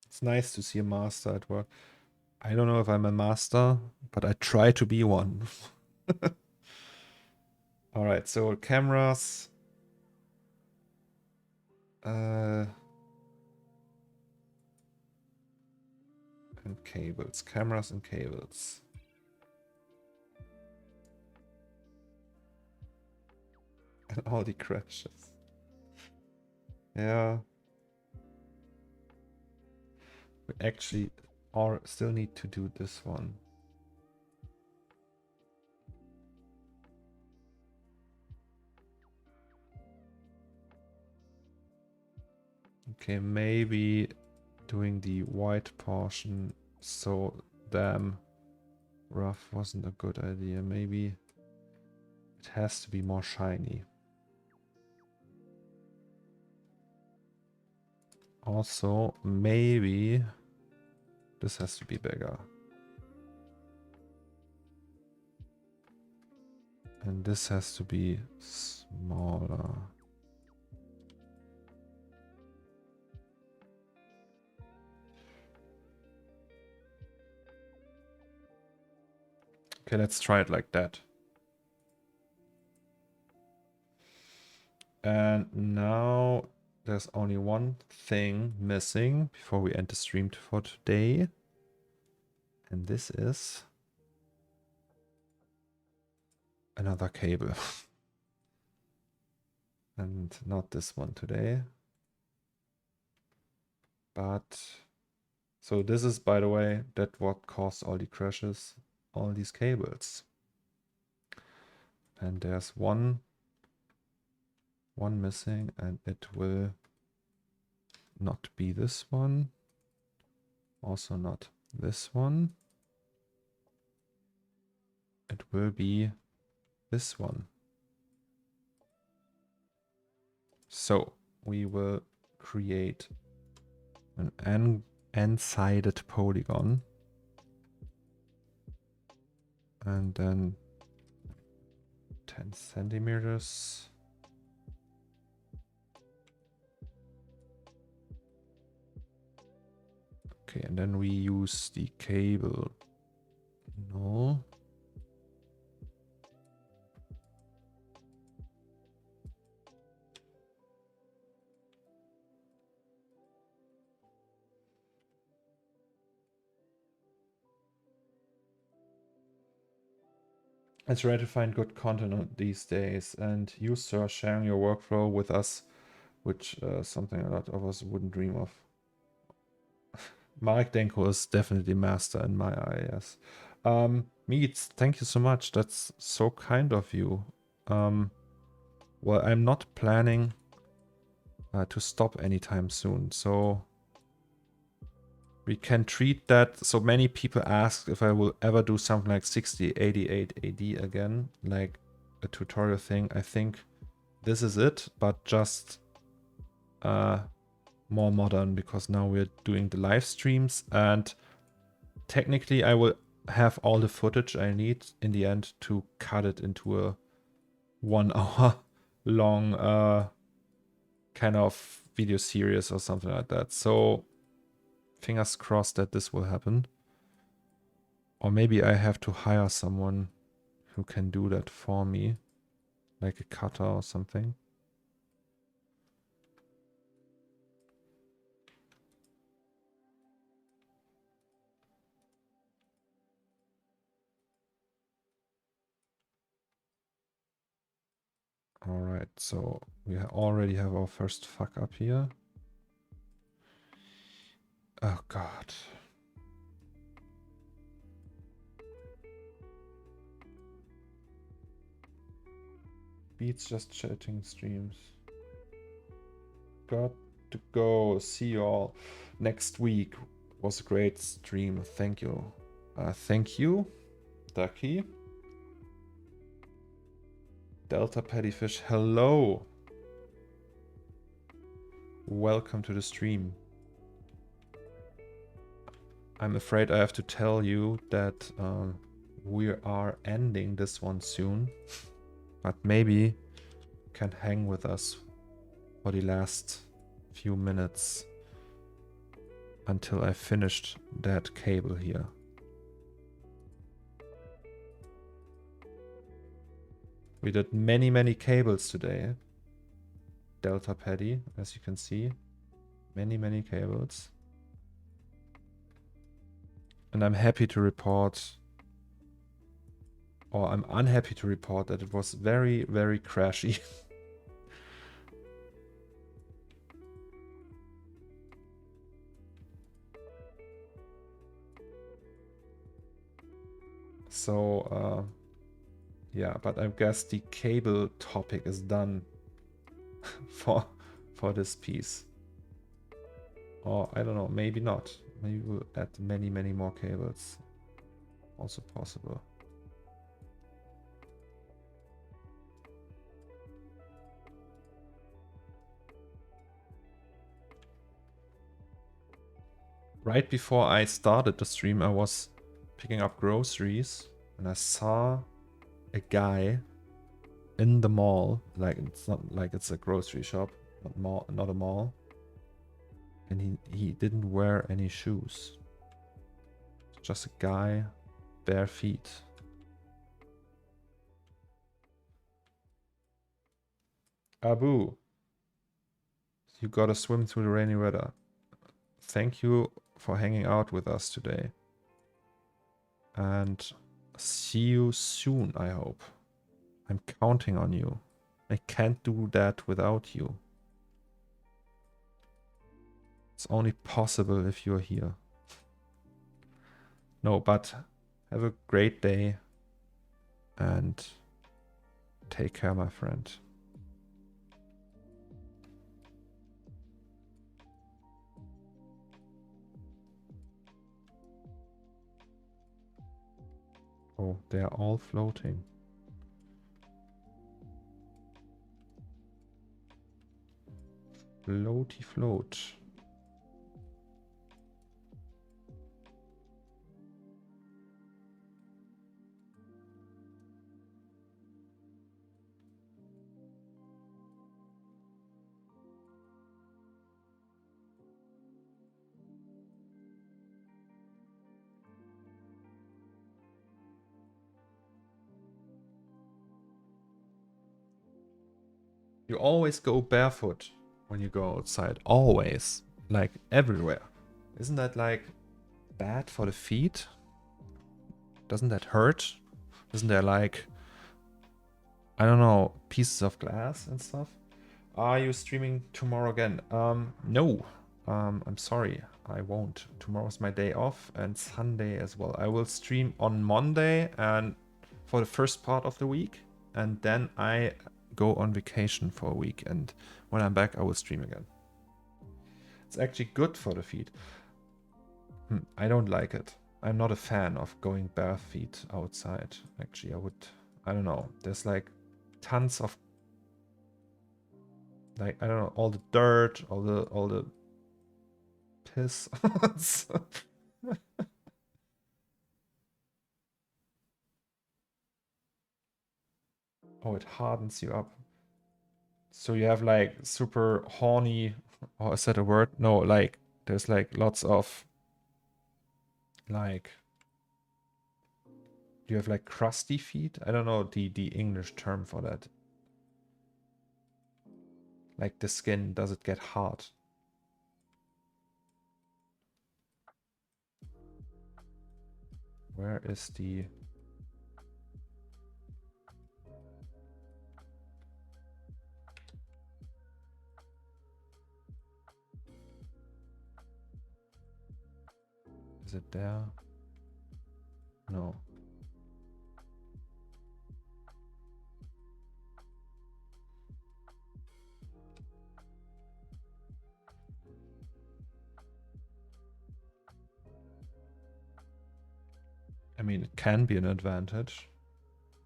Speaker 1: It's nice to see a master at work. I don't know if I'm a master, but I try to be one. All right, so cameras. And cables. Cameras and cables. And all the crashes. Yeah. We actually still need to do this one. Okay, maybe doing the white portion so damn rough wasn't a good idea. Maybe it has to be more shiny. Also, maybe this has to be bigger. And this has to be smaller. Okay, let's try it like that. And now there's only one thing missing before we end the stream for today. And this is another cable. And not this one today. But so this is, by the way, that what caused all the crashes, all these cables. And there's one missing, and it will not be this one. Also not this one. It will be this one. So we will create an n-sided polygon. And then 10 centimeters. Okay, and then we use the cable. No. It's rare to find good content these days, and you, sir, sharing your workflow with us, which something a lot of us wouldn't dream of. Marek Denko is definitely master in my eye, yes. Meets, thank you so much. That's so kind of you. Well, I'm not planning to stop anytime soon, so we can treat that. So many people ask if I will ever do something like 6088 AD again, like a tutorial thing. I think this is it, but just more modern, because now we're doing the live streams, and technically I will have all the footage I need in the end to cut it into a 1 hour long kind of video series or something like that. So fingers crossed that this will happen. Or maybe I have to hire someone who can do that for me, like a cutter or something. All right, so we already have our first fuck up here. Oh God. Beats just chatting streams. Got to go. See you all next week. Was a great stream. Thank you. Thank you, Ducky. Delta Pattyfish, hello. Welcome to the stream. I'm afraid I have to tell you that we are ending this one soon, but maybe you can hang with us for the last few minutes until I finished that cable here. We did many cables today. Delta Paddy, as you can see. Many cables. And I'm happy to report, or I'm unhappy to report, that it was very crashy. So, yeah, but I guess the cable topic is done for this piece. Or I don't know, maybe not. Maybe we'll add many more cables. Also possible. Right before I started the stream, I was picking up groceries and I saw a guy in the mall. Like, it's not like it's a grocery shop, not a mall. And he didn't wear any shoes. Just a guy, bare feet. You gotta swim through the rainy weather. Thank you for hanging out with us today. And see you soon, I hope. I'm counting on you. I can't do that without you. It's only possible if you're here. No, but have a great day and take care, my friend. Oh, they are all floating. Floaty float. You always go barefoot when you go outside. Always. Like everywhere. Isn't that like bad for the feet? Doesn't that hurt? Isn't there like, I don't know, pieces of glass and stuff? Are you streaming tomorrow again? No. I'm sorry. I won't. Tomorrow's my day off and Sunday as well. I will stream on Monday and for the first part of the week. And then I go on vacation for a week, and when I'm back I will stream again. It's actually good for the feet. I don't like it. I'm not a fan of going bare feet outside. Actually, I don't know. There's like tons of, like, I don't know, all the dirt, all the piss. Oh, it hardens you up. So you have like super horny, or is that a word? No, like there's like lots of like, you have like crusty feet? I don't know the English term for that. Like the skin, does it get hard? Where is the... Is it there? No. I mean, it can be an advantage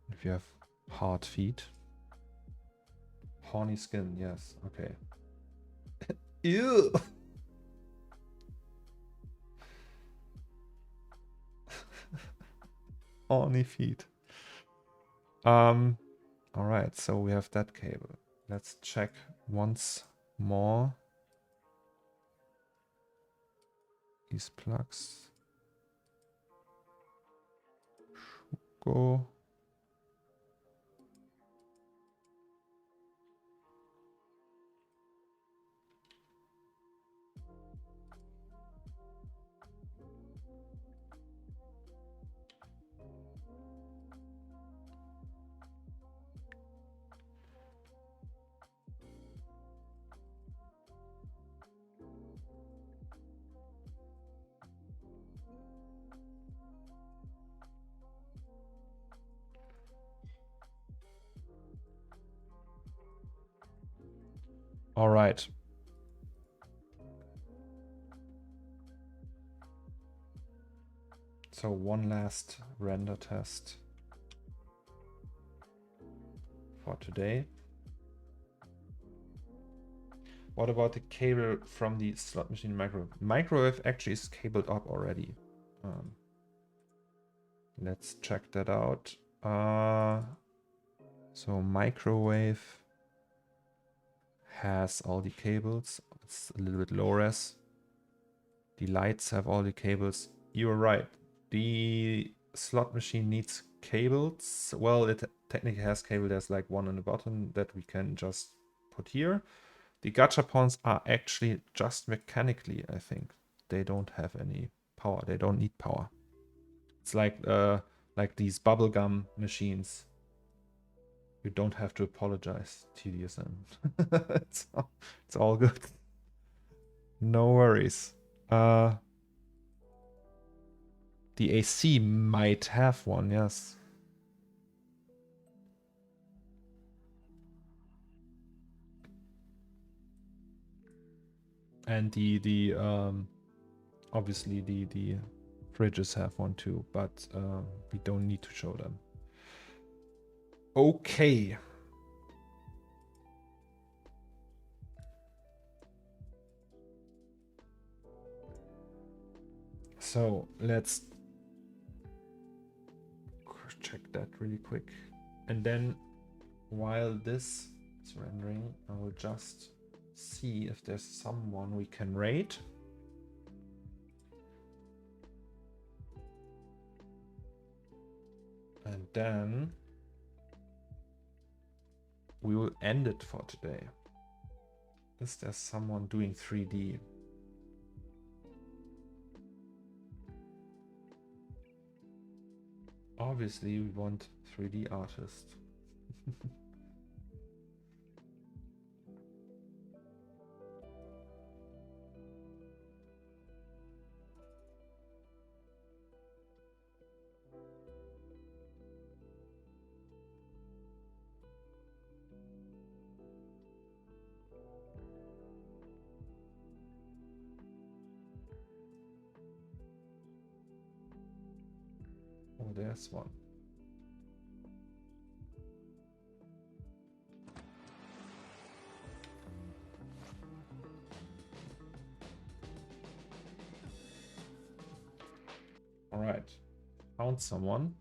Speaker 1: if you have hard feet. Horny skin, yes, okay. Ew! Horny feet. Alright, so we have that cable. Let's check once more. These plugs. Go. All right. So one last render test for today. What about the cable from the slot machine microwave? Microwave actually is cabled up already. Let's check that out. So microwave has all the cables. It's a little bit low res. The lights have all the cables. You're right. The slot machine needs cables. Well, it technically has cable. There's like one on the bottom that we can just put here. The gachapons are actually just mechanically, I think. They don't have any power. They don't need power. It's like these bubblegum machines. You don't have to apologize, TDSM. It's all good. No worries. The AC might have one, yes. And the obviously the fridges have one too, but we don't need to show them. Okay. So let's check that really quick. And then while this is rendering, I will just see if there's someone we can raid. And then we will end it for today. Is there someone doing 3D? Obviously, we want 3D artists. Oh, there's one. All right, found someone.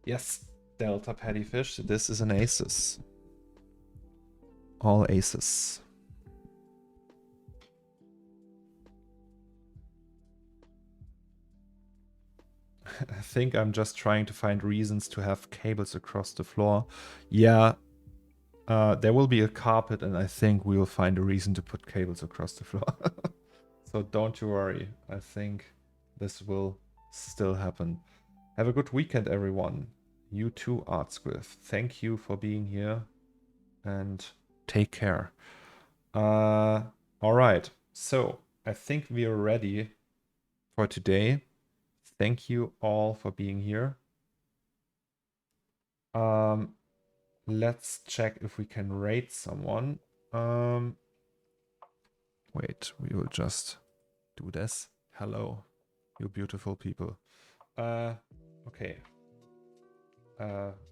Speaker 1: Yes, Delta Paddyfish. This is an Asus. All Asus. I think I'm just trying to find reasons to have cables across the floor. Yeah, there will be a carpet, and I think we will find a reason to put cables across the floor. So don't you worry. I think this will still happen. Have a good weekend, everyone. You too, ArtSquiff. Thank you for being here, and take care. All right. So I think we are ready for today. Thank you all for being here. Let's check if we can raid someone. Wait, we will just do this. Hello, you beautiful people. Okay.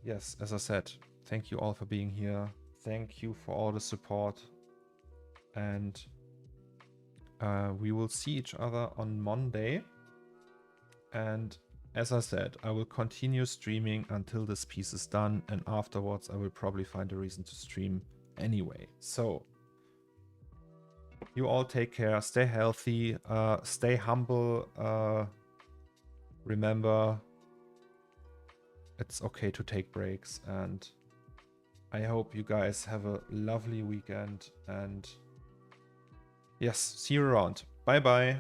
Speaker 1: Yes, as I said, thank you all for being here. Thank you for all the support. And we will see each other on Monday. And as I said, I will continue streaming until this piece is done. And afterwards, I will probably find a reason to stream anyway. So you all take care, stay healthy, stay humble. Remember, it's okay to take breaks, and I hope you guys have a lovely weekend, and yes, see you around. Bye bye.